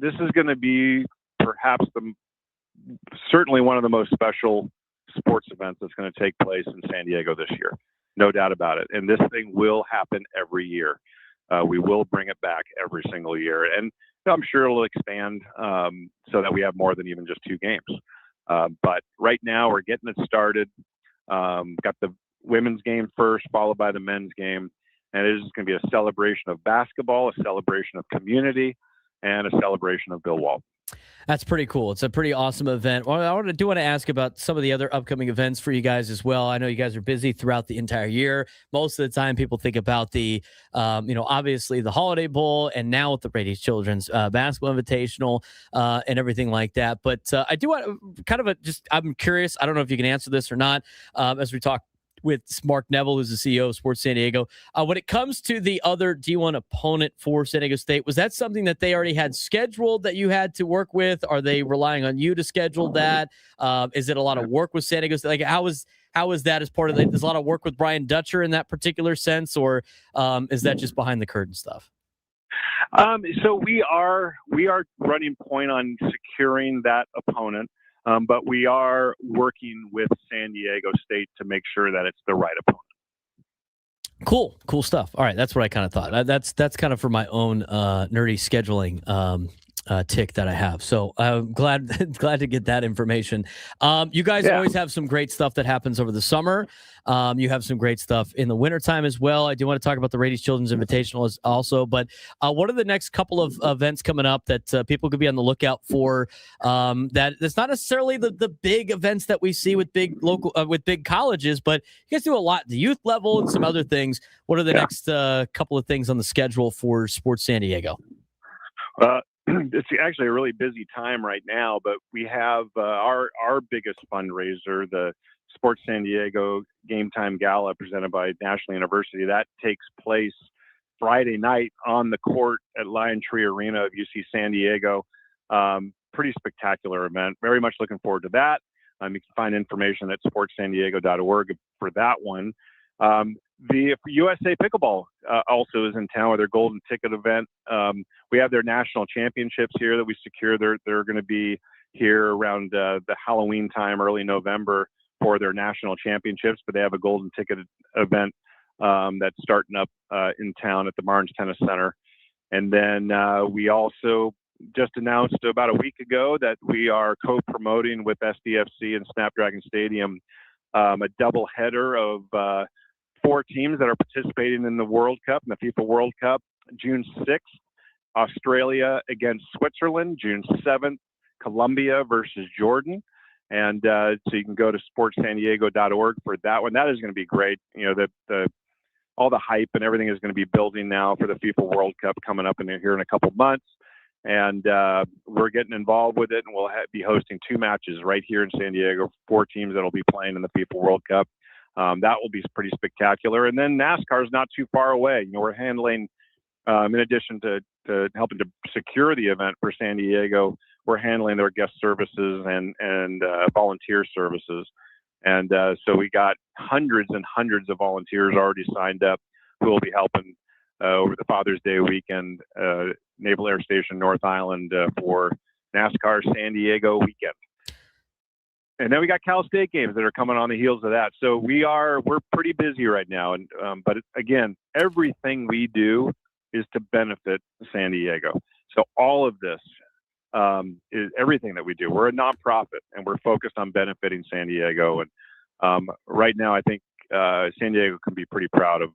this is going to be perhaps certainly one of the most special sports events that's going to take place in San Diego this year. No doubt about it. And this thing will happen every year. We will bring it back every single year. And I'm sure it'll expand so that we have more than even just 2 games. But right now we're getting it started. Got the women's game first, followed by the men's game. And it is going to be a celebration of basketball, a celebration of community, and a celebration of Bill Walton. That's pretty cool. It's a pretty awesome event. Well, I do want to ask about some of the other upcoming events for you guys as well. I know you guys are busy throughout the entire year. Most of the time people think about the, obviously the Holiday Bowl, and now with the Rady Children's Basketball Invitational and everything like that. But I do want I'm curious. I don't know if you can answer this or not as we talk with Mark Neville, who's the CEO of Sports San Diego. When it comes to the other D1 opponent for San Diego State, was that something that they already had scheduled that you had to work with? Are they relying on you to schedule that? Is it a lot of work with San Diego State? Like, how is that as part of it? There's a lot of work with Brian Dutcher in that particular sense, or is that just behind the curtain stuff? So we are running point on securing that opponent, but we are working with San Diego State to make sure that it's the right opponent. Cool stuff. All right, that's what I kind of thought. That's kind of for my own nerdy scheduling tick that I have. So I'm glad to get that information. You guys always have some great stuff that happens over the summer. You have some great stuff in the wintertime as well. I do want to talk about the Radies Children's Invitational also, but what are the next couple of events coming up that people could be on the lookout for? That's not necessarily the big events that we see with big local with big colleges, but you guys do a lot at the youth level and some other things. What are the next couple of things on the schedule for Sports San Diego? It's actually a really busy time right now, but we have our biggest fundraiser, the Sports San Diego Game Time Gala presented by National University. That takes place Friday night on the court at Lion Tree Arena of UC San Diego. Pretty spectacular event. Very much looking forward to that. You can find information at sportsandiego.org for that one. The USA Pickleball also is in town with their Golden Ticket event. We have their national championships here that we secure. They're going to be here around the Halloween time, early November, for their national championships. But they have a Golden Ticket event that's starting up in town at the Barnes Tennis Center. And then we also just announced about a week ago that we are co-promoting with SDFC and Snapdragon Stadium a double header of 4 teams that are participating in the World Cup, in the FIFA World Cup. June 6th, Australia against Switzerland. June 7th, Colombia versus Jordan. And so you can go to sportsandiego.org for that one. That is going to be great. You know, all the hype and everything is going to be building now for the FIFA World Cup coming up here in a couple months. And we're getting involved with it, and we'll be hosting 2 matches right here in San Diego, 4 teams that will be playing in the FIFA World Cup. That will be pretty spectacular. And then NASCAR is not too far away. You know, we're handling, in addition to helping to secure the event for San Diego, we're handling their guest services and volunteer services. And so we got hundreds and hundreds of volunteers already signed up who will be helping over the Father's Day weekend, Naval Air Station North Island for NASCAR San Diego weekend. And then we got Cal State games that are coming on the heels of that. So we're pretty busy right now. And but again, everything we do is to benefit San Diego. So all of this is everything that we do. We're a nonprofit, and we're focused on benefiting San Diego. And right now, I think San Diego can be pretty proud of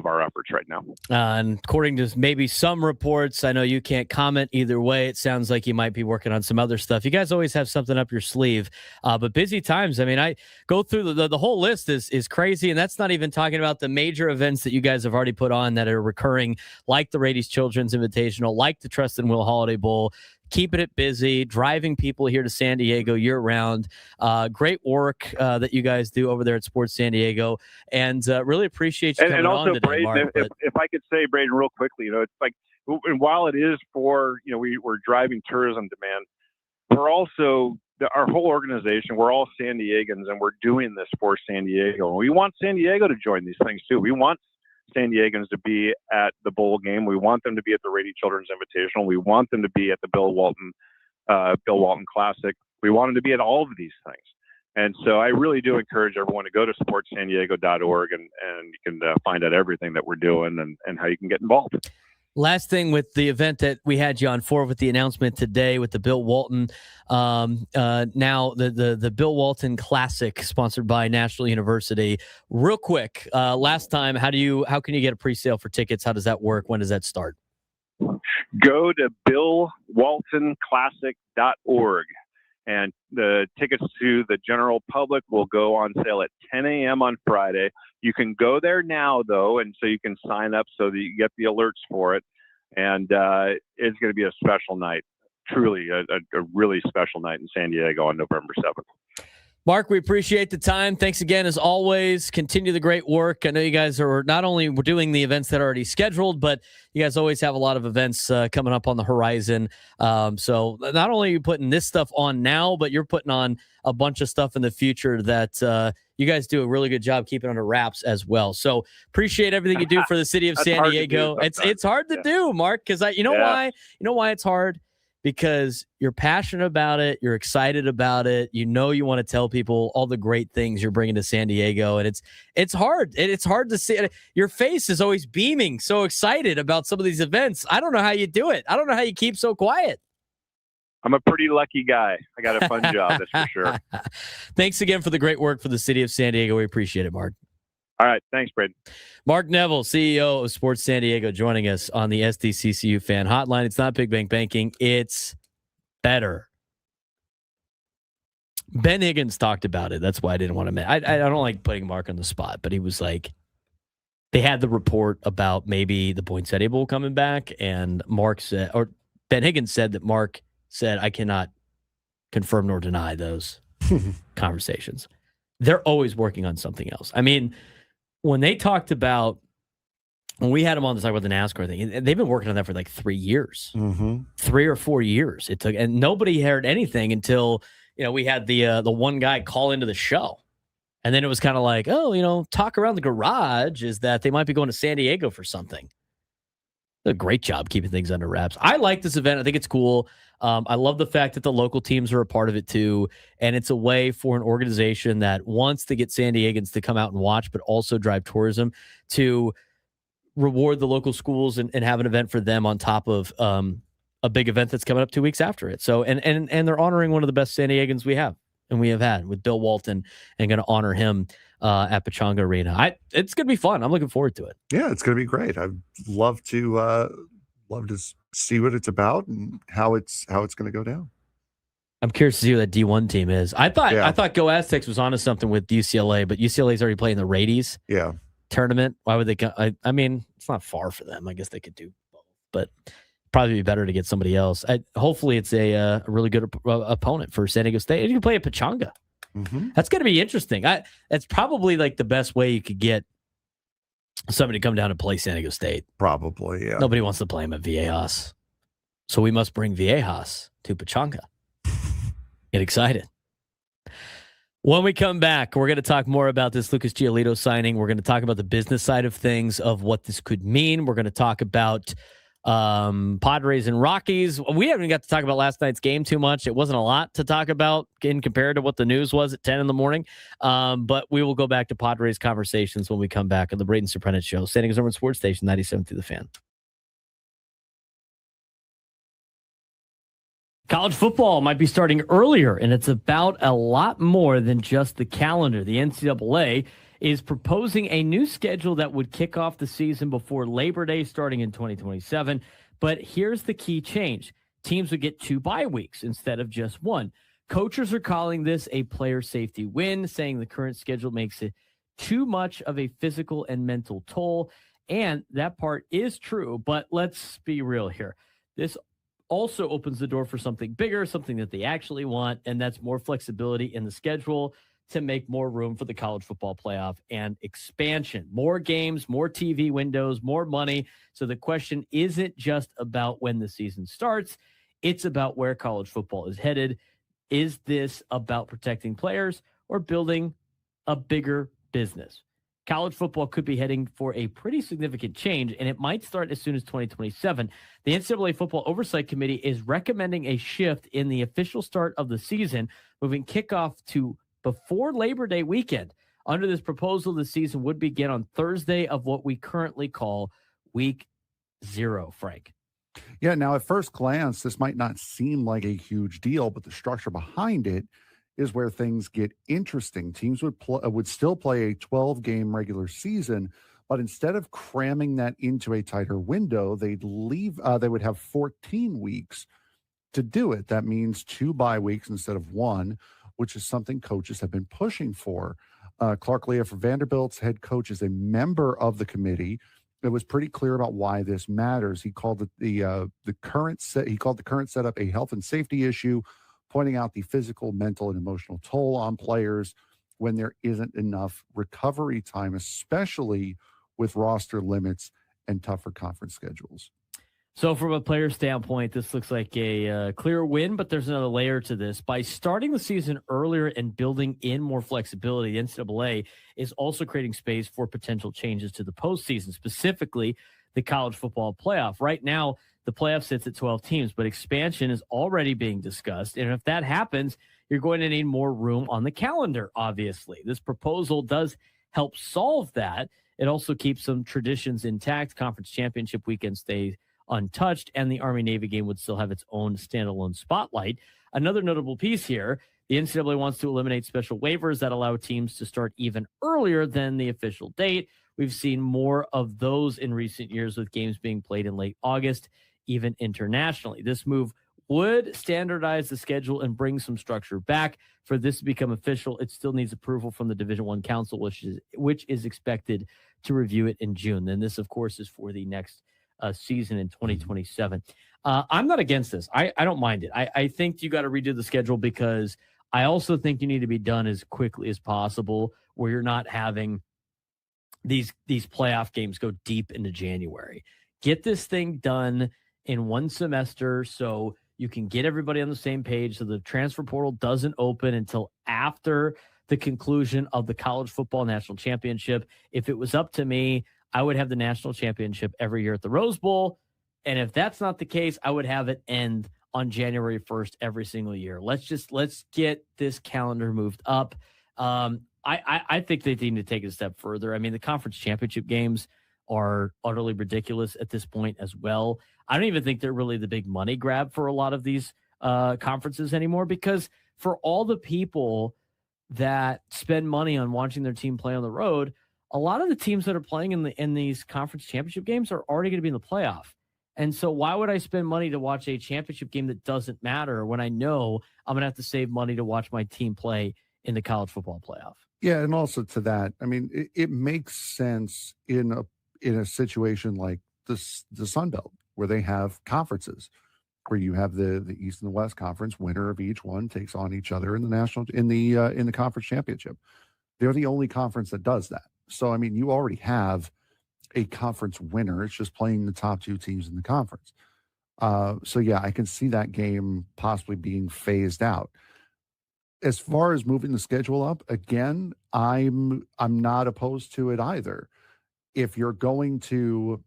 our efforts right now. And according to maybe some reports, I know you can't comment either way. It sounds like you might be working on some other stuff. You guys always have something up your sleeve, but busy times. I mean, I go through the whole list is crazy, and that's not even talking about the major events that you guys have already put on that are recurring, like the Radies Children's Invitational, like the Trust and Will Holiday Bowl. Keeping it busy, driving people here to San Diego year-round. Great work that you guys do over there at Sports San Diego, and really appreciate you coming on today, Braden, Mark. If I could say, Braden, real quickly, it's like, and while it is for, we're driving tourism demand, we're also, our whole organization, we're all San Diegans, and we're doing this for San Diego. And we want San Diego to join these things too. We want San Diegans to be at the bowl game. We want them to be at the Radies Children's Invitational. We want them to be at the Bill Walton Classic. We want them to be at all of these things. And so I really do encourage everyone to go to sportsandiego.org and you can find out everything that we're doing and how you can get involved. Last thing with the event that we had you on for with the announcement today with the Bill Walton, now the Bill Walton Classic sponsored by National University. Real quick, last time, how can you get a pre-sale for tickets? How does that work? When does that start? Go to billwaltonclassic.org. And the tickets to the general public will go on sale at 10 a.m. on Friday. You can go there now, though, and so you can sign up so that you get the alerts for it. And it's going to be a special night, truly a really special night in San Diego on November 7th. Mark, we appreciate the time. Thanks again, as always. Continue the great work. I know you guys are not only doing the events that are already scheduled, but you guys always have a lot of events coming up on the horizon. So not only are you putting this stuff on now, but you're putting on a bunch of stuff in the future that you guys do a really good job keeping under wraps as well. So appreciate everything you do for the city of San Diego. It's hard to do, Mark, because why? You know why it's hard? Because you're passionate about it, you're excited about it, you want to tell people all the great things you're bringing to San Diego, and it's hard. It's hard to see. Your face is always beaming, so excited about some of these events. I don't know how you do it. I don't know how you keep so quiet. I'm a pretty lucky guy. I got a fun job, that's for sure. Thanks again for the great work for the city of San Diego. We appreciate it, Mark. All right. Thanks, Braden. Mark Neville, CEO of Sports San Diego, joining us on the SDCCU Fan Hotline. It's not Big Bank Banking. It's better. Ben Higgins talked about it. That's why I didn't want to. I don't like putting Mark on the spot, but he was like, they had the report about maybe the Poinsettia Bowl coming back, and Mark said, or Ben Higgins said that Mark said, I cannot confirm nor deny those conversations. They're always working on something else. I mean, when they talked about, when we had them on to talk about the NASCAR thing, they've been working on that for like 3 years, 3 or 4 years. It took, and nobody heard anything until, we had the one guy call into the show. And then it was kind of like, talk around the garage is that they might be going to San Diego for something. A great job keeping things under wraps. I like this event. I think it's cool. I love the fact that the local teams are a part of it too. And it's a way for an organization that wants to get San Diegans to come out and watch, but also drive tourism to reward the local schools and have an event for them on top of a big event that's coming up 2 weeks after it. So, and they're honoring one of the best San Diegans we have and we have had with Bill Walton, and going to honor him at Pechanga Arena. It's going to be fun. I'm looking forward to it. Yeah, it's going to be great. I'd love to see what it's about and how it's going to go down. I'm curious to see who that D1 team is. I thought Go Aztecs was onto something with UCLA, but UCLA's already playing the Radies tournament. Why would they go? I mean, it's not far for them. I guess they could do both, but probably be better to get somebody else. Hopefully it's a really good opponent for San Diego State. And you can play at Pechanga. That's going to be interesting. That's probably like the best way you could get somebody to come down and play San Diego State. Probably, yeah. Nobody wants to play him at Viejas. So we must bring Viejas to Pechanga. Get excited. When we come back, we're going to talk more about this Lucas Giolito signing. We're going to talk about the business side of things, of what this could mean. We're going to talk about Padres and Rockies. We haven't got to talk about last night's game too much. It wasn't a lot to talk about in compared to what the news was at 10 in the morning. But we will go back to Padres conversations when we come back on the Braden Surprenant Show. San Diego's number one sports station, 97 through the Fan. College football might be starting earlier, and it's about a lot more than just the calendar. The NCAA is proposing a new schedule that would kick off the season before Labor Day starting in 2027. But here's the key change. Teams would get 2 bye weeks instead of just 1. Coaches are calling this a player safety win, saying the current schedule makes it too much of a physical and mental toll. And that part is true, but let's be real here. This also opens the door for something bigger, something that they actually want, and that's more flexibility in the schedule to make more room for the college football playoff and expansion. More games, more TV windows, more money. So the question isn't just about when the season starts. It's about where college football is headed. Is this about protecting players or building a bigger business? College football could be heading for a pretty significant change, and it might start as soon as 2027. The NCAA Football Oversight Committee is recommending a shift in the official start of the season, moving kickoff to before Labor Day weekend. Under this proposal, the season would begin on Thursday of what we currently call Week 0, Frank. Yeah, now at first glance, this might not seem like a huge deal, but the structure behind it is where things get interesting. Teams would still play a 12-game regular season, but instead of cramming that into a tighter window, they would have 14 weeks to do it. That means 2 bye weeks instead of 1, which is something coaches have been pushing for. Clark Leah for Vanderbilt's head coach is a member of the committee. It was pretty clear about why this matters. He called it the current setup a health and safety issue, pointing out the physical, mental, and emotional toll on players when there isn't enough recovery time, especially with roster limits and tougher conference schedules. So from a player standpoint, this looks like a clear win, but there's another layer to this. By starting the season earlier and building in more flexibility, the NCAA is also creating space for potential changes to the postseason, specifically the college football playoff. Right now, the playoff sits at 12 teams, but expansion is already being discussed. And if that happens, you're going to need more room on the calendar, obviously. This proposal does help solve that. It also keeps some traditions intact. Conference championship weekend stays untouched, and the Army-Navy game would still have its own standalone spotlight. Another notable piece here, the NCAA wants to eliminate special waivers that allow teams to start even earlier than the official date. We've seen more of those in recent years with games being played in late August, even internationally. This move would standardize the schedule and bring some structure back. For this to become official, it still needs approval from the Division I Council, which is expected to review it in June. Then this, of course, is for the next season in 2027. I'm not against this. I don't mind it. I think you got to redo the schedule because I also think you need to be done as quickly as possible where you're not having these playoff games go deep into January. Get this thing done in one semester so you can get everybody on the same page so the transfer portal doesn't open until after the conclusion of the college football national championship. If it was up to me, I would have the national championship every year at the Rose Bowl. And if that's not the case, I would have it end on January 1st every single year. Let's get this calendar moved up. I think they need to take it a step further. I mean, the conference championship games are utterly ridiculous at this point as well. I don't even think they're really the big money grab for a lot of these conferences anymore, because for all the people that spend money on watching their team play on the road, a lot of the teams that are playing in these conference championship games are already going to be in the playoff. And so why would I spend money to watch a championship game that doesn't matter when I know I'm going to have to save money to watch my team play in the college football playoff? Yeah, and also to that, I mean, it makes sense in a situation like this, the Sun Belt, where they have conferences, where you have the East and the West Conference. Winner of each one takes on each other in the conference championship. They're the only conference that does that. So I mean, you already have a conference winner. It's just playing the top two teams in the conference. So yeah, I can see that game possibly being phased out. As far as moving the schedule up, again, I'm not opposed to it either. If you're going to,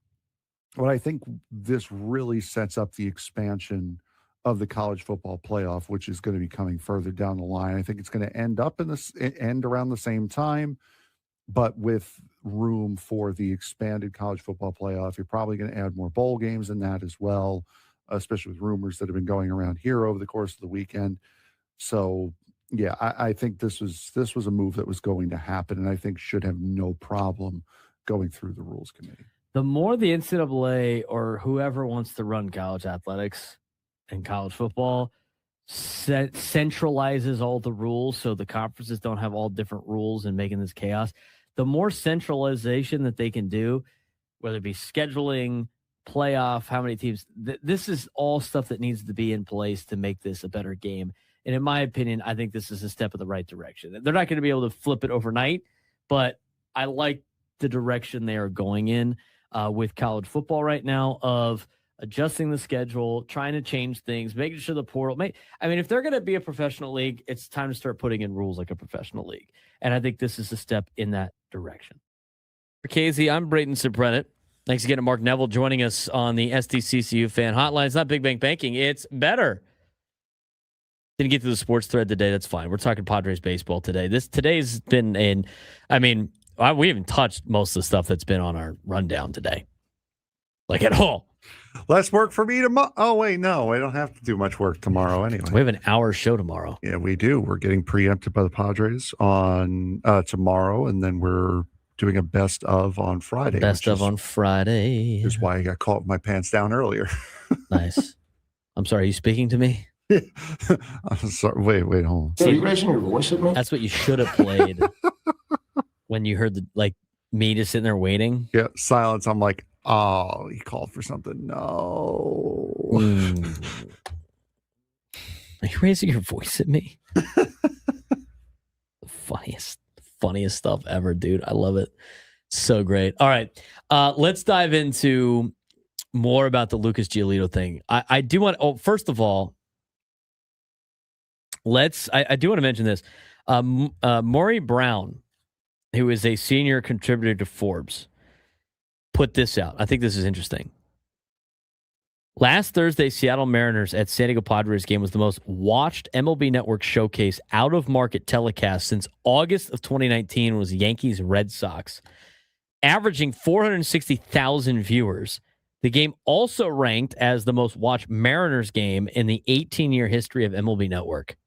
what I think this really sets up the expansion of the college football playoff, which is going to be coming further down the line. I think it's going to end around the same time, but with room for the expanded college football playoff. You're probably going to add more bowl games in that as well, especially with rumors that have been going around here over the course of the weekend. So yeah, I think this was a move that was going to happen, and I think should have no problem going through the rules committee. The more the NCAA or whoever wants to run college athletics and college football centralizes all the rules so the conferences don't have all different rules and making this chaos, the more centralization that they can do, whether it be scheduling, playoff, how many teams, this is all stuff that needs to be in place to make this a better game. And in my opinion, I think this is a step in the right direction. They're not going to be able to flip it overnight, but I like the direction they are going in with college football right now of adjusting the schedule, trying to change things, making sure the portal. I mean, if they're going to be a professional league, it's time to start putting in rules like a professional league. And I think this is a step in that direction. For KZ, I'm Braden Surprenant. Thanks again to Mark Neville joining us on the SDCCU fan hotline. It's not Big Bang Banking. It's better. Didn't get to the sports thread today. That's fine. We're talking Padres baseball today. Today's been we haven't touched most of the stuff that's been on our rundown today. Like at all. Less work for me tomorrow. Oh, wait, no. I don't have to do much work tomorrow anyway. We have an hour show tomorrow. Yeah, we do. We're getting preempted by the Padres on tomorrow, and then we're doing a best of on Friday. On Friday. Is why I got caught with my pants down earlier. Nice. I'm sorry. Are you speaking to me? I'm sorry. Wait, hold on. Are you raising your voice at me? That's what you should have played when you heard me just sitting there waiting. Yeah, silence. I'm like, oh, he called for something. No. Are you raising your voice at me? The funniest stuff ever, dude. I love it. So great. All right. Let's dive into more about the Lucas Giolito thing. I do want, first of all, I do want to mention this. Maury Brown, who is a senior contributor to Forbes, put this out. I think this is interesting. Last Thursday, Seattle Mariners at San Diego Padres game was the most watched MLB Network showcase out-of-market telecast since August of 2019 was Yankees Red Sox, averaging 460,000 viewers. The game also ranked as the most watched Mariners game in the 18-year history of MLB Network.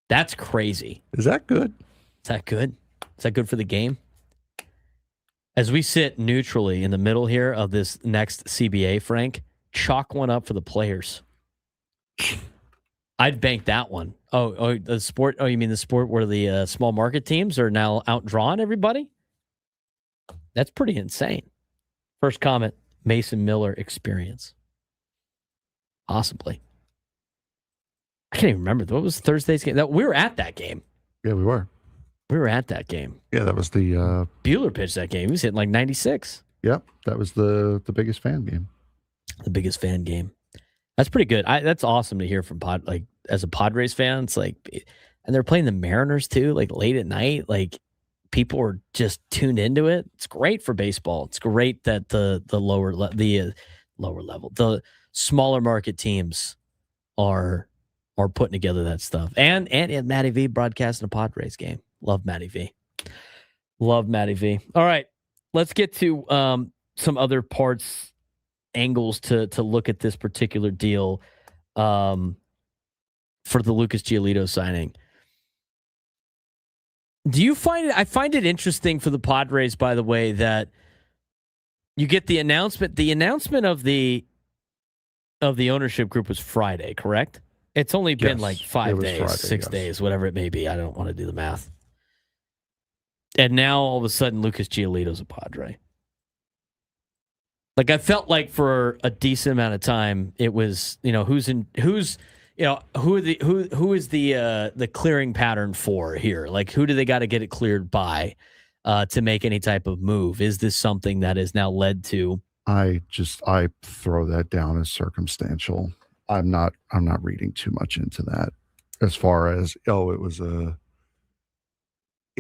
That's crazy. Is that good? Is that good? Is that good for the game? As we sit neutrally in the middle here of this next CBA, Frank, chalk one up for the players. I'd bank that one. Oh, the sport. Oh, you mean the sport where the small market teams are now outdrawn everybody? That's pretty insane. First comment, Mason Miller experience. Possibly. I can't even remember. What was Thursday's game? We were at that game. Yeah, we were. We were at that game. Yeah, that was the... Bueller pitched that game. He was hitting like 96. Yep, that was the biggest fan game. The biggest fan game. That's pretty good. That's awesome to hear from as a Padres fan. It's like, and they're playing the Mariners too, like late at night. Like people are just tuned into it. It's great for baseball. It's great that the lower level, the smaller market teams are putting together that stuff. And Matty V broadcasting a Padres game. Love Matty V. Love Matty V. All right, let's get to some other angles to look at this particular deal for the Lucas Giolito signing. Do you find it? I find it interesting for the Padres, by the way, that you get the announcement. The announcement of the ownership group was Friday, correct? It's only been like 5 days, Friday, 6 days, whatever it may be. I don't want to do the math. And now all of a sudden, Lucas Giolito's a Padre. Like I felt like for a decent amount of time, it was who is the clearing pattern for here? Like who do they got to get it cleared by to make any type of move? Is this something that has now led to? I throw that down as circumstantial. I'm not reading too much into that. As far as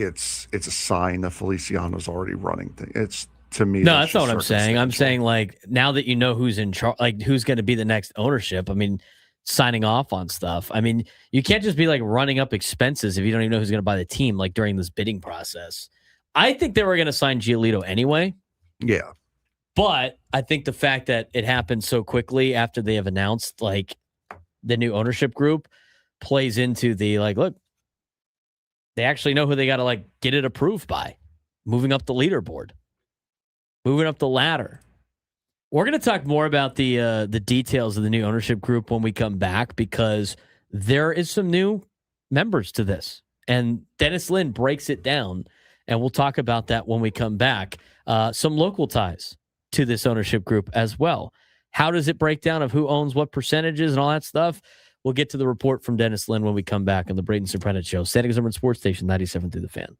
it's a sign that Feliciano's already running things. It's to me. No, that's not what I'm saying. I'm saying like now that you know who's in charge, like who's going to be the next ownership. I mean, signing off on stuff. I mean, you can't just be like running up expenses if you don't even know who's going to buy the team. Like during this bidding process, I think they were going to sign Giolito anyway. Yeah. But I think the fact that it happened so quickly after they have announced like the new ownership group plays into the like, look, they actually know who they got to like get it approved by, moving up the leaderboard, moving up the ladder. We're going to talk more about the details of the new ownership group when we come back because there is some new members to this, and Dennis Lin breaks it down, and we'll talk about that when we come back. Some local ties to this ownership group as well. How does it break down of who owns what percentages and all that stuff? We'll get to the report from Dennis Lin when we come back on the Braden Surprenant Show. San Diego's number sports station, 97 through the Fan.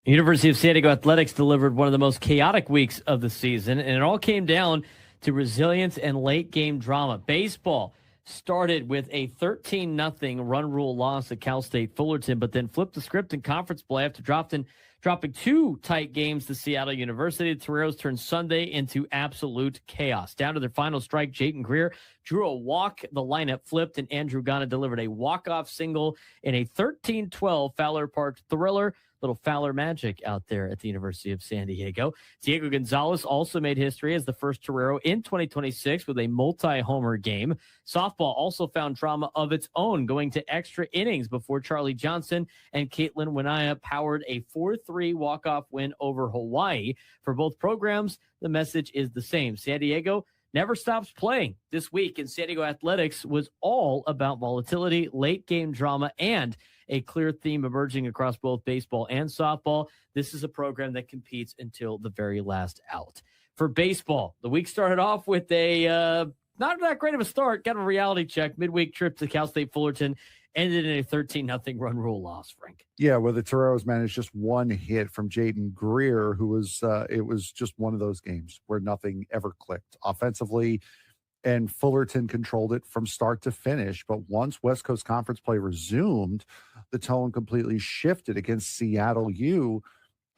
University of San Diego Athletics delivered one of the most chaotic weeks of the season, and it all came down to resilience and late-game drama. Baseball started with a 13-0 run rule loss at Cal State Fullerton, but then flipped the script in conference play after dropping two tight games to Seattle University. The Toreros turned Sunday into absolute chaos. Down to their final strike, Jayton Greer drew a walk. The lineup flipped, and Andrew Ghana delivered a walk-off single in a 13-12 Fowler Park thriller. Little Fowler magic out there at the University of San Diego. Diego Gonzalez also made history as the first Torero in 2026 with a multi-homer game. Softball also found drama of its own, going to extra innings before Charlie Johnson and Caitlin Winaya powered a 4-3 walk-off win over Hawaii. For both programs, the message is the same. San Diego never stops playing. This week in San Diego Athletics was all about volatility, late-game drama, and a clear theme emerging across both baseball and softball. This is a program that competes until the very last out. for baseball. The week started off with a not that great of a start. Got a reality check. Midweek trip to Cal State Fullerton ended in a 13-0 run rule loss, Frank. Yeah, where the Toreros managed just one hit from Jaden Greer, who was it was just one of those games where nothing ever clicked offensively, and Fullerton controlled it from start to finish. But once West Coast Conference play resumed, the tone completely shifted against Seattle U.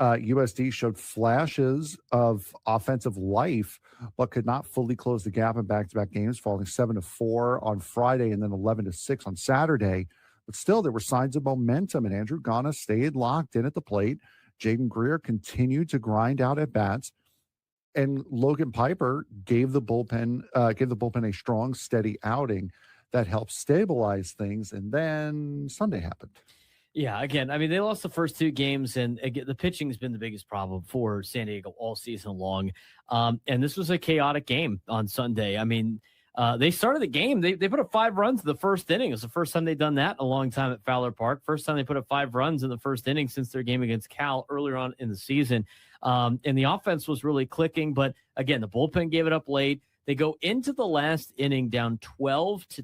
USD showed flashes of offensive life, but could not fully close the gap in back-to-back games, falling 7-4 on Friday and then 11-6 on Saturday. But still, there were signs of momentum, and Andrew Ghana stayed locked in at the plate. Jaden Greer continued to grind out at bats, and Logan Piper gave the bullpen a strong, steady outing that helped stabilize things. And then Sunday happened. Yeah, again, I mean, they lost the first two games, and again, the pitching has been the biggest problem for San Diego all season long. And this was a chaotic game on Sunday. I mean, they started the game. They put up 5 runs in the first inning. It was the first time they'd done that in a long time at Fowler Park. First time they put up 5 runs in the first inning since their game against Cal earlier on in the season. And the offense was really clicking. But again, the bullpen gave it up late. They go into the last inning down 12-10.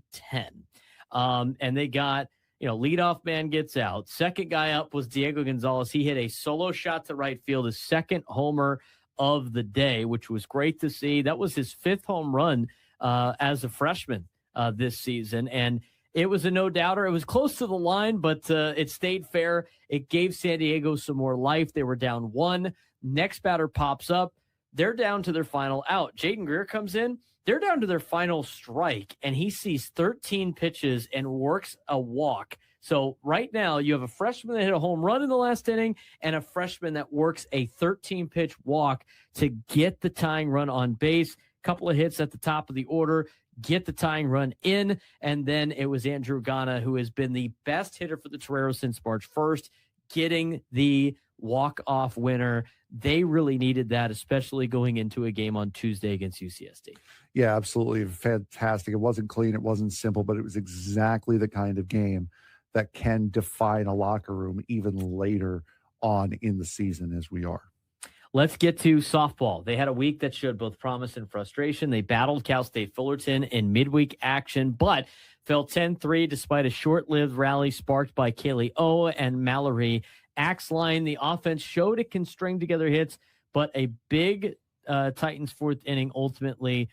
And they got, leadoff man gets out. Second guy up was Diego Gonzalez. He hit a solo shot to right field, his second homer of the day, which was great to see. That was his 5th home run as a freshman this season. And it was a no-doubter. It was close to the line, but it stayed fair. It gave San Diego some more life. They were down 1. Next batter pops up. They're down to their final out. Jaden Greer comes in. They're down to their final strike, and he sees 13 pitches and works a walk. So right now you have a freshman that hit a home run in the last inning and a freshman that works a 13-pitch walk to get the tying run on base. Couple of hits at the top of the order, get the tying run in, and then it was Andrew Ghana, who has been the best hitter for the Toreros since March 1st, getting the walk-off winner. They really needed that, especially going into a game on Tuesday against UCSD. Yeah, absolutely. Fantastic. It wasn't clean. It wasn't simple, but it was exactly the kind of game that can define a locker room even later on in the season as we are. Let's get to softball. They had a week that showed both promise and frustration. They battled Cal State Fullerton in midweek action, but fell 10-3 despite a short-lived rally sparked by Kaylee O and Mallory Axline. The offense showed it can string together hits, but a big Titans 4th inning ultimately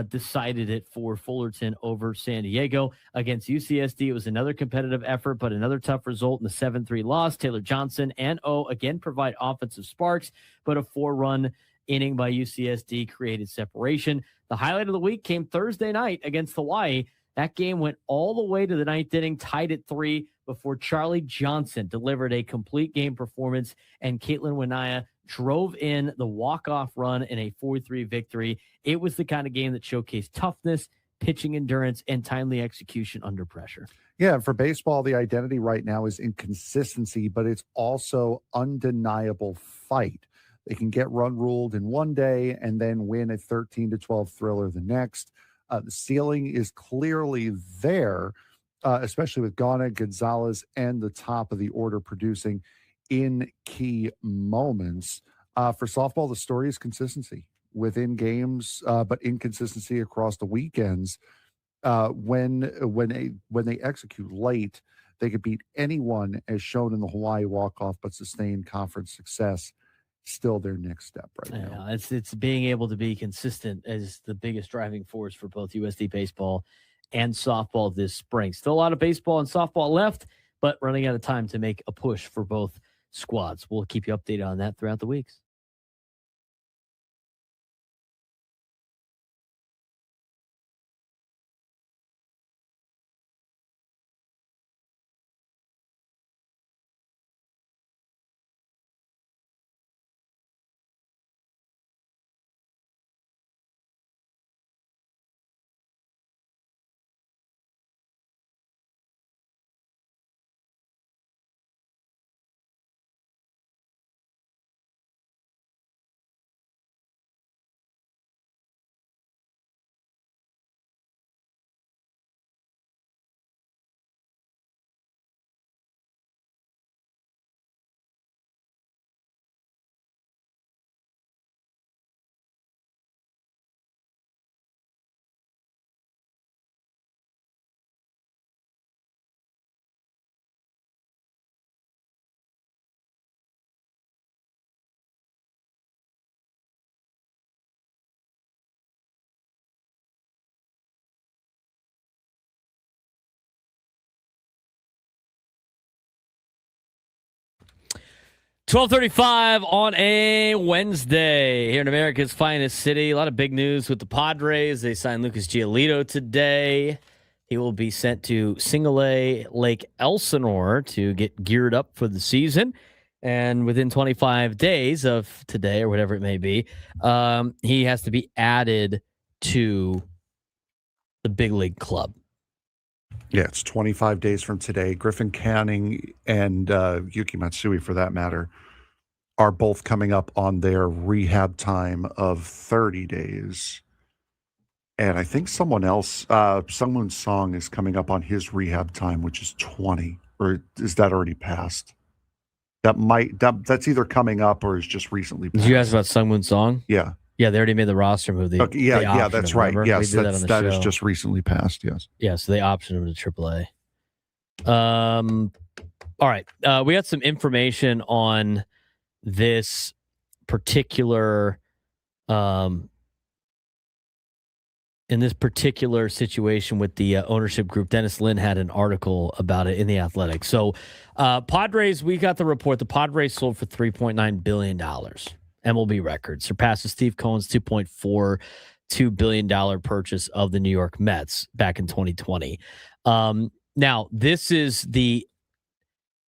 decided it for Fullerton over San Diego. Against UCSD, it was another competitive effort, but another tough result in the 7-3 loss. Taylor Johnson and O again provide offensive sparks, but a 4-run inning by UCSD created separation. The highlight of the week came Thursday night against Hawaii. That game went all the way to the 9th inning, tied at 3, before Charlie Johnson delivered a complete game performance, and Caitlin Wanaya drove in the walk-off run in a 4-3 victory. It was the kind of game that showcased toughness, pitching endurance, and timely execution under pressure. Yeah, for baseball, the identity right now is inconsistency, but it's also undeniable fight. They can get run ruled in one day and then win a 13-12 thriller the next. The ceiling is clearly there, especially with Ghana, Gonzalez, and the top of the order producing in key moments. For softball, the story is consistency within games, but inconsistency across the weekends. When they execute late, they could beat anyone, as shown in the Hawaii walk-off, but sustain conference success. Still their next step right now. It's being able to be consistent as the biggest driving force for both USD baseball and softball this spring. Still a lot of baseball and softball left, but running out of time to make a push for both squads. We'll keep you updated on that throughout the weeks. 12:35 on a Wednesday here in America's finest city. A lot of big news with the Padres. They signed Lucas Giolito today. He will be sent to Single A Lake Elsinore to get geared up for the season. And within 25 days of today or whatever it may be, he has to be added to the big league club. Yeah, it's 25 days from today. Griffin Canning and Yuki Matsui, for that matter, are both coming up on their rehab time of 30 days. And I think someone else, Sungmoon Song, is coming up on his rehab time, which is 20. Or is that already passed? That's either coming up or is just recently passed. Did you ask about Sungmoon Song? Yeah. Yeah, they already made the roster move. Yeah, that's right. Yes, that is just recently passed. Yes. Yeah, so they optioned him to AAA. All right. We got some information on this particular in this particular situation with the ownership group. Dennis Lin had an article about it in The Athletic. So Padres, we got the report. The Padres sold for $3.9 billion. MLB record. Surpasses Steve Cohen's $2.42 billion purchase of the New York Mets back in 2020. Now, this is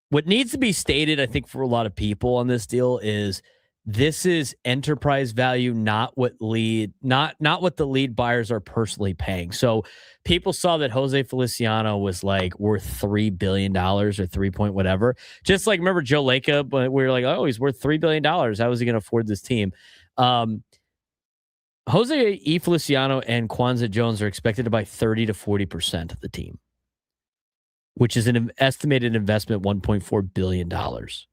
what needs to be stated, I think, for a lot of people on this deal is this is enterprise value, not what the lead buyers are personally paying. So people saw that Jose Feliciano was like worth $3 billion or 3 point whatever. Just like, remember Joe Lacob, but we were like, oh, he's worth $3 billion. How is he going to afford this team? Jose E. Feliciano and Kwanzaa Jones are expected to buy 30 to 40% of the team, which is an estimated investment $1.4 billion.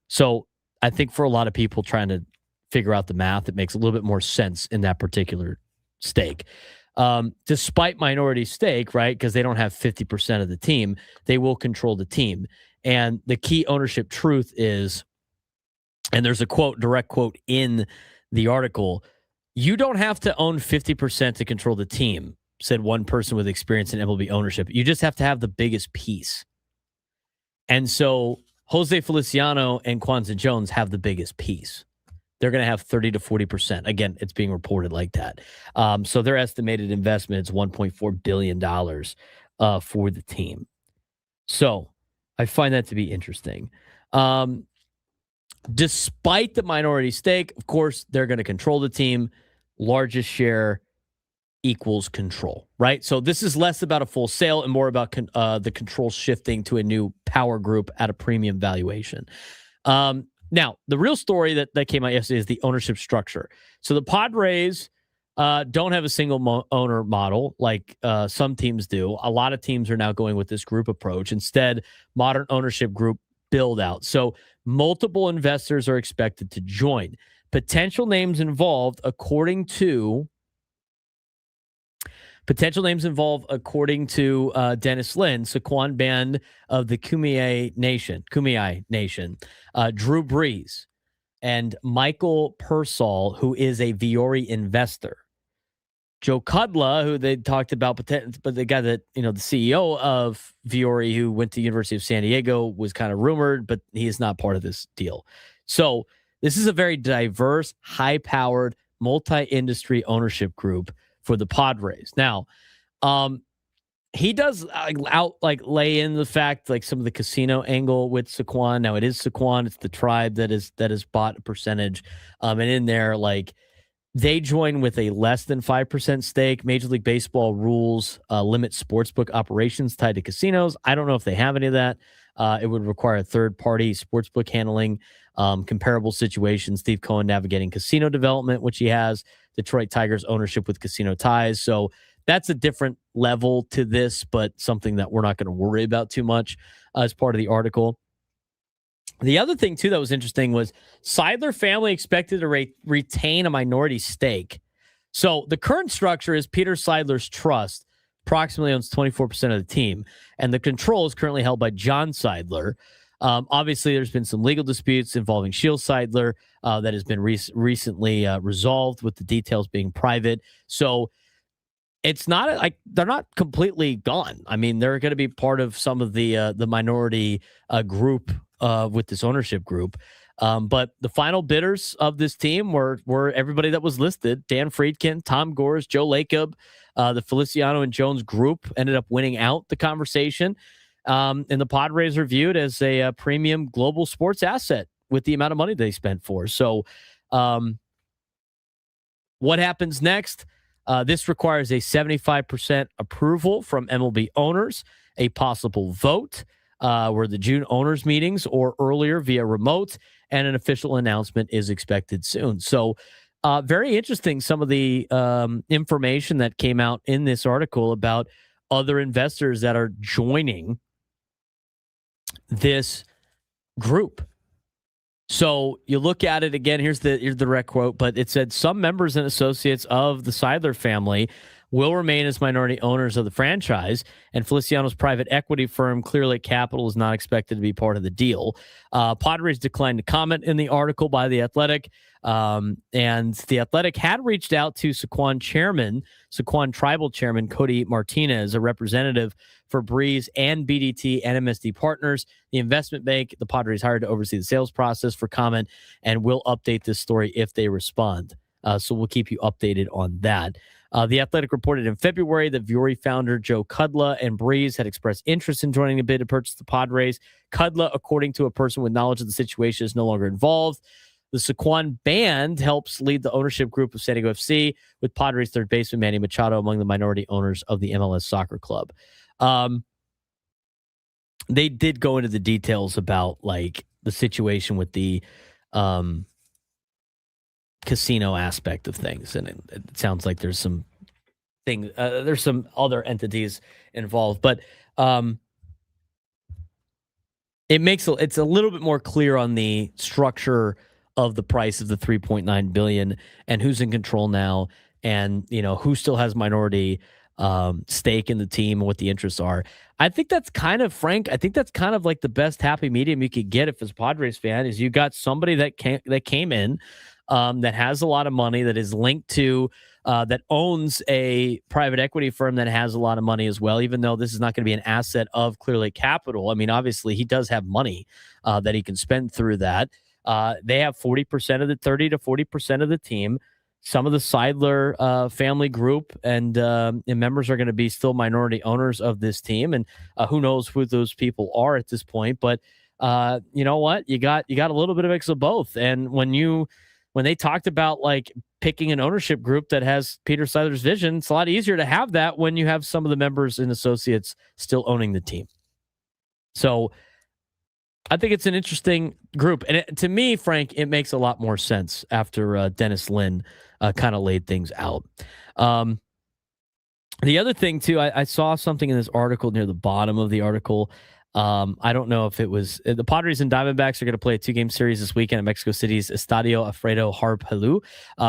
So I think for a lot of people trying to figure out the math, it makes a little bit more sense in that particular stake. Despite minority stake, right? Because they don't have 50% of the team, they will control the team. And the key ownership truth is, and there's a quote, direct quote in the article, you don't have to own 50% to control the team, said one person with experience in MLB ownership. You just have to have the biggest piece. And so Jose Feliciano and Kwanzaa Jones have the biggest piece. They're going to have 30 to 40%. Again, it's being reported like that. So their estimated investment is $1.4 billion for the team. So I find that to be interesting. Despite the minority stake, of course, they're going to control the team. Largest share equals control, right? So this is less about a full sale and more about the control shifting to a new power group at a premium valuation. Now, the real story that came out yesterday is the ownership structure. So the Padres don't have a single owner model like some teams do. A lot of teams are now going with this group approach. Instead, modern ownership group build out. So multiple investors are expected to join. Potential names involved, according to Dennis Lin, Saquon Band of the Kumeyaay Nation, Drew Brees, and Michael Persall, who is a Viore investor. Joe Kudla, who they talked about, but the guy that, the CEO of Viore, who went to University of San Diego, was kind of rumored, but he is not part of this deal. So this is a very diverse, high-powered, multi-industry ownership group for the Padres. Now, he does lay in the fact, like some of the casino angle with Saquon. Now it is Saquon. It's the tribe that is bought a percentage. And in there, like, they join with a less than 5% stake. Major League Baseball rules limit sportsbook operations tied to casinos. I don't know if they have any of that. It would require a third-party sportsbook handling comparable situations. Steve Cohen navigating casino development, which he has. Detroit Tigers ownership with casino ties. So that's a different level to this, but something that we're not going to worry about too much as part of the article. The other thing, too, that was interesting was Seidler family expected to retain a minority stake. So the current structure is Peter Seidler's trust approximately owns 24% of the team, and the control is currently held by John Seidler. Obviously, there's been some legal disputes involving Shield Seidler that has been recently resolved, with the details being private. So it's not like they're not completely gone. I mean, they're going to be part of some of the minority group with this ownership group. But the final bidders of this team were everybody that was listed: Dan Friedkin, Tom Gores, Joe Lacob. The Feliciano and Jones group ended up winning out the conversation. And the Padres are viewed as a premium global sports asset with the amount of money they spent for. So what happens next? This requires a 75% approval from MLB owners, a possible vote where the June owners meetings or earlier via remote, and an official announcement is expected soon. So very interesting, some of the information that came out in this article about other investors that are joining this group. So you look at it again, here's the direct quote, but it said some members and associates of the Seidler family will remain as minority owners of the franchise, and Feliciano's private equity firm, Clearlake Capital, is not expected to be part of the deal. Padres declined to comment in the article by The Athletic, and The Athletic had reached out to Sequan Tribal Chairman Cody Martinez, a representative for Breeze and BDT and MSD Partners, the investment bank the Padres hired to oversee the sales process, for comment, and will update this story if they respond. So we'll keep you updated on that. The Athletic reported in February that Vuori founder Joe Kudla and Breeze had expressed interest in joining a bid to purchase the Padres. Kudla, according to a person with knowledge of the situation, is no longer involved. The Sequan band helps lead the ownership group of San Diego FC, with Padres third baseman Manny Machado among the minority owners of the MLS Soccer Club. They did go into the details about like the situation with the casino aspect of things, and it sounds like there's some there's some other entities involved, but it's a little bit more clear on the structure of the price of the $3.9 billion and who's in control now, and who still has minority stake in the team and what the interests are. I think that's kind of, Frank, I think that's kind of like the best happy medium you could get if as a Padres fan, is you got somebody that came in that has a lot of money, that is linked to, that owns a private equity firm that has a lot of money as well, even though this is not going to be an asset of Clearlake Capital. I mean, obviously he does have money that he can spend through that. They have 40% of the 30 to 40% of the team. Some of the Seidler family group and members are going to be still minority owners of this team. And who knows who those people are at this point, but you know what? You got a little bit of mix of both. And when they talked about like picking an ownership group that has Peter Seidler's vision, it's a lot easier to have that when you have some of the members and associates still owning the team. So I think it's an interesting group. And to me, Frank, it makes a lot more sense after Dennis Lin kind of laid things out. The other thing, too, I saw something in this article near the bottom of the article. I don't know if it was the Padres and Diamondbacks are going to play a 2-game series this weekend at Mexico City's Estadio Alfredo Harp-Helú,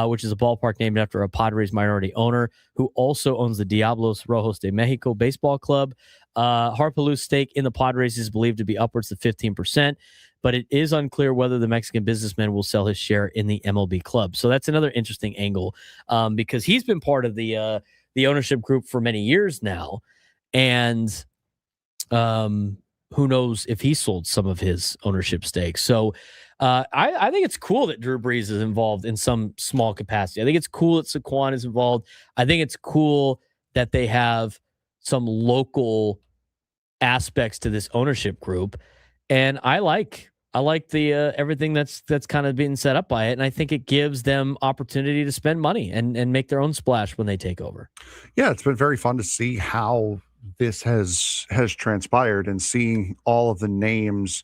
which is a ballpark named after a Padres minority owner who also owns the Diablos Rojos de Mexico baseball club. Harp-Helú's stake in the Padres is believed to be upwards of 15%, but it is unclear whether the Mexican businessman will sell his share in the MLB club. So that's another interesting angle, because he's been part of the ownership group for many years now, and who knows if he sold some of his ownership stakes. So I think it's cool that Drew Brees is involved in some small capacity. I think it's cool that Sequan is involved. I think it's cool that they have some local aspects to this ownership group. And I like the everything that's kind of being set up by it. And I think it gives them opportunity to spend money and make their own splash when they take over. Yeah, it's been very fun to see how this has transpired and seeing all of the names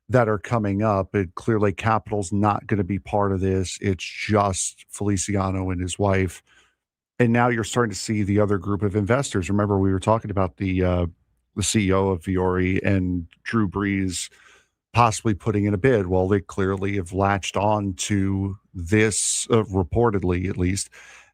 that are coming up. It clearly Capital's not going to be part of this. It's just Feliciano and his wife. And now you're starting to see the other group of investors. Remember, we were talking about the CEO of Vuori and Drew Brees possibly putting in a bid. Well, they clearly have latched on to this, reportedly at least,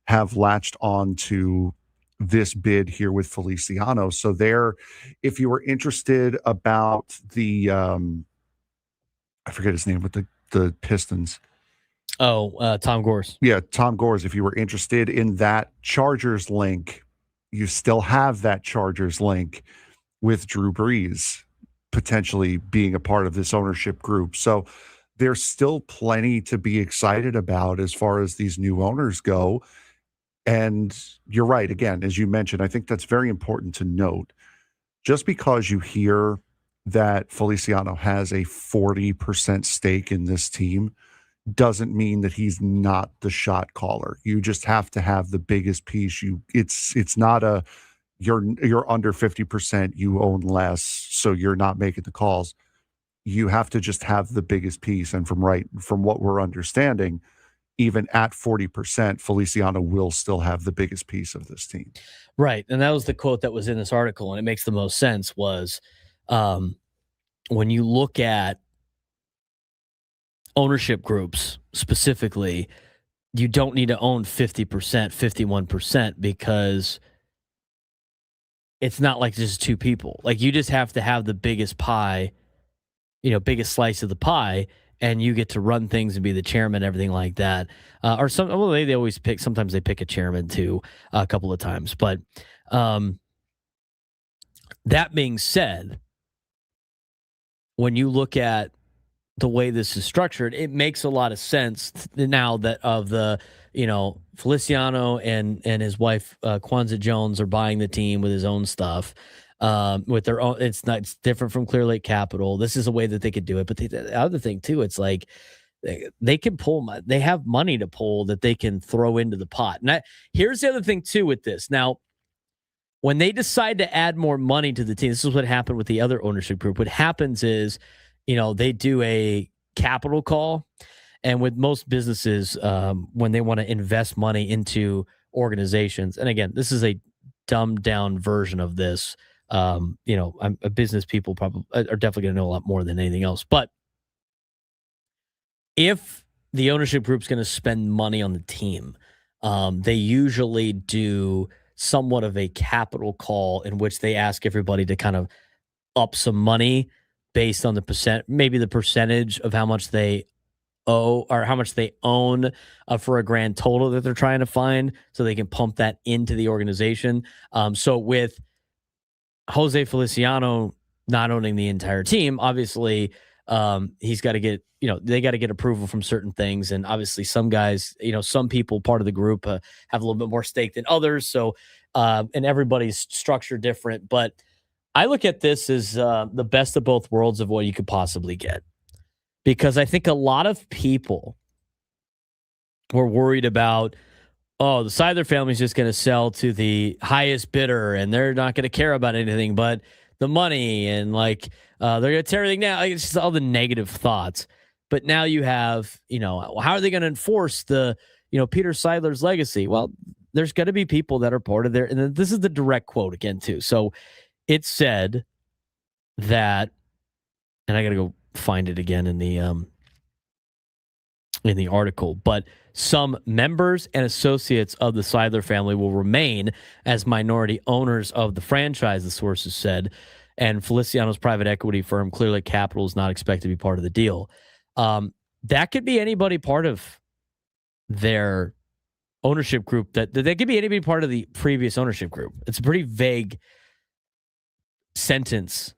have latched on to this bid here with Feliciano. So there, if you were interested about the, I forget his name, with the Pistons. Tom Gores. Yeah, Tom Gores. If you were interested in that Chargers link, you still have that Chargers link with Drew Brees potentially being a part of this ownership group. So there's still plenty to be excited about as far as these new owners go. And you're right. Again, as you mentioned, I think that's very important to note. Just because you hear that Feliciano has a 40% stake in this team doesn't mean that he's not the shot caller. You just have to have the biggest piece. It's not a you're under 50%, you own less, so you're not making the calls. You have to just have the biggest piece. And from what we're understanding, even at 40%, Feliciano will still have the biggest piece of this team. Right. And that was the quote that was in this article, and it makes the most sense, was when you look at ownership groups specifically, you don't need to own 50%, 51%, because it's not like just two people. Like, you just have to have the biggest pie, biggest slice of the pie, and you get to run things and be the chairman, everything like that. They always pick, sometimes they pick a chairman too, a couple of times. But that being said, when you look at the way this is structured, it makes a lot of sense now that of the, Feliciano and his wife, Kwanzaa Jones, are buying the team with his own stuff. With their own, it's different from Clear Lake Capital. This is a way that they could do it. But the other thing too, it's like they can pull. They have money to pull that they can throw into the pot. And here's the other thing too with this. Now, when they decide to add more money to the team, this is what happened with the other ownership group. What happens is, they do a capital call, and with most businesses, when they want to invest money into organizations, and again, this is a dumbed down version of this. Business people probably are definitely going to know a lot more than anything else. But if the ownership group's going to spend money on the team, they usually do somewhat of a capital call in which they ask everybody to kind of up some money based on maybe the percentage of how much they owe or how much they own for a grand total that they're trying to find, so they can pump that into the organization. So with Jose Feliciano not owning the entire team, obviously he's got to get, they got to get approval from certain things. And obviously some guys, some people, part of the group have a little bit more stake than others. So, and everybody's structure different, but I look at this as the best of both worlds of what you could possibly get, because I think a lot of people were worried about, the Seidler family is just going to sell to the highest bidder and they're not going to care about anything but the money, and they're going to tear everything down. Like, it's just all the negative thoughts. But now you have, how are they going to enforce the, Peter Seidler's legacy? Well, there's going to be people that are part of there. And this is the direct quote again, too. So it said that, and I got to go find it again in the article, but some members and associates of the Seidler family will remain as minority owners of the franchise, the sources said, and Feliciano's private equity firm, Clear Lake Capital, is not expected to be part of the deal. That could be anybody part of their ownership group. That could be anybody part of the previous ownership group. It's a pretty vague sentence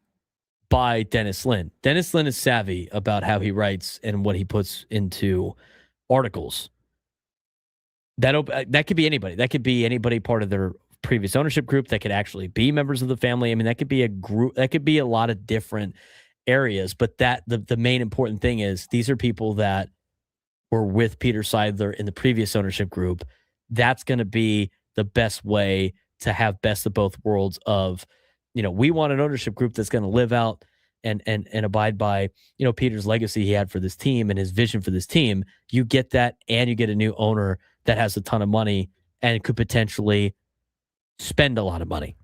by Dennis Lin. Dennis Lin is savvy about how he writes and what he puts into articles. That could be anybody. That could be anybody part of their previous ownership group. That could actually be members of the family. I mean, that could be a group. That could be a lot of different areas. But the main important thing is these are people that were with Peter Seidler in the previous ownership group. That's going to be the best way to have best of both worlds of, we want an ownership group that's going to live out and abide by, Peter's legacy he had for this team and his vision for this team. You get that, and you get a new owner that has a ton of money and could potentially spend a lot of money.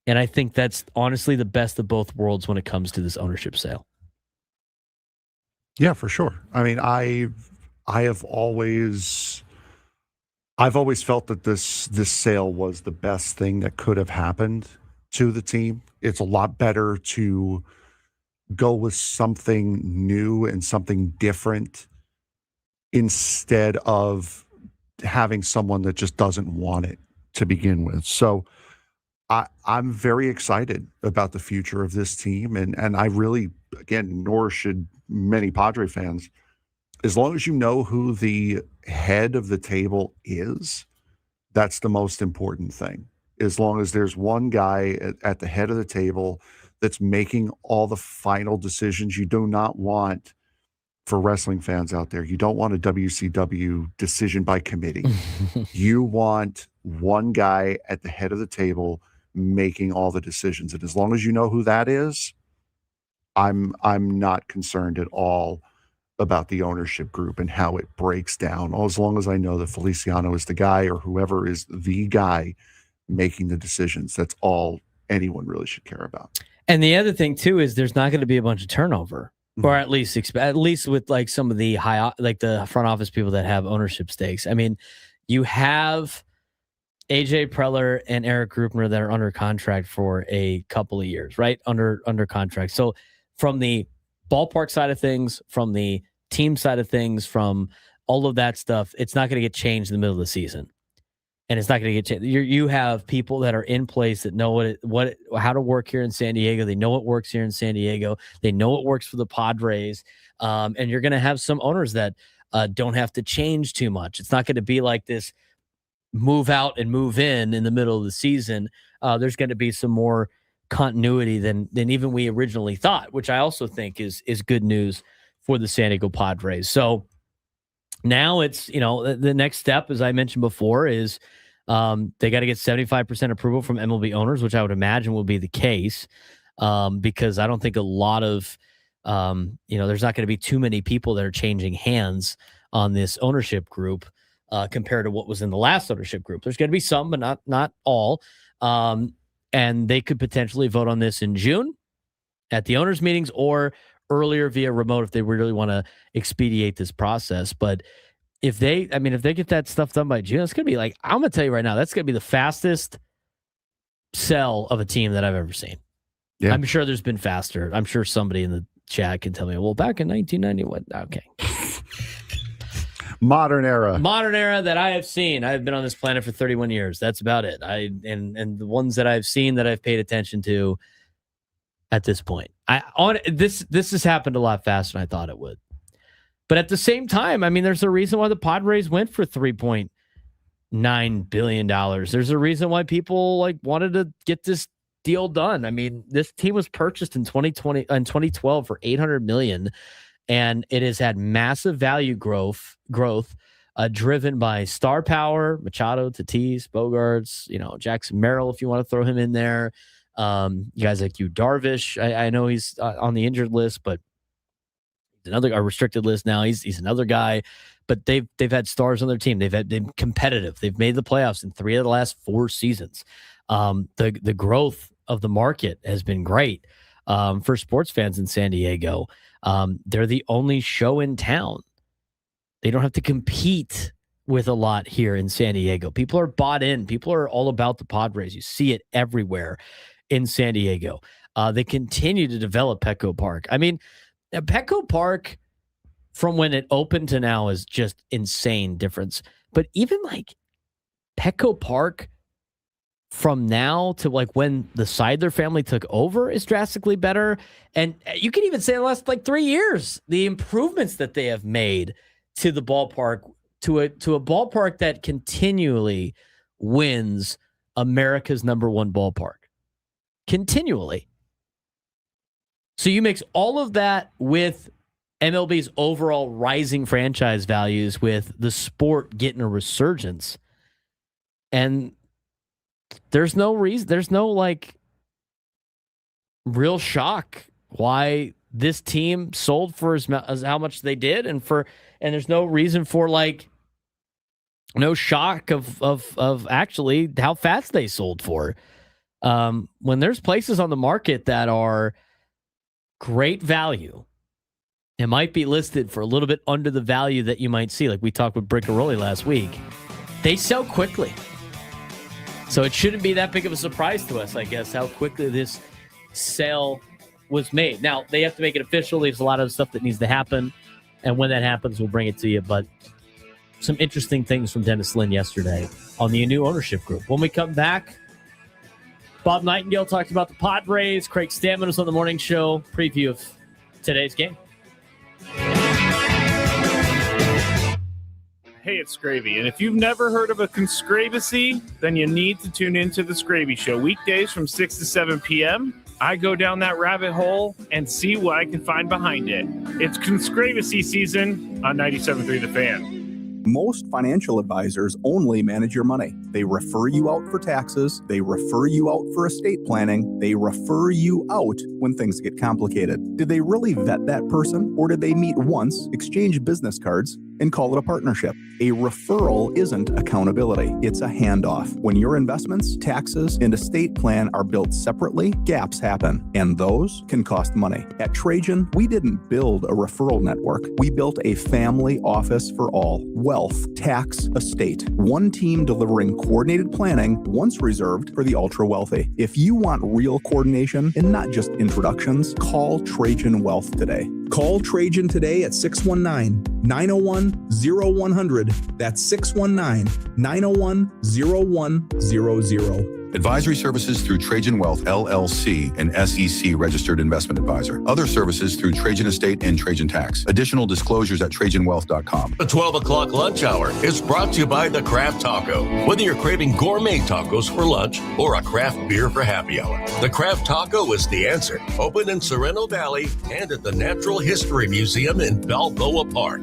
And I think that's honestly the best of both worlds when it comes to this ownership sale. Yeah, for sure. I mean, I've always felt that this sale was the best thing that could have happened to the team. It's a lot better to go with something new and something different instead of having someone that just doesn't want it to begin with. So I'm very excited about the future of this team. And I really, again, nor should many Padre fans, as long as you know who the head of the table is, that's the most important thing. As long as there's one guy at the head of the table that's making all the final decisions, you do not want, for wrestling fans out there, you don't want a WCW decision by committee. You want one guy at the head of the table making all the decisions. And as long as you know who that is, I'm not concerned at all about the ownership group and how it breaks down. As long as I know that Feliciano is the guy or whoever is the guy making the decisions, that's all anyone really should care about. And the other thing too is there's not going to be a bunch of turnover, or at least with like some of the the front office people that have ownership stakes. I mean, you have AJ Preller and Eric Grupner that are under contract for a couple of years, right? Under contract. So from the ballpark side of things, from the team side of things, from all of that stuff, it's not going to get changed in the middle of the season. And it's not going to get changed. You have people that are in place that know how to work here in San Diego. They know what works here in San Diego. They know what works for the Padres. And you're going to have some owners that don't have to change too much. It's not going to be like this move out and move in the middle of the season. There's going to be some more continuity than even we originally thought, which I also think is good news for the San Diego Padres. So now it's, the next step, as I mentioned before, is they got to get 75% approval from MLB owners, which I would imagine will be the case, because I don't think a lot of, there's not going to be too many people that are changing hands on this ownership group compared to what was in the last ownership group. There's going to be some, but not all. And they could potentially vote on this in June at the owners' meetings or earlier via remote if they really want to expedite this process. But if they get that stuff done by June, it's going to be like, I'm going to tell you right now, that's going to be the fastest sell of a team that I've ever seen. Yeah. I'm sure there's been faster. I'm sure somebody in the chat can tell me, well, back in 1990, what? Okay. Modern era that I have seen. I've been on this planet for 31 years. That's about it. And the ones that I've seen that I've paid attention to at this point, this has happened a lot faster than I thought it would. But at the same time, I mean, there's a reason why the Padres went for $3.9 billion. There's a reason why people wanted to get this deal done. I mean, this team was purchased in 2012 for $800 million. And it has had massive value growth driven by star power, Machado, Tatis, Bogarts, Jackson Merrill, if you want to throw him in there. You guys like Darvish. I know he's on the injured list, but he's a restricted list now. He's another guy. But they've had stars on their team. They've been competitive. They've made the playoffs in 3 of the last 4 seasons. The growth of the market has been great for sports fans in San Diego. They're the only show in town. They don't have to compete with a lot here in San Diego. People are bought in. People are all about the Padres. You see it everywhere in San Diego. They continue to develop Petco Park. I mean, Petco Park from when it opened to now is just insane difference. But even Petco Park from now to when the Seidler family took over is drastically better. And you can even say the last 3 years, the improvements that they have made to the ballpark, to a ballpark that continually wins America's #1 ballpark. Continually. So you mix all of that with MLB's overall rising franchise values, with the sport getting a resurgence, and there's no reason, there's no real shock why this team sold for as how much they did, and there's no reason for no shock of actually how fast they sold for. When there's places on the market that are great value, it might be listed for a little bit under the value that you might see. Like we talked with Briccaroli last week, they sell quickly. So it shouldn't be that big of a surprise to us, I guess, how quickly this sale was made. Now, they have to make it official. There's a lot of stuff that needs to happen. And when that happens, we'll bring it to you. But some interesting things from Dennis Lin yesterday on the new ownership group. When we come back, Bob Nightingale talked about the Padres. Craig Stammen was on the morning show. Preview of today's game. Hey, it's Scravy, and if you've never heard of a Conscravicy, then you need to tune into The Scravy Show. Weekdays from 6 to 7 p.m., I go down that rabbit hole and see what I can find behind it. It's Conscravicy season on 97.3 The Fan. Most financial advisors only manage your money. They refer you out for taxes. They refer you out for estate planning. They refer you out when things get complicated. Did they really vet that person, or did they meet once, exchange business cards, and call it a partnership? A referral isn't accountability. It's a handoff. When your investments, taxes, and estate plan are built separately, gaps happen, and those can cost money. At Trajan, we didn't build a referral network. We built a family office for all. Wealth, tax, estate. One team delivering coordinated planning, once reserved for the ultra wealthy. If you want real coordination and not just introductions, call Trajan Wealth today. Call Trajan today at 619-901-0100. That's 619-901-0100. Advisory services through Trajan Wealth, LLC, an SEC registered investment advisor. Other services through Trajan Estate and Trajan Tax. Additional disclosures at TrajanWealth.com. The 12 o'clock lunch hour is brought to you by the Craft Taco. Whether you're craving gourmet tacos for lunch or a craft beer for happy hour, the Craft Taco is the answer. Open in Sereno Valley and at the Natural History Museum in Balboa Park.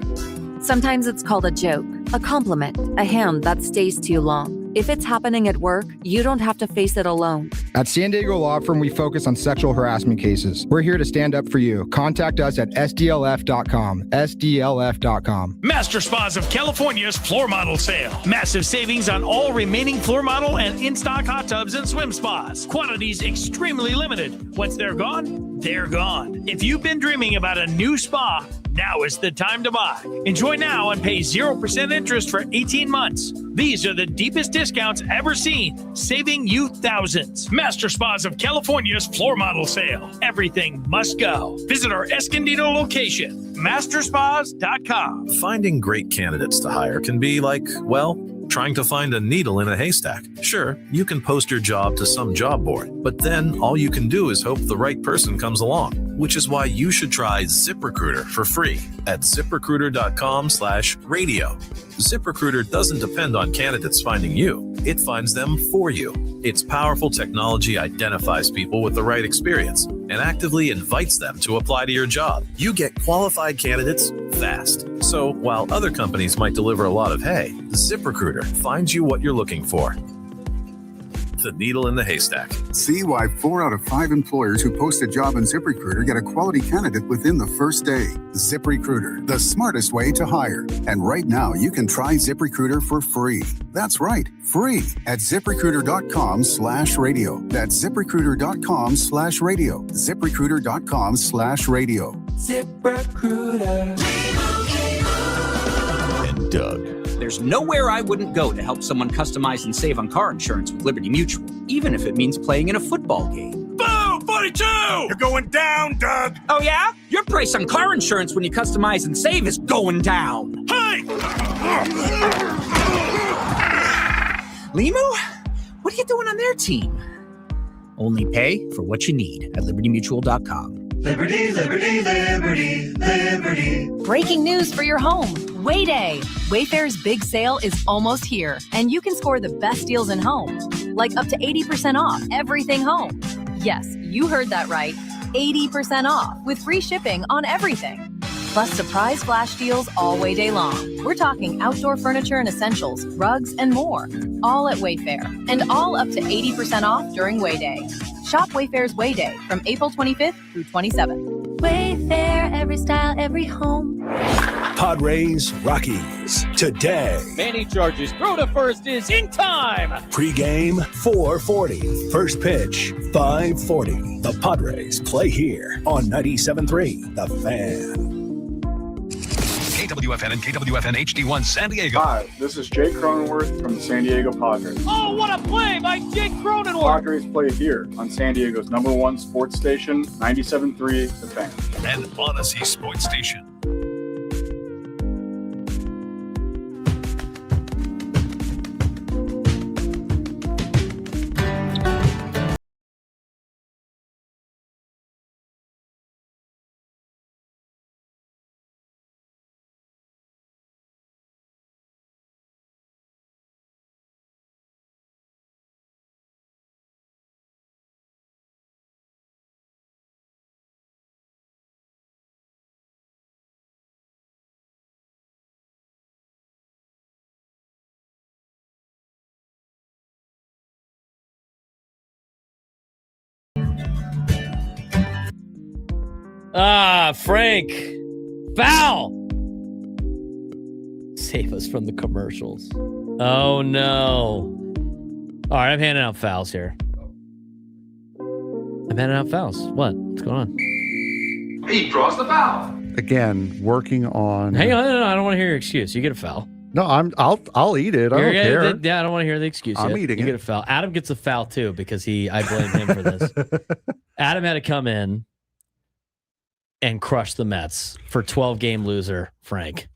Sometimes it's called a joke, a compliment, a hand that stays too long. If it's happening at work, you don't have to face it alone. At San Diego Law Firm, we focus on sexual harassment cases. We're here to stand up for you. Contact us at SDLF.com. SDLF.com. Master Spas of California's floor model sale. Massive savings on all remaining floor model and in-stock hot tubs and swim spas. Quantities extremely limited. Once they're gone, they're gone. If you've been dreaming about a new spa, now is the time to buy. Enjoy now and pay 0% interest for 18 months. These are the deepest discounts ever seen, saving you thousands. Master Spas of California's floor model sale. Everything must go. Visit our Escondido location, masterspas.com. Finding great candidates to hire can be like, well, trying to find a needle in a haystack. Sure, you can post your job to some job board, but then all you can do is hope the right person comes along, which is why you should try ZipRecruiter for free at ZipRecruiter.com/radio. ZipRecruiter doesn't depend on candidates finding you. It finds them for you. Its powerful technology identifies people with the right experience and actively invites them to apply to your job. You get qualified candidates fast. So while other companies might deliver a lot of hay, ZipRecruiter finds you what you're looking for. The needle in the haystack. See why 4 out of 5 employers who post a job on ZipRecruiter get a quality candidate within the first day. ZipRecruiter, the smartest way to hire. And right now, you can try ZipRecruiter for free. That's right, free at ZipRecruiter.com/radio. That's ZipRecruiter.com/radio. ZipRecruiter.com/radio. ZipRecruiter. And Doug. There's nowhere I wouldn't go to help someone customize and save on car insurance with Liberty Mutual, even if it means playing in a football game. Boom! 42! You're going down, Doug! Oh, yeah? Your price on car insurance when you customize and save is going down. Hey! Limu? What are you doing on their team? Only pay for what you need at libertymutual.com. Liberty, liberty, liberty, liberty. Breaking news for your home. Wayday. Wayfair's big sale is almost here, and you can score the best deals in homes, like up to 80% off everything home. Yes, you heard that right. 80% off with free shipping on everything. Plus surprise flash deals all Wayday long. We're talking outdoor furniture and essentials, rugs, and more. All at Wayfair, and all up to 80% off during Wayday. Shop Wayfair's Wayday from April 25th through 27th. Wayfair, every style, every home. Padres-Rockies today. Manny charges. Throw to first is in time. Pre-game 4:40. First pitch 5:40. The Padres play here on 97.3 The Fan. KWFN and KWFN HD1 San Diego. Hi, this is Jake Cronenworth from the San Diego Padres. Oh, what a play by Jake Cronenworth. Padres play here on San Diego's #1 sports station, 97.3 The Fan. And Odyssey Sports Station. Frank. Foul. Save us from the commercials. Oh, no. All right, I'm handing out fouls here. I'm handing out fouls. What's going on? He draws the foul. Again, working on. Hang on, no, I don't want to hear your excuse. You get a foul. No, I'll eat it. I don't care. I don't want to hear the excuse. I'm eating you it. Get a foul. Adam gets a foul too because I blame him for this. Adam had to come in and crush the Mets for 12-game loser, Frank.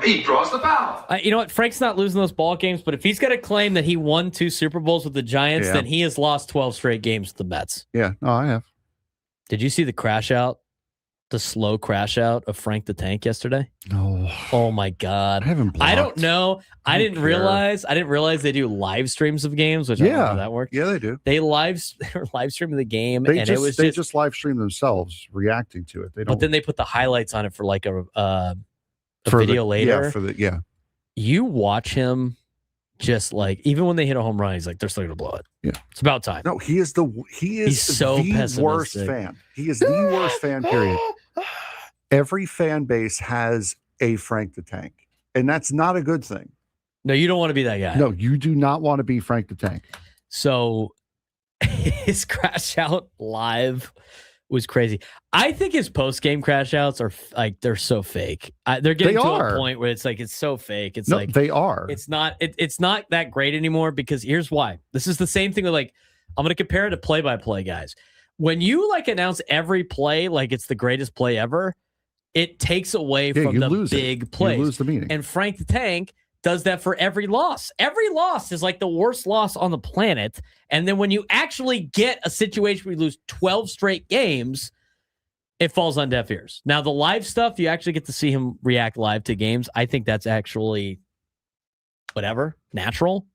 He draws the foul. You know what? Frank's not losing those ball games, but if he's got to claim that he won 2 Super Bowls with the Giants, then he has lost 12 straight games with the Mets. Yeah, no, I have. Did you see the crash out? The slow crash out of Frank the Tank yesterday? No. Oh my God. I haven't blocked. I don't know. I didn't realize they do live streams of games, which I don't know how that works. Yeah, they do. They were live streaming the game, They and just, they just live stream themselves reacting to it. They don't. But then they put the highlights on it for like a video later. Yeah. You watch him just like, even when they hit a home run, he's like, they're still gonna blow it. Yeah. It's about time. No, he's so the pessimistic. worst fan. He is the worst fan, period. Every fan base has a Frank the Tank, and that's not a good thing. No, you don't want to be that guy. No, you do not want to be Frank the Tank. So his crash out live was crazy. I think his post game crash outs are like, they're so fake. They're getting to a point where it's like, it's so fake. It's like, they are. It's not that great anymore, because here's why. This is the same thing with, like, I'm going to compare it to play-by-play guys. When you like announce every play like it's the greatest play ever, it takes away from the big plays. You lose the meaning. And Frank the Tank does that for every loss. Every loss is like the worst loss on the planet. And then when you actually get a situation where you lose 12 straight games, it falls on deaf ears. Now, the live stuff, you actually get to see him react live to games. I think that's actually natural.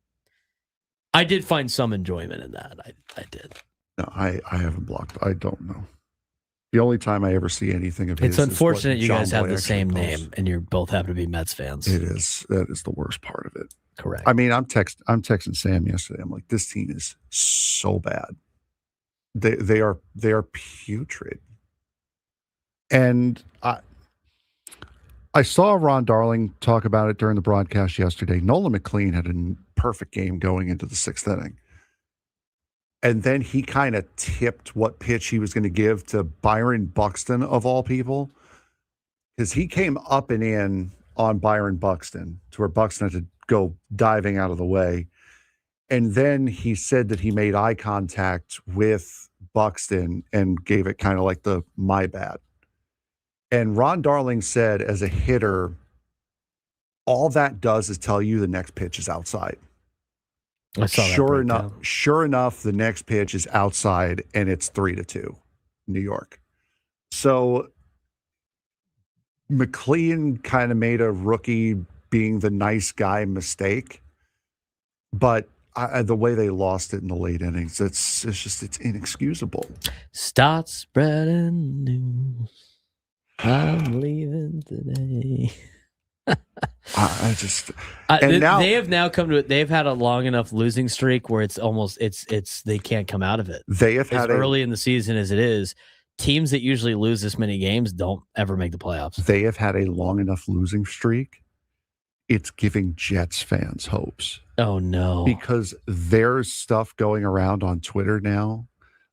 I did find some enjoyment in that. I did. No, I haven't blocked. I don't know. The only time I ever see anything of his. It's unfortunate you guys have Boy the same posts. name and you both happen to be Mets fans. It is. That is the worst part of it. Correct. I mean, I'm texting Sam yesterday. I'm like, this team is so bad. They are putrid. And I saw Ron Darling talk about it during the broadcast yesterday. Nolan McLean had a perfect game going into the 6th inning. And then he kind of tipped what pitch he was going to give to Byron Buxton, of all people, because he came up and in on Byron Buxton to where Buxton had to go diving out of the way. And then he said that he made eye contact with Buxton and gave it kind of like the my bad. And Ron Darling said, as a hitter, all that does is tell you the next pitch is outside. I saw that Sure enough, the next pitch is outside, and it's 3-2, New York. So McLean kind of made a rookie being the nice guy mistake, but the way they lost it in the late innings, it's inexcusable. Start spreading news. I'm leaving today. Now they have now come to it. They've had a long enough losing streak where it's almost they can't come out of it. They have as had early in the season as it is. Teams that usually lose this many games don't ever make the playoffs. They have had a long enough losing streak. It's giving Jets fans hopes. Oh no. Because there's stuff going around on Twitter now.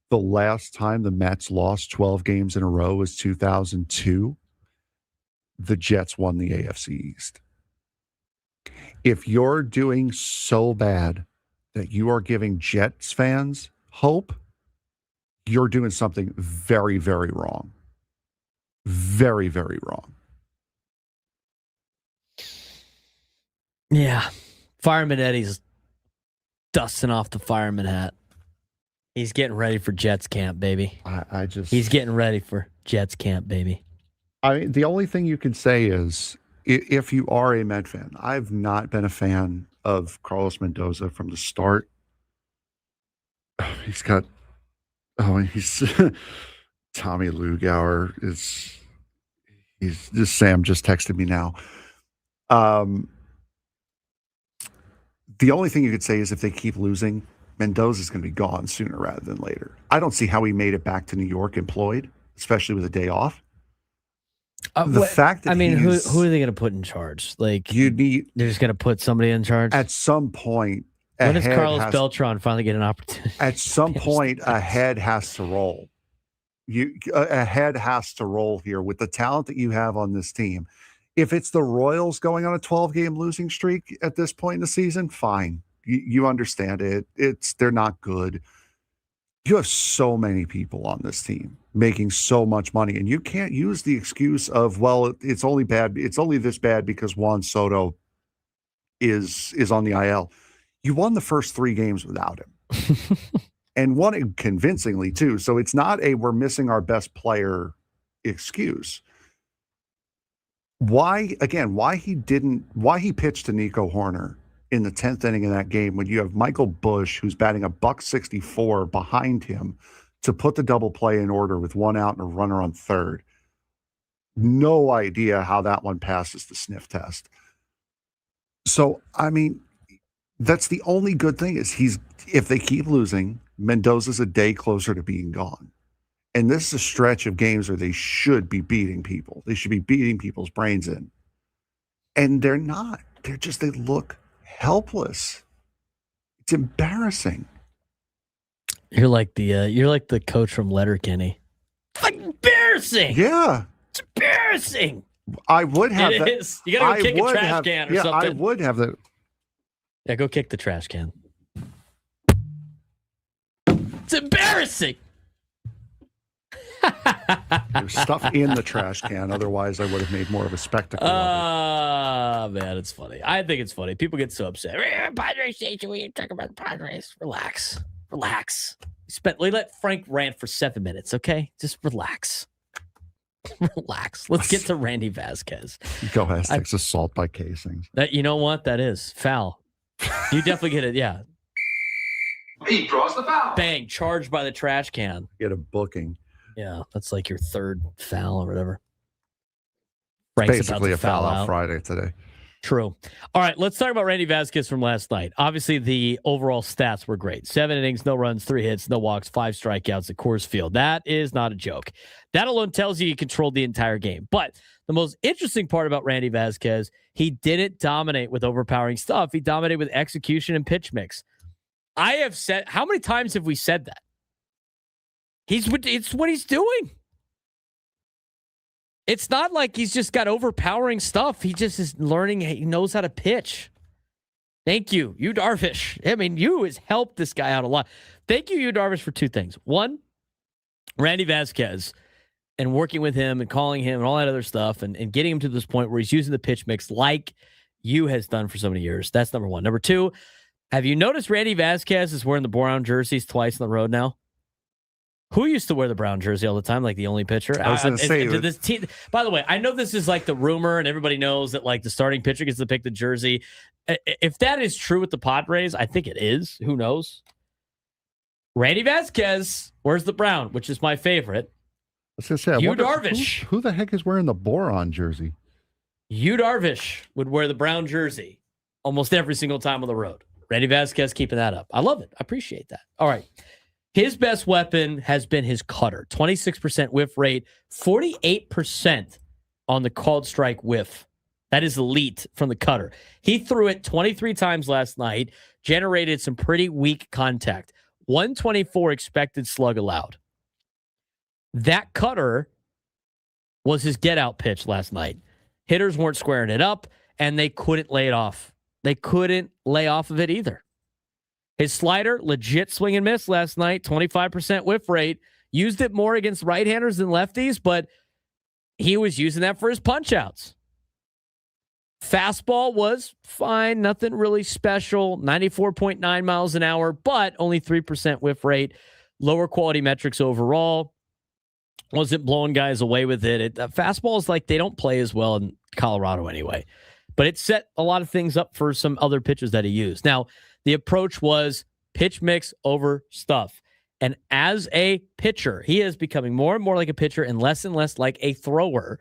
The last time the Mets lost 12 games in a row was 2002. The Jets won the AFC East. If you're doing so bad that you are giving Jets fans hope, you're doing something very, very wrong. Very, very wrong. Yeah. Fireman Eddie's dusting off the fireman hat. He's getting ready for Jets camp, baby. He's getting ready for Jets camp, baby. I mean, the only thing you can say is, if you are a Met fan, I've not been a fan of Carlos Mendoza from the start. He's got, Tommy Lugauer he's just, Sam just texted me now. The only thing you could say is if they keep losing, Mendoza's going to be gone sooner rather than later. I don't see how he made it back to New York employed. especially with a day off. Fact that who are they going to put in charge? Like they're just going to put somebody in charge at some point. When does Carlos Beltran finally get an opportunity? At some point, a head has to roll. A head has to roll here with the talent that you have on this team. If it's the Royals going on a 12-game losing streak at this point in the season, fine. You understand it. They're not good. You have so many people on this team making so much money, and you can't use the excuse of, well, it's only bad. It's only this bad because Juan Soto is on the IL. You won the first 3 games without him, and won it convincingly too. So it's not a we're missing our best player excuse. Why he pitched to Nico Horner in the 10th inning of that game when you have Michael Busch, who's batting $164 behind him, to put the double play in order with 1 out and a runner on third. No idea how that one passes the sniff test. So, I mean, that's the only good thing is if they keep losing, Mendoza's a day closer to being gone. And this is a stretch of games where they should be beating people. They should be beating people's brains in. And they're not. They look helpless. It's embarrassing. You're like the coach from Letterkenny. It's like embarrassing. Yeah. It's embarrassing. I would have it that. Is. You gotta go kick a trash can or something. I would have that. Yeah, go kick the trash can. It's embarrassing. There's stuff in the trash can. Otherwise, I would have made more of a spectacle. Man, it's funny. I think it's funny. People get so upset. Padres station, we talk about the Padres. Relax. We let Frank rant for 7 minutes, okay? Just relax. Relax. Let's get to Randy Vásquez. Go Aztecs, assault by casings. You know what? That is foul. You definitely get it. Yeah. He draws the foul. Bang. Charged by the trash can. Get a booking. Yeah, that's like your 3rd foul or whatever. Frank's basically a foul out Friday today. True. All right, let's talk about Randy Vásquez from last night. Obviously, the overall stats were great. 7 innings, no runs, 3 hits, no walks, 5 strikeouts at Coors Field. That is not a joke. That alone tells you he controlled the entire game. But the most interesting part about Randy Vásquez, he didn't dominate with overpowering stuff. He dominated with execution and pitch mix. I have said, how many times have we said that? It's what he's doing. It's not like he's just got overpowering stuff. He just is learning. He knows how to pitch. Thank you, Yu Darvish. I mean, you has helped this guy out a lot. Thank you, Yu Darvish, for 2 things. One, Randy Vásquez and working with him and calling him and all that other stuff and getting him to this point where he's using the pitch mix like you has done for so many years. That's number 1. Number 2, have you noticed Randy Vásquez is wearing the brown jerseys twice on the road now? Who used to wear the brown jersey all the time, like the only pitcher? I was going to say. This team, by the way, I know this is like the rumor, and everybody knows that like the starting pitcher gets to pick the jersey. If that is true with the Padres, I think it is. Who knows? Randy Vásquez wears the brown, which is my favorite. I was going to say, Yu Darvish. Who the heck is wearing the boron jersey? Yu Darvish would wear the brown jersey almost every single time on the road. Randy Vásquez keeping that up. I love it. I appreciate that. All right. His best weapon has been his cutter. 26% whiff rate, 48% on the called strike whiff. That is elite from the cutter. He threw it 23 times last night, generated some pretty weak contact. 124 expected slug allowed. That cutter was his get-out pitch last night. Hitters weren't squaring it up, and they couldn't lay it off. They couldn't lay off of it either. His slider, legit swing and miss last night, 25% whiff rate. Used it more against right-handers than lefties, but he was using that for his punch-outs. Fastball was fine, nothing really special, 94.9 miles an hour, but only 3% whiff rate. Lower quality metrics overall. Wasn't blowing guys away with it. Fastball is like they don't play as well in Colorado anyway. But it set a lot of things up for some other pitchers that he used. Now, the approach was pitch mix over stuff. And as a pitcher, he is becoming more and more like a pitcher and less like a thrower.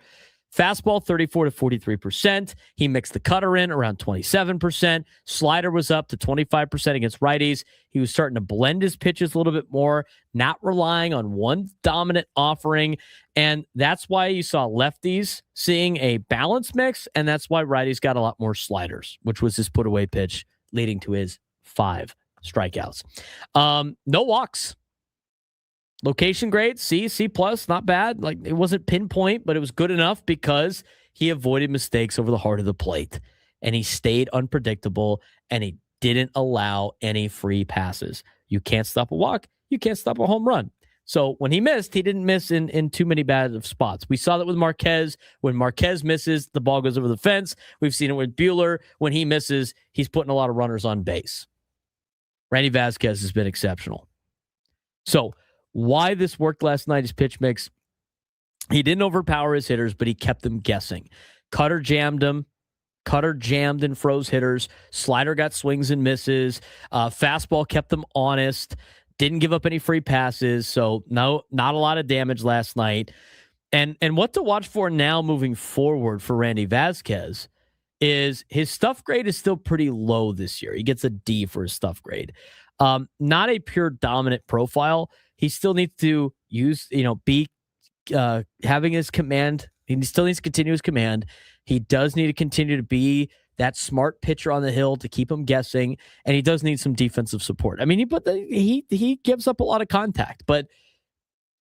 Fastball, 34 to 43%. He mixed the cutter in around 27%. Slider was up to 25% against righties. He was starting to blend his pitches a little bit more, not relying on one dominant offering. And that's why you saw lefties seeing a balanced mix. And that's why righties got a lot more sliders, which was his put away pitch, leading to his 5 strikeouts. No walks. Location grade, C plus, not bad. Like, it wasn't pinpoint, but it was good enough because he avoided mistakes over the heart of the plate, and he stayed unpredictable, and he didn't allow any free passes. You can't stop a walk. You can't stop a home run. So when he missed, he didn't miss in too many bad of spots. We saw that with Marquez. When Marquez misses, the ball goes over the fence. We've seen it with Buehler. When he misses, he's putting a lot of runners on base. Randy Vásquez has been exceptional. So why this worked last night, his pitch mix, he didn't overpower his hitters, but he kept them guessing. Cutter jammed him. Cutter jammed and froze hitters. Slider got swings and misses. Fastball kept them honest. Didn't give up any free passes. So not a lot of damage last night. And what to watch for now moving forward for Randy Vásquez is his stuff grade is still pretty low this year. He gets a D for his stuff grade. Not a pure dominant profile. He still needs to be having his command. He still needs to continue his command. He does need to continue to be that smart pitcher on the hill to keep him guessing, and he does need some defensive support. I mean, he gives up a lot of contact, but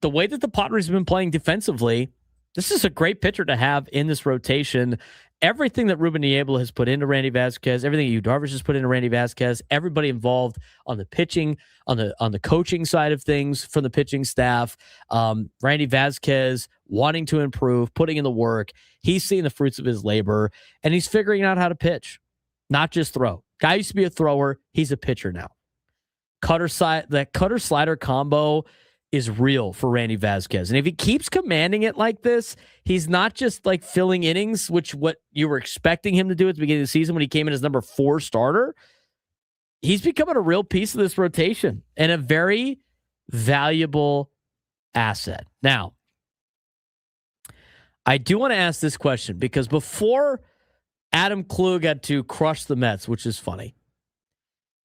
the way that the Padres have been playing defensively, this is a great pitcher to have in this rotation. Everything that Ruben Niebla has put into Randy Vásquez, everything Yu Darvish has put into Randy Vásquez, everybody involved on the pitching, on the coaching side of things from the pitching staff, Randy Vásquez wanting to improve, putting in the work. He's seeing the fruits of his labor, and he's figuring out how to pitch, not just throw. Guy used to be a thrower. He's a pitcher now. That cutter slider combo is real for Randy Vásquez. And if he keeps commanding it like this, he's not just like filling innings, which what you were expecting him to do at the beginning of the season when he came in as number 4 starter. He's becoming a real piece of this rotation and a very valuable asset. Now, I do want to ask this question because before Adam Klug had to crush the Mets, which is funny,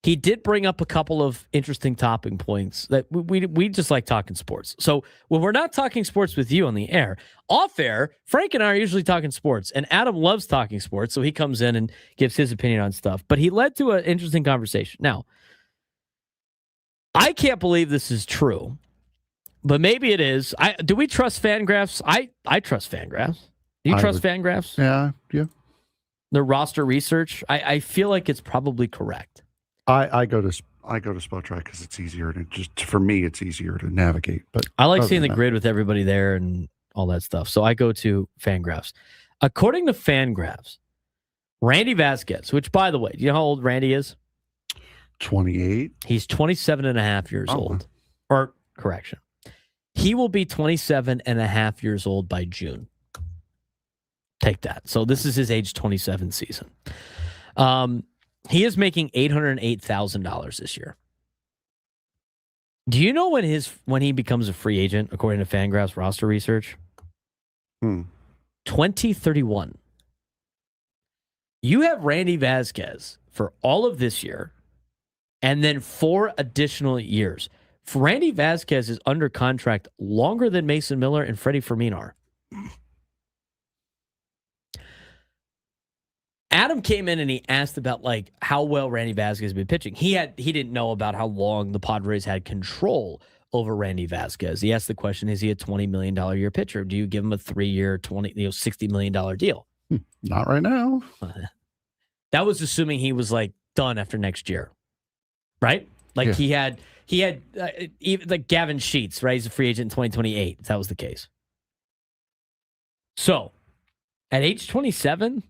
he did bring up a couple of interesting topping points that we just like talking sports. So when we're not talking sports with you on the air, off air, Frank and I are usually talking sports, and Adam loves talking sports, so he comes in and gives his opinion on stuff. But he led to an interesting conversation. Now, I can't believe this is true, but maybe it is. Do we trust Fangraphs? I trust Fangraphs. Do you trust Fangraphs? Yeah. The roster research? I feel like it's probably correct. I go to Spotrac because it's easier to for me it's easier to navigate. But I like seeing the grid with everybody there and all that stuff. So I go to Fangraphs. According to Fangraphs, Randy Vásquez, which by the way, do you know how old Randy is? 28. He's 27 and a half years old. Or correction. He will be 27 and a half years old by June. Take that. So this is his age 27 season. He is making $808,000 this year. Do you know when he becomes a free agent, according to Fangraphs roster research? 2031. You have Randy Vásquez for all of this year and then 4 additional years. Randy Vásquez is under contract longer than Mason Miller and Freddie Fermin are. Adam came in and he asked about like how well Randy Vásquez has been pitching. He didn't know about how long the Padres had control over Randy Vásquez. He asked the question, is he a $20 million a year pitcher? Do you give him a 3-year, $60 million deal? Not right now. That was assuming he was like done after next year, right? Like he had even like Gavin Sheets, right? He's a free agent in 2028. If that was the case. So at age 27,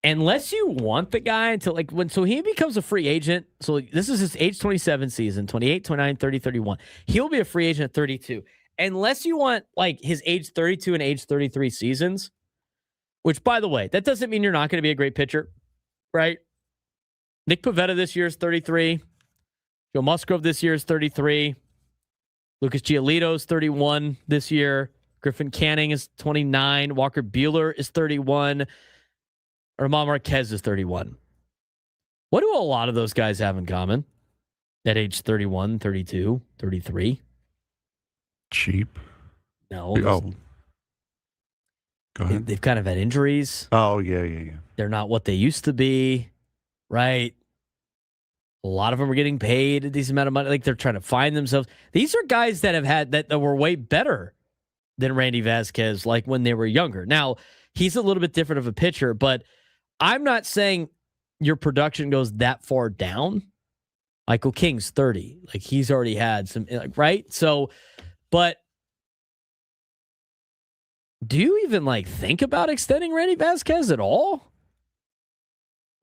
unless you want the guy until like so he becomes a free agent. So this is his age 27 season, 28, 29, 30, 31. He'll be a free agent at 32. Unless you want like his age 32 and age 33 seasons, which by the way, that doesn't mean you're not going to be a great pitcher, right? Nick Pivetta this year is 33. Joe Musgrove this year is 33. Lucas Giolito is 31 this year. Griffin Canning is 29. Walker Buehler is 31. Germán Marquez is 31. What do a lot of those guys have in common at age 31, 32, 33? Cheap. No. Oh. Go ahead. They've kind of had injuries. Oh, yeah. They're not what they used to be, right? A lot of them are getting paid a decent amount of money. Like they're trying to find themselves. These are guys that have had that were way better than Randy Vásquez, like when they were younger. Now, he's a little bit different of a pitcher, but I'm not saying your production goes that far down. Michael King's 30. Like he's already had some, like, right? So, but do you even like think about extending Randy Vásquez at all?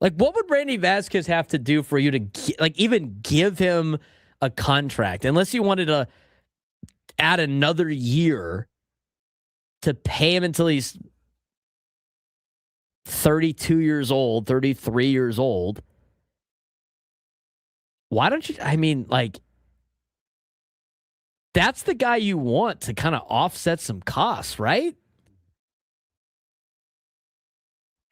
Like, what would Randy Vásquez have to do for you to like even give him a contract? Unless you wanted to add another year to pay him until he's 32 years old, 33 years old. Why don't you? I mean, like, that's the guy you want to kind of offset some costs, right?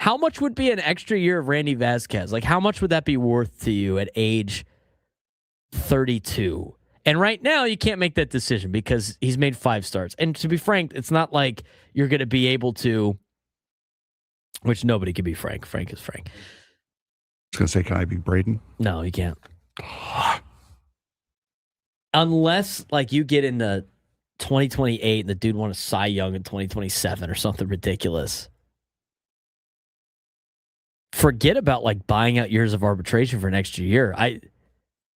How much would be an extra year of Randy Vásquez? Like, how much would that be worth to you at age 32? And right now, you can't make that decision because he's made 5 starts. And to be frank, it's not like you're going to be able to, which nobody can be Frank. Frank is Frank. I was going to say, can I be Braden? No, you can't. Unless, like, you get into 2028 and the dude won a Cy Young in 2027 or something ridiculous. Forget about like buying out years of arbitration for an extra year.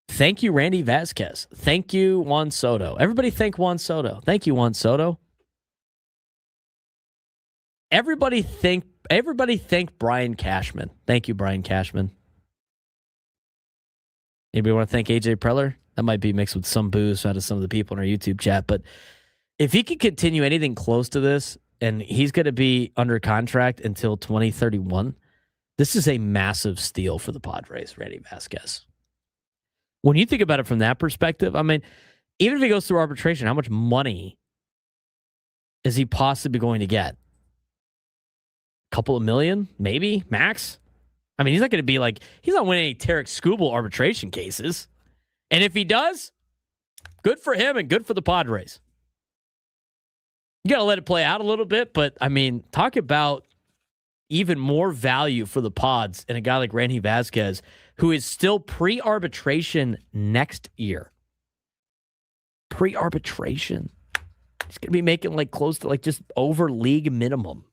Thank you, Randy Vásquez. Thank you, Juan Soto. Everybody thank Juan Soto. Thank you, Juan Soto. Everybody thank Brian Cashman. Thank you, Brian Cashman. Anybody want to thank AJ Preller? That might be mixed with some booze out of some of the people in our YouTube chat. But if he could continue anything close to this, and he's going to be under contract until 2031, this is a massive steal for the Padres, Randy Vásquez. When you think about it from that perspective, I mean, even if he goes through arbitration, how much money is he possibly going to get? A couple of million, maybe, max? I mean, he's not going to be like, he's not winning any Tarek Skubal arbitration cases. And if he does, good for him and good for the Padres. You got to let it play out a little bit, but I mean, talk about even more value for the Pods and a guy like Randy Vásquez, who is still pre-arbitration next year. Pre-arbitration. He's going to be making like close to like just over league minimum.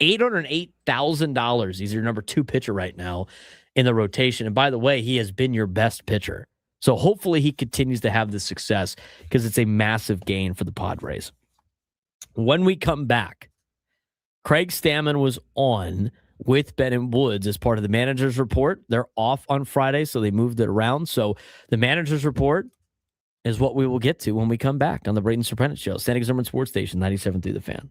$808,000. He's your number 2 pitcher right now in the rotation. And by the way, he has been your best pitcher. So hopefully he continues to have this success because it's a massive gain for the Padres. When we come back, Craig Stammen was on with Ben and Woods as part of the manager's report. They're off on Friday, so they moved it around. So the manager's report is what we will get to when we come back on the Braden Surprenant Show. San Diego Sports Station, 97 through the Fan.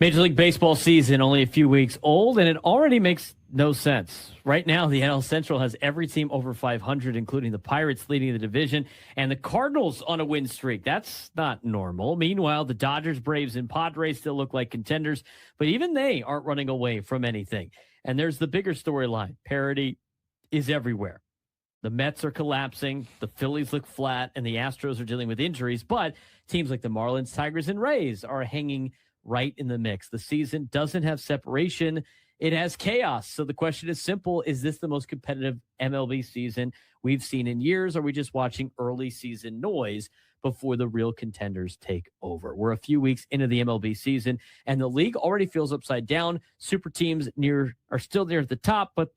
Major League Baseball season only a few weeks old, and it already makes no sense. Right now, the NL Central has every team over 500, including the Pirates leading the division, and the Cardinals on a win streak. That's not normal. Meanwhile, the Dodgers, Braves, and Padres still look like contenders, but even they aren't running away from anything. And there's the bigger storyline. Parity is everywhere. The Mets are collapsing, the Phillies look flat, and the Astros are dealing with injuries, but teams like the Marlins, Tigers, and Rays are hanging right in the mix. The season doesn't have separation. It has chaos. So the question is simple. Is this the most competitive MLB season we've seen in years? Or are we just watching early season noise before the real contenders take over? We're a few weeks into the MLB season, and the league already feels upside down. Super teams are still near the top, but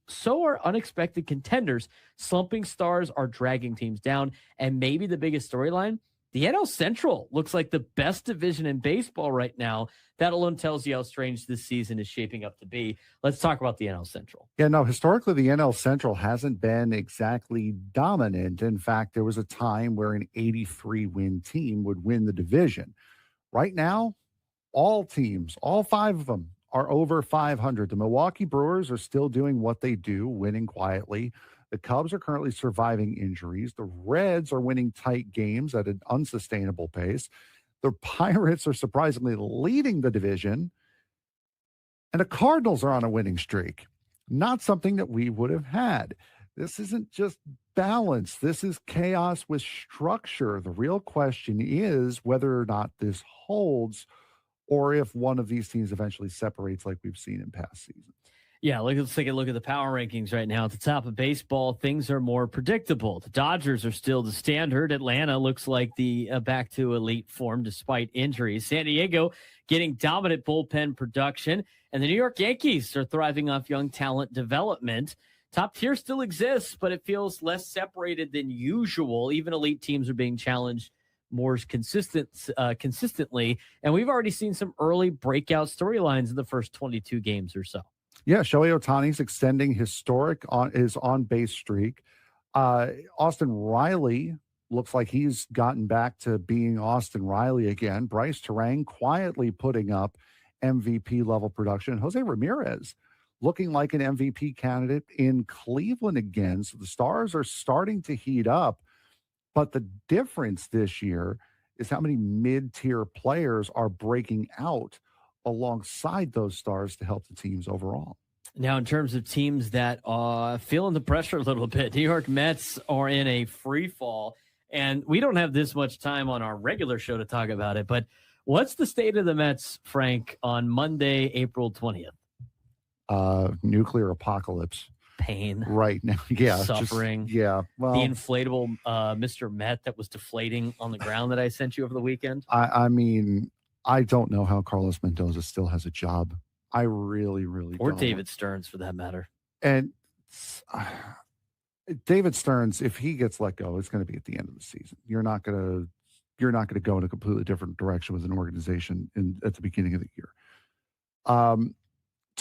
so are unexpected contenders. Slumping stars are dragging teams down. And maybe the biggest storyline, the NL Central looks like the best division in baseball right now. That alone tells you how strange this season is shaping up to be. Let's talk about the NL Central. Yeah, no, historically, the NL Central hasn't been exactly dominant. In fact, there was a time where an 83-win team would win the division. Right now, all teams, all 5 of them, are over 500. The Milwaukee Brewers are still doing what they do, winning quietly. The Cubs are currently surviving injuries. The Reds are winning tight games at an unsustainable pace. The Pirates are surprisingly leading the division. And the Cardinals are on a winning streak. Not something that we would have had. This isn't just balance. This is chaos with structure. The real question is whether or not this holds, or if one of these teams eventually separates like we've seen in past seasons. Yeah, let's take a look at the power rankings right now. At the top of baseball, things are more predictable. The Dodgers are still the standard. Atlanta looks like the back to elite form despite injuries. San Diego getting dominant bullpen production. And the New York Yankees are thriving off young talent development. Top tier still exists, but it feels less separated than usual. Even elite teams are being challenged more consistently. And we've already seen some early breakout storylines in the first 22 games or so. Yeah, Shohei Ohtani's extending his on-base streak. Austin Riley looks like he's gotten back to being Austin Riley again. Bryce Terang quietly putting up MVP-level production. Jose Ramirez looking like an MVP candidate in Cleveland again. So the Stars are starting to heat up. But the difference this year is how many mid-tier players are breaking out alongside those Stars to help the teams overall. Now, in terms of teams that are feeling the pressure a little bit, New York Mets are in a free fall, and we don't have this much time on our regular show to talk about it, but what's the state of the Mets, Frank, on Monday, April 20th? Nuclear apocalypse. Pain. Right now. Yeah. Suffering. Well, the inflatable Mr. Met that was deflating on the ground that I sent you over the weekend. I mean, I don't know how Carlos Mendoza still has a job. I really don't. Or David Stearns, for that matter. And David Stearns, if he gets let go, it's going to be at the end of the season. You're not going to go in a completely different direction with an organization at the beginning of the year.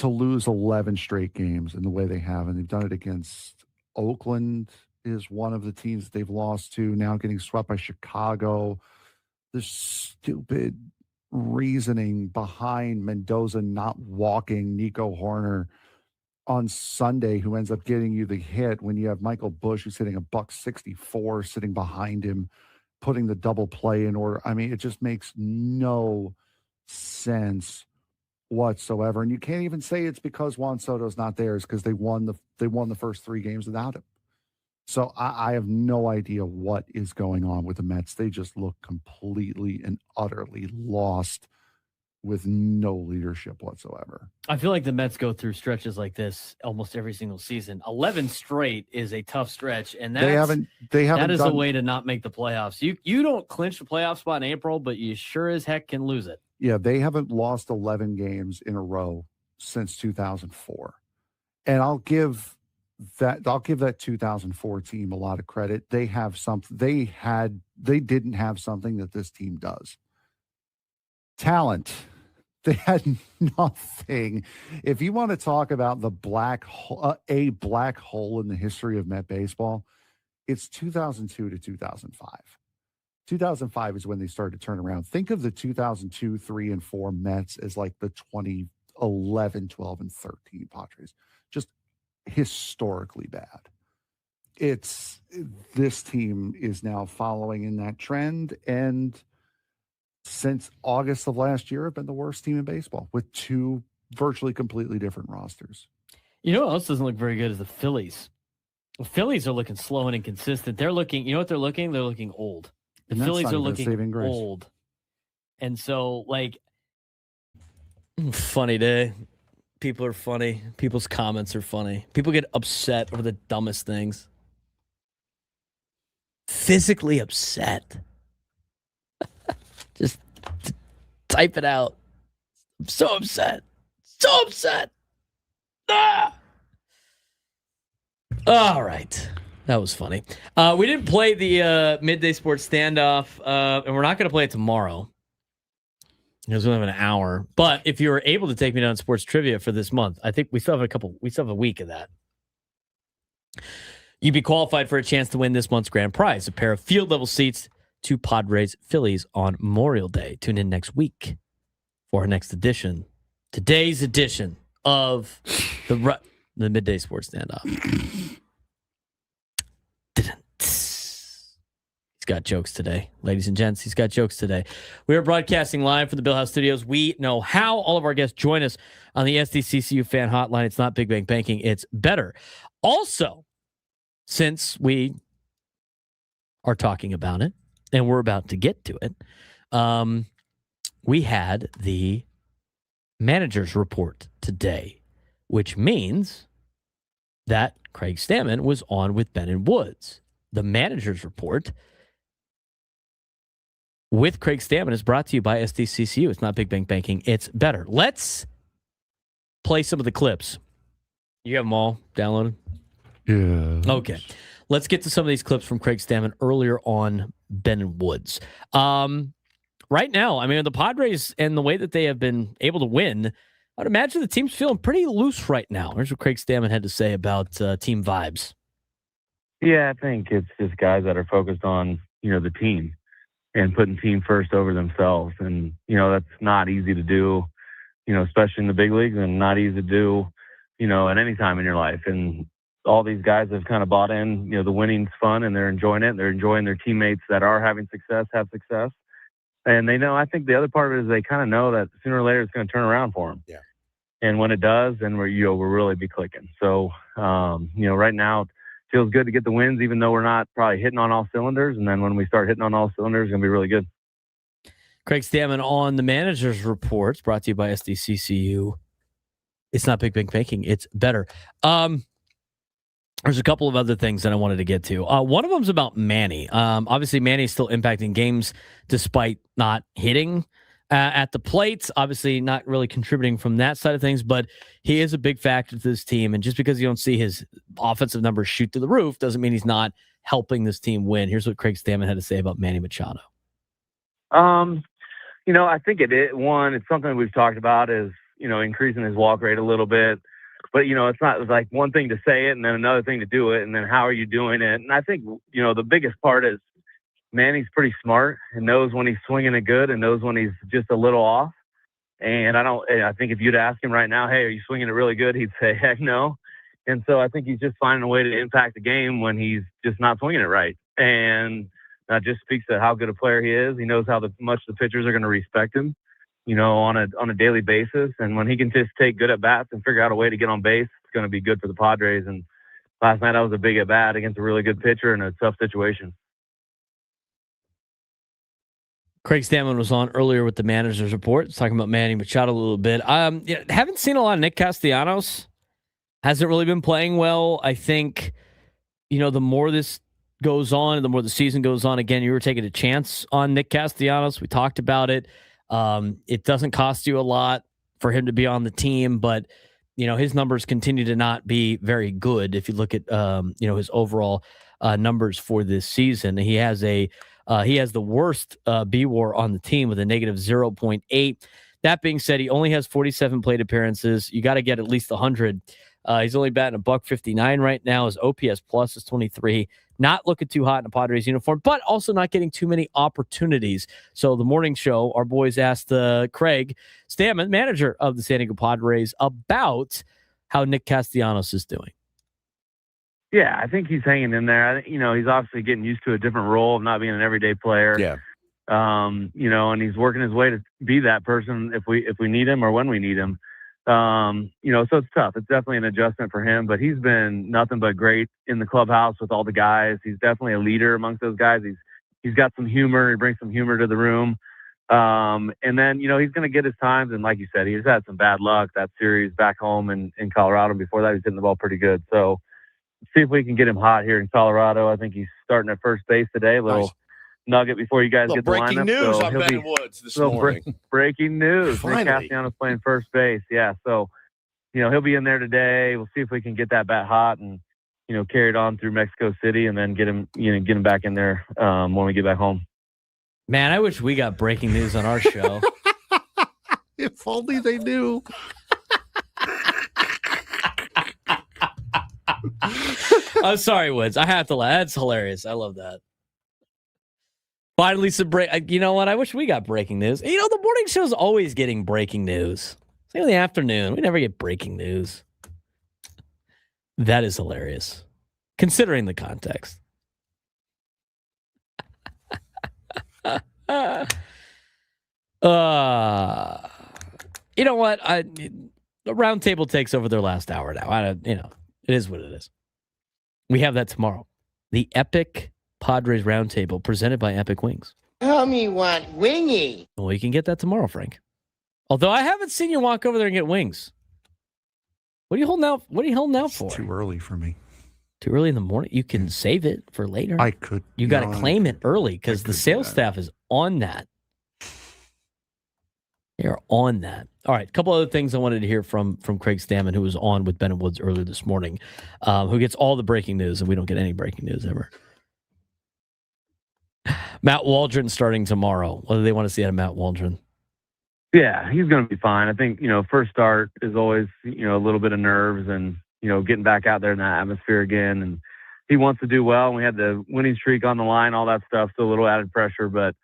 To lose 11 straight games in the way they have, and they've done it against Oakland is one of the teams that they've lost to, now getting swept by Chicago. The stupid reasoning behind Mendoza not walking Nico Horner on Sunday, who ends up getting you the hit when you have Michael Busch, who's hitting $164 sitting behind him, putting the double play in order. I mean, it just makes no sense whatsoever. And you can't even say it's because Juan Soto's not there. It's because they won the first 3 games without him. So I have no idea what is going on with the Mets. They just look completely and utterly lost with no leadership whatsoever. I feel like the Mets go through stretches like this almost every single season. 11 straight is a tough stretch, and that is a way to not make the playoffs. You don't clinch the playoff spot in April, but you sure as heck can lose it. Yeah, they haven't lost 11 games in a row since 2004. And I'll give that 2004 team a lot of credit. They have something they didn't have something that this team does. Talent. They had nothing. If you want to talk about the black hole in the history of Met baseball, it's 2002 to 2005. 2005 is when they started to turn around. Think of the 2002, 3, and 4 Mets as like the 2011, 12, and 13 Padres. Just historically bad. This team is now following in that trend, and since August of last year have been the worst team in baseball with 2 virtually completely different rosters. You know what else doesn't look very good is the Phillies. The Phillies are looking slow and inconsistent. They're looking, you know what they're looking? They're looking old. The Phillies are looking old. And so, like, funny day. People are funny. People's comments are funny. People get upset over the dumbest things. Physically upset. Just type it out. I'm so upset. So upset. Ah! All right. That was funny. We didn't play the midday sports standoff, and we're not going to play it tomorrow because we only have an hour. But if you were able to take me down sports trivia for this month, I think we still have a week of that. You'd be qualified for a chance to win this month's grand prize, a pair of field level seats to Padres Phillies on Memorial Day. Tune in next week for our next edition, today's edition of the midday sports standoff. got jokes today. Ladies and gents, he's got jokes today. We are broadcasting live from the Bill House Studios. We know how all of our guests join us on the SDCCU fan hotline. It's not Big Bank Banking. It's better. Also, since we are talking about it and we're about to get to it, we had the manager's report today, which means that Craig Stammen was on with Ben and Woods. The manager's report with Craig Stammen is brought to you by SDCCU. It's not Big Bank Banking. It's better. Let's play some of the clips. You have them all downloaded? Yeah. Okay. Let's get to some of these clips from Craig Stammen earlier on Ben and Woods. Right now, I mean, the Padres and the way that they have been able to win, I'd imagine the team's feeling pretty loose right now. Here's what Craig Stammen had to say about team vibes. Yeah, I think it's just guys that are focused on, the team and putting team first over themselves. And, that's not easy to do, especially in the big leagues, and not easy to do, at any time in your life. And all these guys have kind of bought in, the winning's fun, and they're enjoying it. They're enjoying their teammates that are having success, have success. And they know, I think the other part of it is they kind of know that sooner or later it's going to turn around for them. Yeah. And when it does, then we'll really be clicking. So, right now it feels good to get the wins, even though we're not probably hitting on all cylinders. And then when we start hitting on all cylinders, it's going to be really good. Craig Stammen on the manager's reports, brought to you by SDCCU. It's not Big Bank Banking. It's better. There's a couple of other things that I wanted to get to. One of them is about Manny. Obviously, Manny's still impacting games despite not hitting at the plate. Obviously, not really contributing from that side of things, but he is a big factor to this team. And just because you don't see his offensive numbers shoot through the roof doesn't mean he's not helping this team win. Here's what Craig Stammen had to say about Manny Machado. I think it's something we've talked about is, increasing his walk rate a little bit. But, it's not like one thing to say it and then another thing to do it. And then how are you doing it? And I think, the biggest part is Manny's pretty smart and knows when he's swinging it good and knows when he's just a little off. And I think if you'd ask him right now, hey, are you swinging it really good? He'd say, heck no. And so I think he's just finding a way to impact the game when he's just not swinging it right. And that just speaks to how good a player he is. He knows how much the pitchers are going to respect him, on a daily basis. And when he can just take good at bats and figure out a way to get on base, it's going to be good for the Padres. And last night I was a big at bat against a really good pitcher in a tough situation. Craig Stammen was on earlier with the manager's report, talking about Manny Machado a little bit. Haven't seen a lot of Nick Castellanos. Hasn't really been playing well. I think, the more this goes on and the more the season goes on, again, you were taking a chance on Nick Castellanos. We talked about it. It doesn't cost you a lot for him to be on the team, but his numbers continue to not be very good. If you look at his overall numbers for this season, he has the worst B-WAR on the team with a negative 0.8. That being said, he only has 47 plate appearances. You got to get at least 100. He's only batting $159 right now. His OPS plus is 23. Not looking too hot in a Padres uniform, but also not getting too many opportunities. So the morning show, our boys asked Craig Stammen, manager of the San Diego Padres, about how Nick Castellanos is doing. Yeah, I think he's hanging in there. He's obviously getting used to a different role of not being an everyday player. Yeah. And he's working his way to be that person if we need him or when we need him. So it's tough. It's definitely an adjustment for him, but he's been nothing but great in the clubhouse with all the guys. He's definitely a leader amongst those guys. He's got some humor. He brings some humor to the room. And then, he's going to get his times. And like you said, he's had some bad luck that series back home in Colorado. Before that, he's hitting the ball pretty good. So see if we can get him hot here in Colorado. I think he's starting at first base today. A little nugget before you guys get the lineup. Breaking news on Ben Woods this morning. Breaking news. Finally. Nick Castellanos playing first base. Yeah. So, he'll be in there today. We'll see if we can get that bat hot and, carry it on through Mexico City and then get him back in there when we get back home. Man, I wish we got breaking news on our show. If only they knew. I'm sorry, Woods. I have to laugh. That's hilarious. I love that. Finally, some break. You know what? I wish we got breaking news. The morning show's always getting breaking news. Same in the afternoon. We never get breaking news. That is hilarious, considering the context. You know what? The round table takes over their last hour now. It is what it is. We have that tomorrow. The Epic Padres Roundtable presented by Epic Wings. Homie want wingy. Well, you can get that tomorrow, Frank. Although I haven't seen you walk over there and get wings. What are you holding out? What are you holding out for? It's too early for me. Too early in the morning? You can save it for later. I could. You got to claim it early because the sales staff is on that. They are on that. All right, a couple other things I wanted to hear from Craig Stammen, who was on with Ben and Woods earlier this morning, who gets all the breaking news, and we don't get any breaking news ever. Matt Waldron starting tomorrow. What do they want to see out of Matt Waldron? Yeah, he's going to be fine. I think, first start is always, a little bit of nerves and, getting back out there in that atmosphere again. And he wants to do well. We had the winning streak on the line, all that stuff, so a little added pressure. But,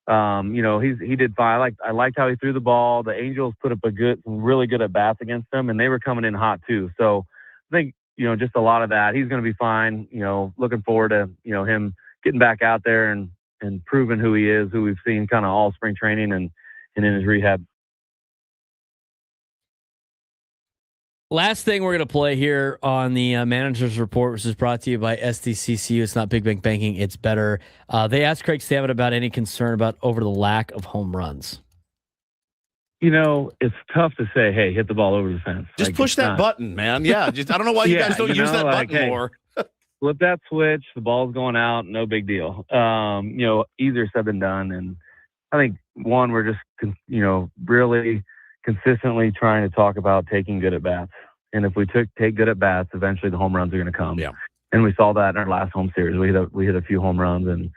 he did fine. I liked how he threw the ball. The Angels put up some really good at bats against him, and they were coming in hot too. So I think, just a lot of that. He's going to be fine. Looking forward to, him getting back out there and proving who he is, who we've seen kind of all spring training and in his rehab. Last thing we're going to play here on the Manager's Report, which is brought to you by SDCCU. It's not Big Bank Banking, it's better. They asked Craig Stammen about any concern about over the lack of home runs. It's tough to say, hey, hit the ball over the fence. Just push that button, man. Yeah, I don't know why you guys don't use that button more. Flip that switch, the ball's going out, no big deal. Easier said than done. And I think, one, we're just, really consistently trying to talk about taking good at bats. And if we take good at bats, eventually the home runs are going to come. Yeah. And we saw that in our last home series. We hit a few home runs and,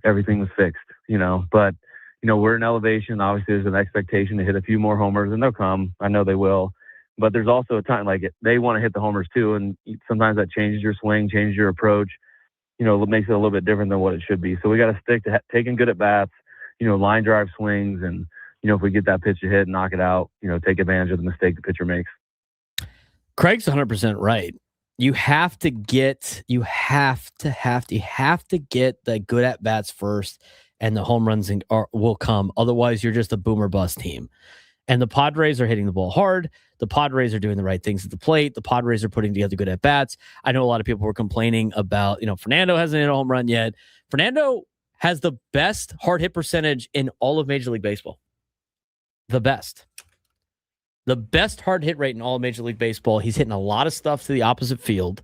everything was fixed, but, we're in elevation. Obviously there's an expectation to hit a few more homers and they'll come. I know they will, but there's also a time they want to hit the homers too. And sometimes that changes your swing, changes your approach, makes it a little bit different than what it should be. So we got to stick to taking good at bats, line drive swings, and, if we get that pitch to hit, knock it out, take advantage of the mistake the pitcher makes. Craig's 100% right. You have to get the good at bats first, and the home runs will come. Otherwise, you're just a boomer bust team. And the Padres are hitting the ball hard. The Padres are doing the right things at the plate. The Padres are putting together good at bats. I know a lot of people were complaining about, Fernando hasn't hit a home run yet. Fernando has the best hard hit percentage in all of Major League Baseball. The best hard hit rate in all of Major League Baseball. He's hitting a lot of stuff to the opposite field,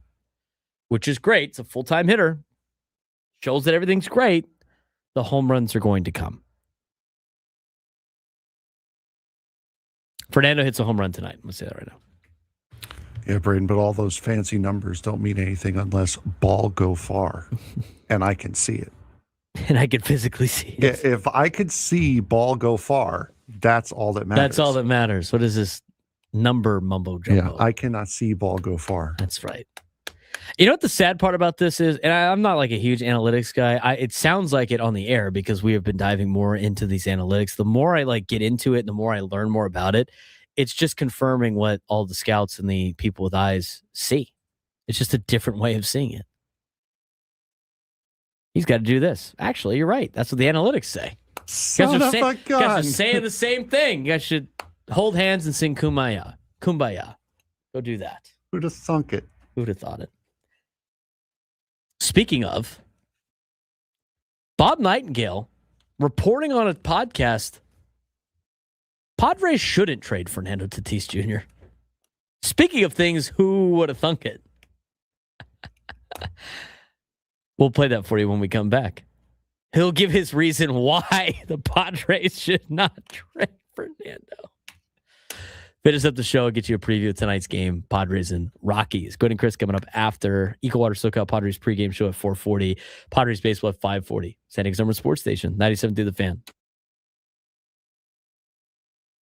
which is great. It's a full-time hitter. Shows that everything's great. The home runs are going to come. Fernando hits a home run tonight. I'm going to say that right now. Yeah, Braden, but all those fancy numbers don't mean anything unless ball go far. And I can see it. And I can physically see it. If I could see ball go far, that's all that matters. That's all that matters. What is this number mumbo jumbo? Yeah, I cannot see ball go far. That's right. You know what the sad part about this is, and I'm not like a huge analytics guy. It sounds like it on the air because we have been diving more into these analytics. The more I get into it, the more I learn more about it. It's just confirming what all the scouts and the people with eyes see. It's just a different way of seeing it. He's got to do this. Actually, you're right. That's what the analytics say. Son of a gun. You guys are saying the same thing. You guys should hold hands and sing Kumbaya. Kumbaya. Go do that. Who'd have thunk it? Who'd have thought it? Speaking of, Bob Nightingale reporting on a podcast, Padres shouldn't trade Fernando Tatis Jr. Speaking of things, who would have thunk it? We'll play that for you when we come back. He'll give his reason why the Padres should not trade Fernando. Finish up the show. I'll get you a preview of tonight's game, Padres and Rockies. Good and Chris coming up after Equal Water SoCal Padres pregame show at 4:40. Padres baseball at 5:40. San Diego Summer Sports Station, 97 through the Fan.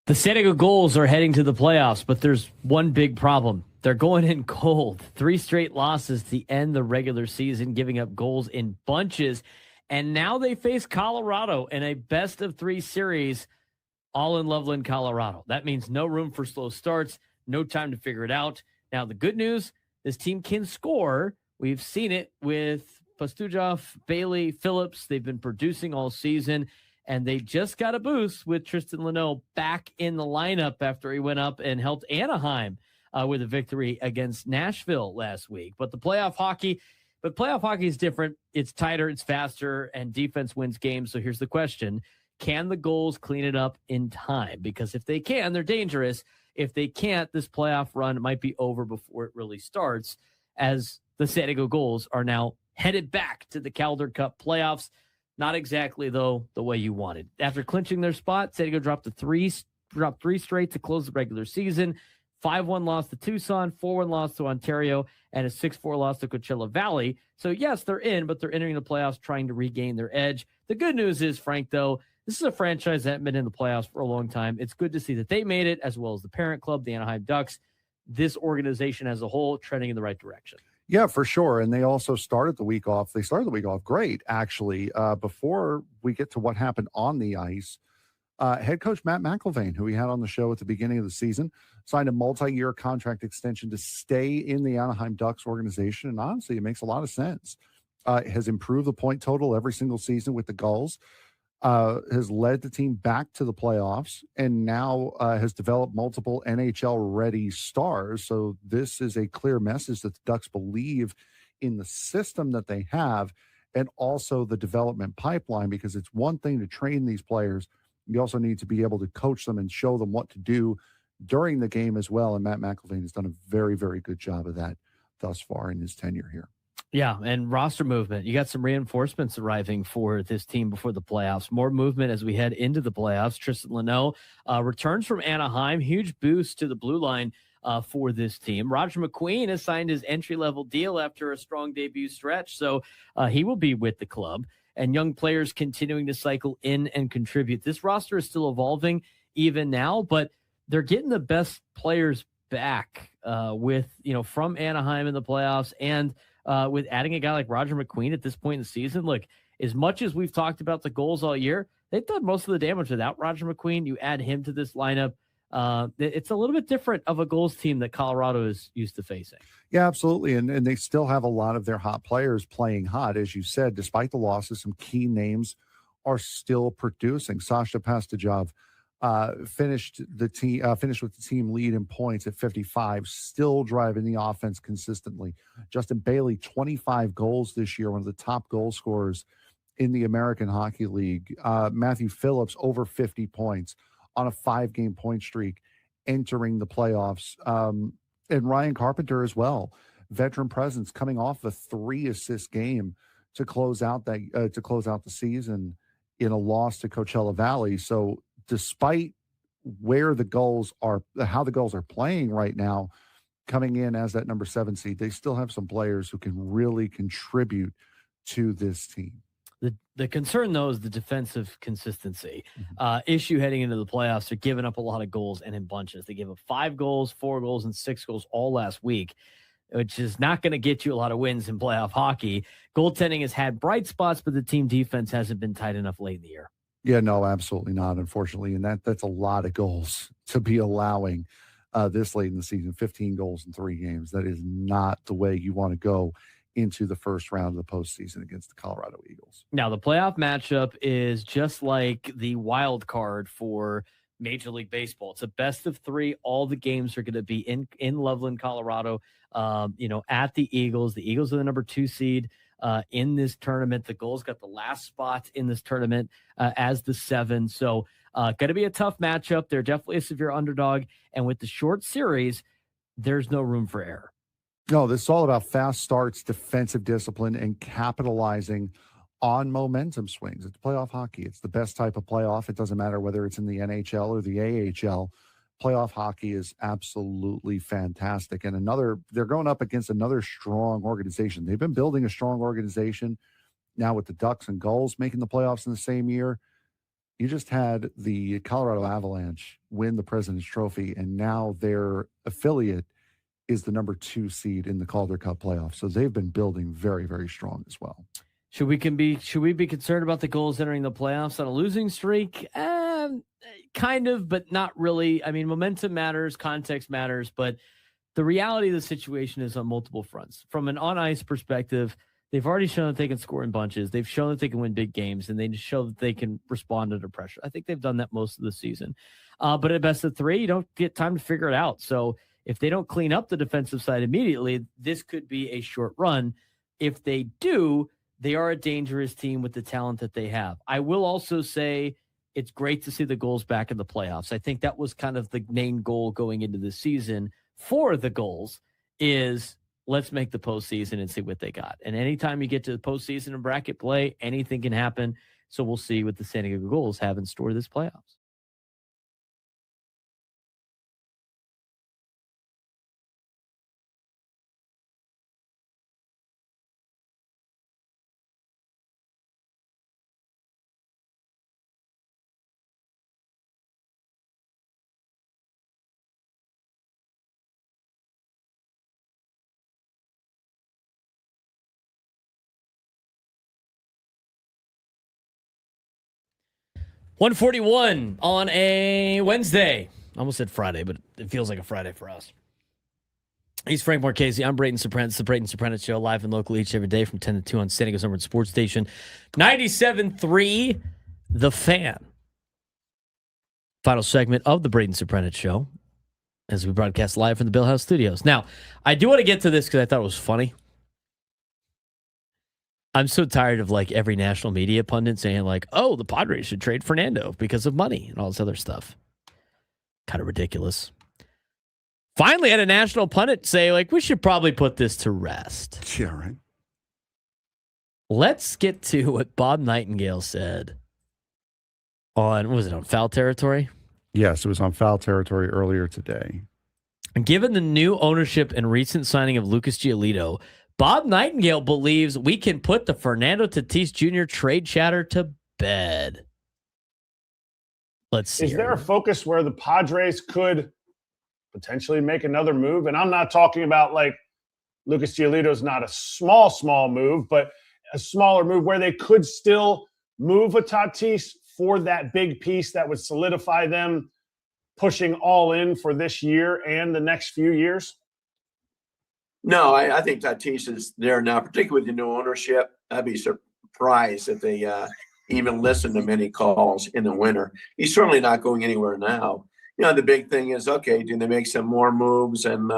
The San Diego Gulls are heading to the playoffs, but there's one big problem. They're going in cold. 3 straight losses to end the regular season, giving up goals in bunches. And now they face Colorado in a best-of-3 series, all in Loveland, Colorado. That means no room for slow starts, no time to figure it out. Now, the good news, this team can score. We've seen it with Pastujov, Bailey, Phillips. They've been producing all season, and they just got a boost with Tristan Leno back in the lineup after he went up and helped Anaheim with a victory against Nashville last week. But playoff hockey is different. It's tighter, it's faster, and defense wins games. So here's the question. Can the Gulls clean it up in time? Because if they can, they're dangerous. If they can't, this playoff run might be over before it really starts, as the San Diego Gulls are now headed back to the Calder Cup playoffs. Not exactly, though, the way you wanted. After clinching their spot, San Diego dropped three straight to close the regular season. 5-1 loss to Tucson, 4-1 loss to Ontario, and a 6-4 loss to Coachella Valley. So, yes, they're in, but they're entering the playoffs trying to regain their edge. The good news is, Frank, though, this is a franchise that has been in the playoffs for a long time. It's good to see that they made it, as well as the parent club, the Anaheim Ducks. This organization as a whole trending in the right direction. Yeah, for sure. And they also started the week off. They started the week off great, actually. Before we get to what happened on the ice, head coach Matt McIlvain, who we had on the show at the beginning of the season, signed a multi-year contract extension to stay in the Anaheim Ducks organization. And honestly, it makes a lot of sense. Has improved the point total every single season with the Gulls, has led the team back to the playoffs, and now has developed multiple NHL-ready stars. So this is a clear message that the Ducks believe in the system that they have and also the development pipeline, because it's one thing to train these players. You also need to be able to coach them and show them what to do during the game as well. And Matt McIlvain has done a very, very good job of that thus far in his tenure here. Yeah, and roster movement. You got some reinforcements arriving for this team before the playoffs. More movement as we head into the playoffs. Tristan Leno returns from Anaheim. Huge boost to the blue line for this team. Roger McQueen has signed his entry-level deal after a strong debut stretch, so he will be with the club. And young players continuing to cycle in and contribute. This roster is still evolving even now, but they're getting the best players back from Anaheim in the playoffs, and with adding a guy like Roger McQueen at this point in the season. Look, as much as we've talked about the Gulls all year, they've done most of the damage without Roger McQueen. You add him to this lineup, it's a little bit different of a Gulls team that Colorado is used to facing. Yeah, absolutely. And they still have a lot of their hot players playing hot. As you said, despite the losses, some key names are still producing. Sasha Pastujov finished with the team lead in points at 55, still driving the offense consistently. Justin Bailey, 25 goals this year, one of the top goal scorers in the American Hockey League. Matthew Phillips, over 50 points on a 5-game point streak entering the playoffs. And Ryan Carpenter as well, veteran presence, coming off a 3-assist game to close out the season in a loss to Coachella Valley. So despite how the Gulls are playing right now, coming in as that number 7 seed, they still have some players who can really contribute to this team. The concern, though, is the defensive consistency issue heading into the playoffs. They're giving up a lot of goals and in bunches. They gave up 5 goals, 4 goals, and 6 goals all last week, which is not going to get you a lot of wins in playoff hockey. Goaltending has had bright spots, but the team defense hasn't been tight enough late in the year. Yeah, no, absolutely not, unfortunately. And that's a lot of goals to be allowing this late in the season, 15 goals in 3 games. That is not the way you want to go into the first round of the postseason against the Colorado Eagles. Now, the playoff matchup is just like the wild card for Major League Baseball. It's a best of 3. All the games are going to be in Loveland, Colorado, at the Eagles. The Eagles are the number 2 seed in this tournament. The Gulls got the last spot in this tournament as the 7. So going to be a tough matchup. They're definitely a severe underdog. And with the short series, there's no room for error. No, this is all about fast starts, defensive discipline, and capitalizing on momentum swings. It's playoff hockey. It's the best type of playoff. It doesn't matter whether it's in the NHL or the AHL. Playoff hockey is absolutely fantastic. And they're going up against another strong organization. They've been building a strong organization now with the Ducks and Gulls making the playoffs in the same year. You just had the Colorado Avalanche win the President's Trophy, and now their affiliate is the number 2 seed in the Calder Cup playoffs. So they've been building very, very strong as well. Should we be concerned about the Gulls entering the playoffs on a losing streak? Kind of, but not really. I mean, momentum matters, context matters, but the reality of the situation is on multiple fronts. From an on-ice perspective, They've already shown that they can score in bunches. They've shown that they can win big games, and they just show that they can respond under pressure. I think they've done that most of the season. But at best of 3, you don't get time to figure it out. So if they don't clean up the defensive side immediately, this could be a short run. If they do, they are a dangerous team with the talent that they have. I will also say it's great to see the Gulls back in the playoffs. I think that was kind of the main goal going into the season for the Gulls is let's make the postseason and see what they got. And anytime you get to the postseason and bracket play, anything can happen. So we'll see what the San Diego Gulls have in store this playoffs. $141 on a Wednesday. Almost said Friday, but it feels like a Friday for us. He's Frank Marchese. I'm Braden Surprenant. It's the Braden Surprenant Show, live and local each every day from 10 to 2 on San Diego's number one sports station, 97.3 The Fan. Final segment of the Braden Surprenant Show as we broadcast live from the Bill House Studios. Now, I do want to get to this because I thought it was funny. I'm so tired of like every national media pundit saying like, oh, the Padres should trade Fernando because of money and all this other stuff. Kind of ridiculous. Finally had a national pundit say like, we should probably put this to rest. Yeah, right. Let's get to what Bob Nightingale said on, what was it, on Foul Territory? Yes, it was on Foul Territory earlier today. And given the new ownership and recent signing of Lucas Giolito, Bob Nightingale believes we can put the Fernando Tatis Jr. trade chatter to bed. Let's see. Is there a focus where the Padres could potentially make another move? And I'm not talking about like Lucas Giolito's not a small move, but a smaller move where they could still move a Tatis for that big piece that would solidify them pushing all in for this year and the next few years? No, I think Tatis is there now, particularly with the new ownership. I'd be surprised if they even listen to many calls in the winter. He's certainly not going anywhere now. You know, the big thing is, okay, do they make some more moves and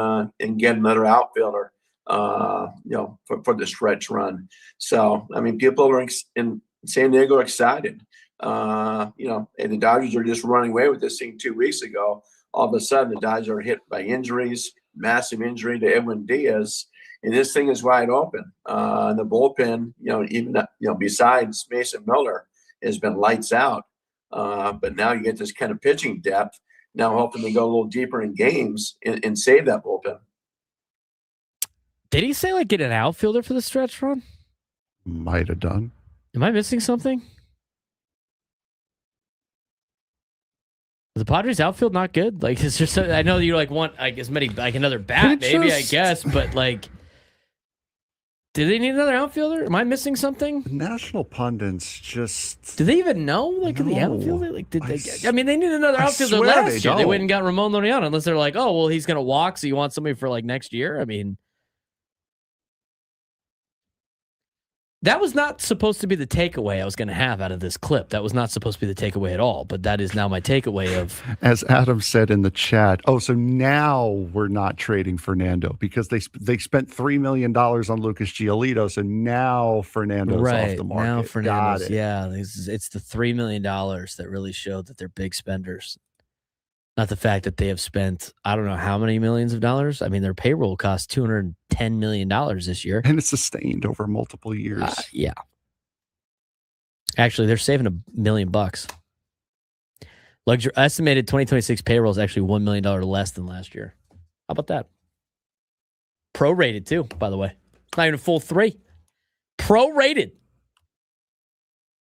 get another outfielder, for the stretch run? So, I mean, people are in San Diego excited. And the Dodgers are just running away with this thing 2 weeks ago. All of a sudden, the Dodgers are hit by injuries. Massive injury to Edwin Diaz, and this thing is wide open. The bullpen, besides Mason Miller, has been lights out. But now you get this kind of pitching depth. Now hoping to go a little deeper in games and save that bullpen. Did he say like get an outfielder for the stretch run? Might have done. Am I missing something? The Padres outfield not good. Like it's just I know you like want like as many like another bat maybe I guess, but like, do they need another outfielder? Am I missing something? The national pundits just do they even know like the outfielder? Like did they? I mean, they need another outfielder last year. They went and got Ramon Laureano unless they're like, oh well, he's gonna walk, so you want somebody for like next year. I mean. That was not supposed to be the takeaway I was going to have out of this clip. That was not supposed to be the takeaway at all, but that is now my takeaway of... As Adam said in the chat, so now we're not trading Fernando because they spent $3 million on Lucas Giolito, so now Fernando's off the market. Now Fernando's, yeah. It's the $3 million that really showed that they're big spenders. Not the fact that they have spent, I don't know how many millions of dollars. I mean, their payroll cost $210 million this year. And it's sustained over multiple years. Yeah. Actually, they're saving $1 million. Estimated 2026 payroll is actually $1 million less than last year. How about that? Prorated, too, by the way. Not even a full 3. Prorated.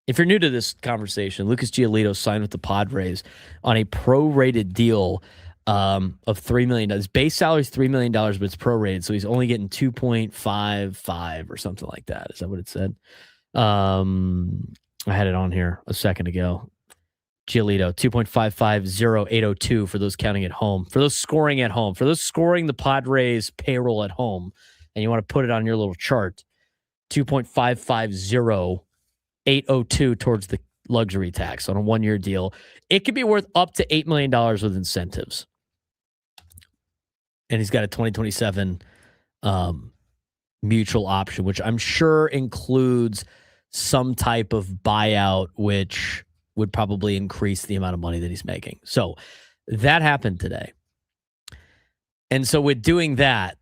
If you're new to this conversation, Lucas Giolito signed with the Padres on a prorated deal of $3 million. His base salary is $3 million, but it's prorated, so he's only getting 2.55 or something like that. Is that what it said? I had it on here a second ago. Giolito, 2.550802 for those counting at home, for those scoring at home, for those scoring the Padres payroll at home, and you want to put it on your little chart. $2.550802 towards the luxury tax on a 1-year deal. It could be worth up to $8 million with incentives. And he's got a 2027 mutual option, which I'm sure includes some type of buyout, which would probably increase the amount of money that he's making. So that happened today. And so with doing that,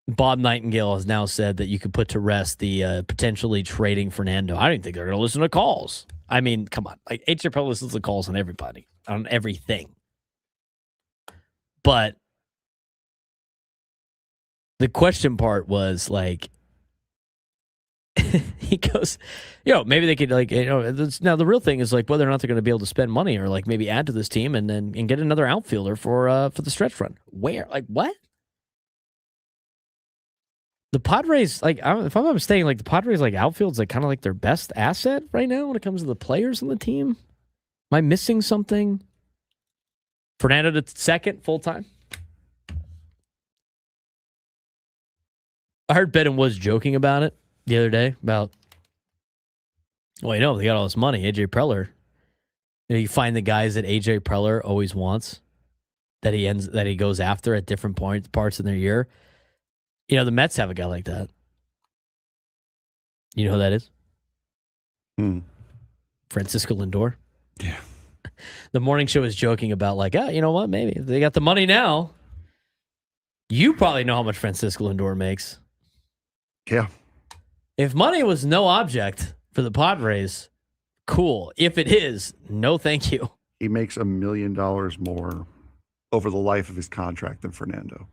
Bob Nightingale has now said that you could put to rest the potentially trading Fernando. I don't think they're going to listen to calls. I mean, come on. Like, AJ Preller listens to calls on everybody, on everything. But the question part was like, he goes, maybe they could now the real thing is like whether or not they're going to be able to spend money or like maybe add to this team and get another outfielder for the stretch run. Where? Like what? The Padres, like, if I'm not mistaken, like the Padres, like outfield's like kind of like their best asset right now when it comes to the players on the team. Am I missing something? Fernando to second full time. I heard Bedin was joking about it the other day about, they got all this money. AJ Preller. You find the guys that AJ Preller always wants, that he goes after at different parts in their year. The Mets have a guy like that. You know who that is? Francisco Lindor. Yeah. The morning show is joking about like, you know what? Maybe if they got the money now. You probably know how much Francisco Lindor makes. Yeah. If money was no object for the Padres, cool. If it is, no thank you. He makes $1 million more over the life of his contract than Fernando.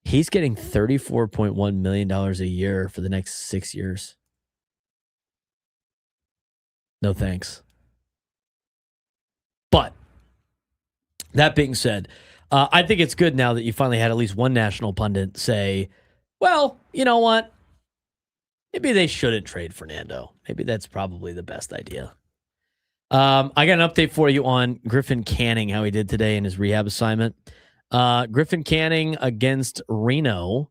He's getting $34.1 million a year for the next 6 years. No thanks. But that being said, I think it's good now that you finally had at least one national pundit say, well, you know what? Maybe they shouldn't trade Fernando. Maybe that's probably the best idea. I got an update for you on Griffin Canning, how he did today in his rehab assignment. Griffin Canning against Reno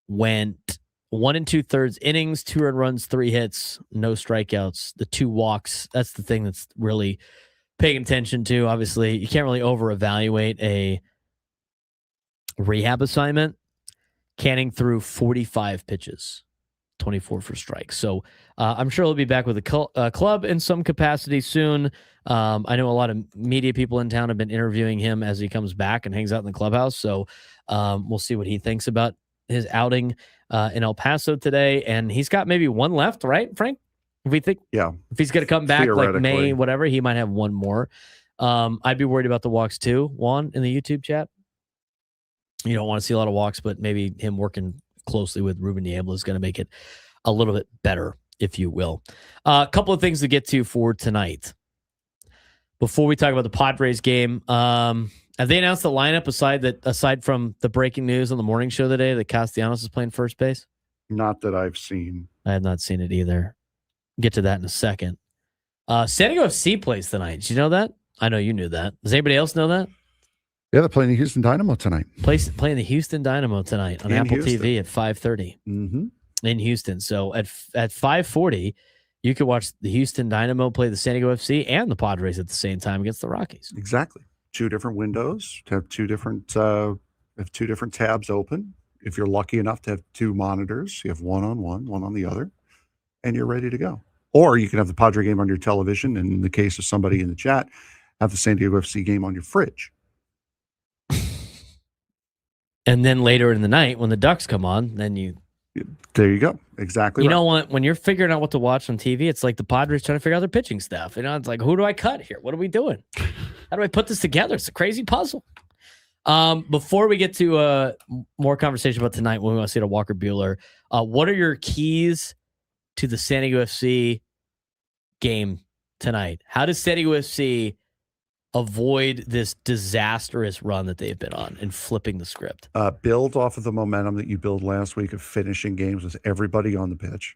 went 1 2/3 innings, 2 earned runs, 3 hits, no strikeouts, the 2 walks. That's the thing that's really paying attention to. Obviously, you can't really over-evaluate a rehab assignment. Canning threw 45 pitches, 24 for strikes. So I'm sure he'll be back with the club in some capacity soon. I know a lot of media people in town have been interviewing him as he comes back and hangs out in the clubhouse. So we'll see what he thinks about his outing in El Paso today. And he's got maybe one left, right, Frank? If we think, if he's going to come back like May, whatever, he might have one more. I'd be worried about the walks too, Juan, in the YouTube chat. You don't want to see a lot of walks, but maybe him working closely with Ruben Niebla is going to make it a little bit better, if you will. A couple of things to get to for tonight. Before we talk about the Padres game, have they announced the lineup aside from the breaking news on the morning show today that Castellanos is playing first base? Not that I've seen. I have not seen it either. Get to that in a second. San Diego FC plays tonight. Did you know that? I know you knew that. Does anybody else know that? Yeah, they're playing the Houston Dynamo tonight. Playing the Houston Dynamo tonight on Apple TV at 5:30 in Houston. So at 5:40, you could watch the Houston Dynamo play the San Diego FC and the Padres at the same time against the Rockies. Exactly. 2 different windows. To have 2 different tabs open. If you're lucky enough to have 2 monitors, you have one on one, one on the other, and you're ready to go. Or you can have the Padre game on your television, and in the case of somebody in the chat, have the San Diego FC game on your fridge. And then later in the night, when the Ducks come on, then there you go. Exactly. You know what? When you're figuring out what to watch on TV, it's like the Padres trying to figure out their pitching stuff. It's like, who do I cut here? What are we doing? How do I put this together? It's a crazy puzzle. Before we get to more conversation about tonight, when we want to see to Walker Buehler, what are your keys to the San Diego FC game tonight? How does San Diego FC avoid this disastrous run that they've been on and flipping the script? Build off of the momentum that you built last week of finishing games with everybody on the pitch.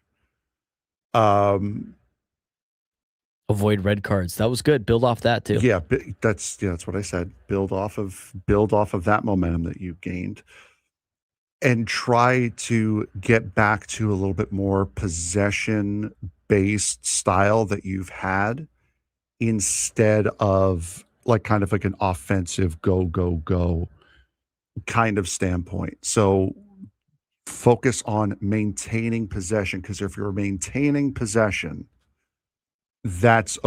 Avoid red cards. That was good. Build off that too. Yeah, that's what I said. Build off of that momentum that you gained. and try to get back to a little bit more possession-based style that you've had instead of like kind of like an offensive go kind of standpoint. So focus on maintaining possession, because if you're maintaining possession, that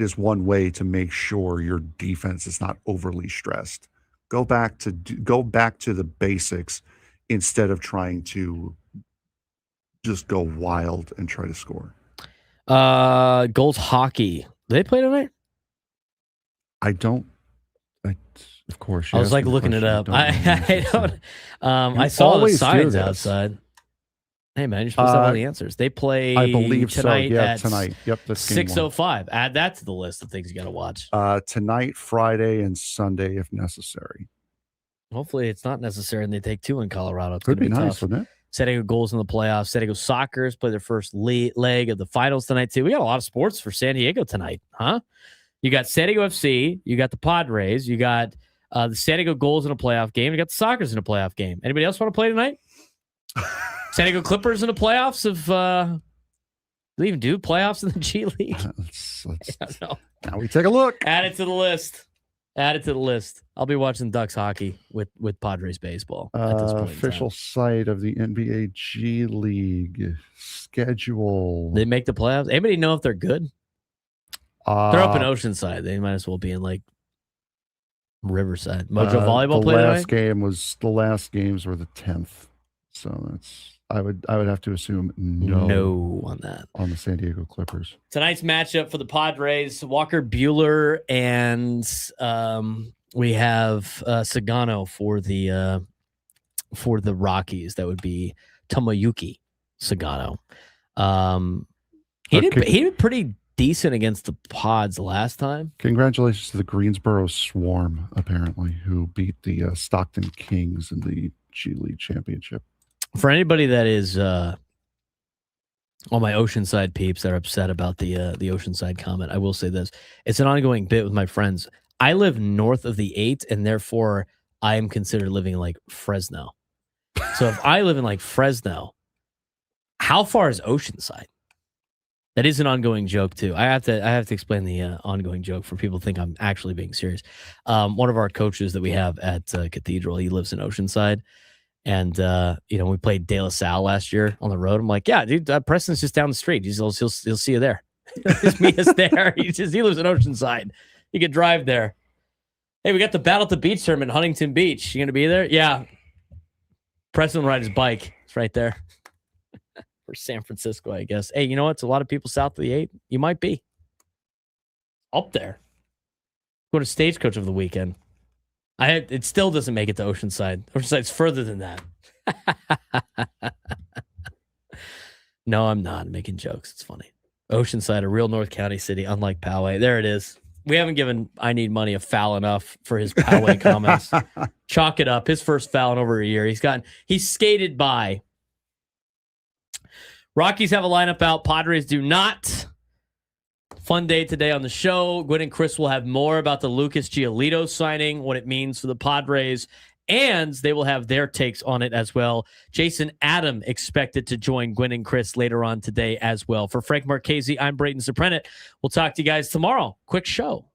is one way to make sure your defense is not overly stressed. Go back to the basics instead of trying to just go wild and try to score. Gulls hockey. Do they play tonight? Of course. I was like looking it up. I don't. I saw the signs outside. Hey man, you're supposed to have all the answers. They play, I believe tonight. So. Yeah, at tonight. Yep, that's 6:05. Add that to the list of things you got to watch. Tonight, Friday, and Sunday if necessary. Hopefully, it's not necessary, and they take 2 in Colorado. It's Could be nice, tough. wouldn't it? San Diego Gulls in the playoffs. San Diego Sockers play their first leg of the finals tonight too. We got a lot of sports for San Diego tonight, huh? You got San Diego FC. You got the Padres. You got the San Diego Gulls in a playoff game. You got the Sockers in a playoff game. Anybody else want to play tonight? San Diego Clippers in the playoffs of do they even do playoffs in the G League? I don't know. Now we take a look. Add it to the list. I'll be watching Ducks hockey with Padres baseball at this point. Official site of the NBA G League schedule. They make the playoffs. Anybody know if they're good? They're up in Oceanside. They might as well be in like Riverside. Mojo Volleyball play tonight? The last games were the 10th. So that's I would have to assume no on that. On the San Diego Clippers. Tonight's matchup for the Padres, Walker Buehler, and we have Sagano for the Rockies. That would be Tomoyuki Sagano. He did pretty decent against the Pods last time. Congratulations to the Greensboro Swarm, apparently, who beat the Stockton Kings in the G League Championship. For anybody that is all my Oceanside peeps that are upset about the Oceanside comment, I will say this. It's an ongoing bit with my friends. I live north of the 8, and therefore I am considered living in like Fresno. So if I live in like Fresno, how far is Oceanside? That is an ongoing joke too. I have to explain the ongoing joke for people who think I'm actually being serious. One of our coaches that we have at Cathedral, he lives in Oceanside. And, we played De La Salle last year on the road. I'm like, yeah, dude, Preston's just down the street. He'll see you there. Just meet us there. He lives in Oceanside. You can drive there. Hey, we got the Battle at the Beach tournament in Huntington Beach. You going to be there? Yeah. Preston will ride his bike. It's right there. For San Francisco, I guess. Hey, you know what? It's a lot of people south of the 8. You might be. Up there. Go to Stagecoach of the weekend. It still doesn't make it to Oceanside. Oceanside's further than that. No, I'm not making jokes. It's funny. Oceanside, a real North County city, unlike Poway. There it is. We haven't given I Need Money a foul enough for his Poway comments. Chalk it up. His first foul in over a year. He's skated by. Rockies have a lineup out. Padres do not. Fun day today on the show. Gwen and Chris will have more about the Lucas Giolito signing, what it means for the Padres, and they will have their takes on it as well. Jason Adam expected to join Gwen and Chris later on today as well. For Frank Marchese, I'm Braden Surprenant. We'll talk to you guys tomorrow. Quick show.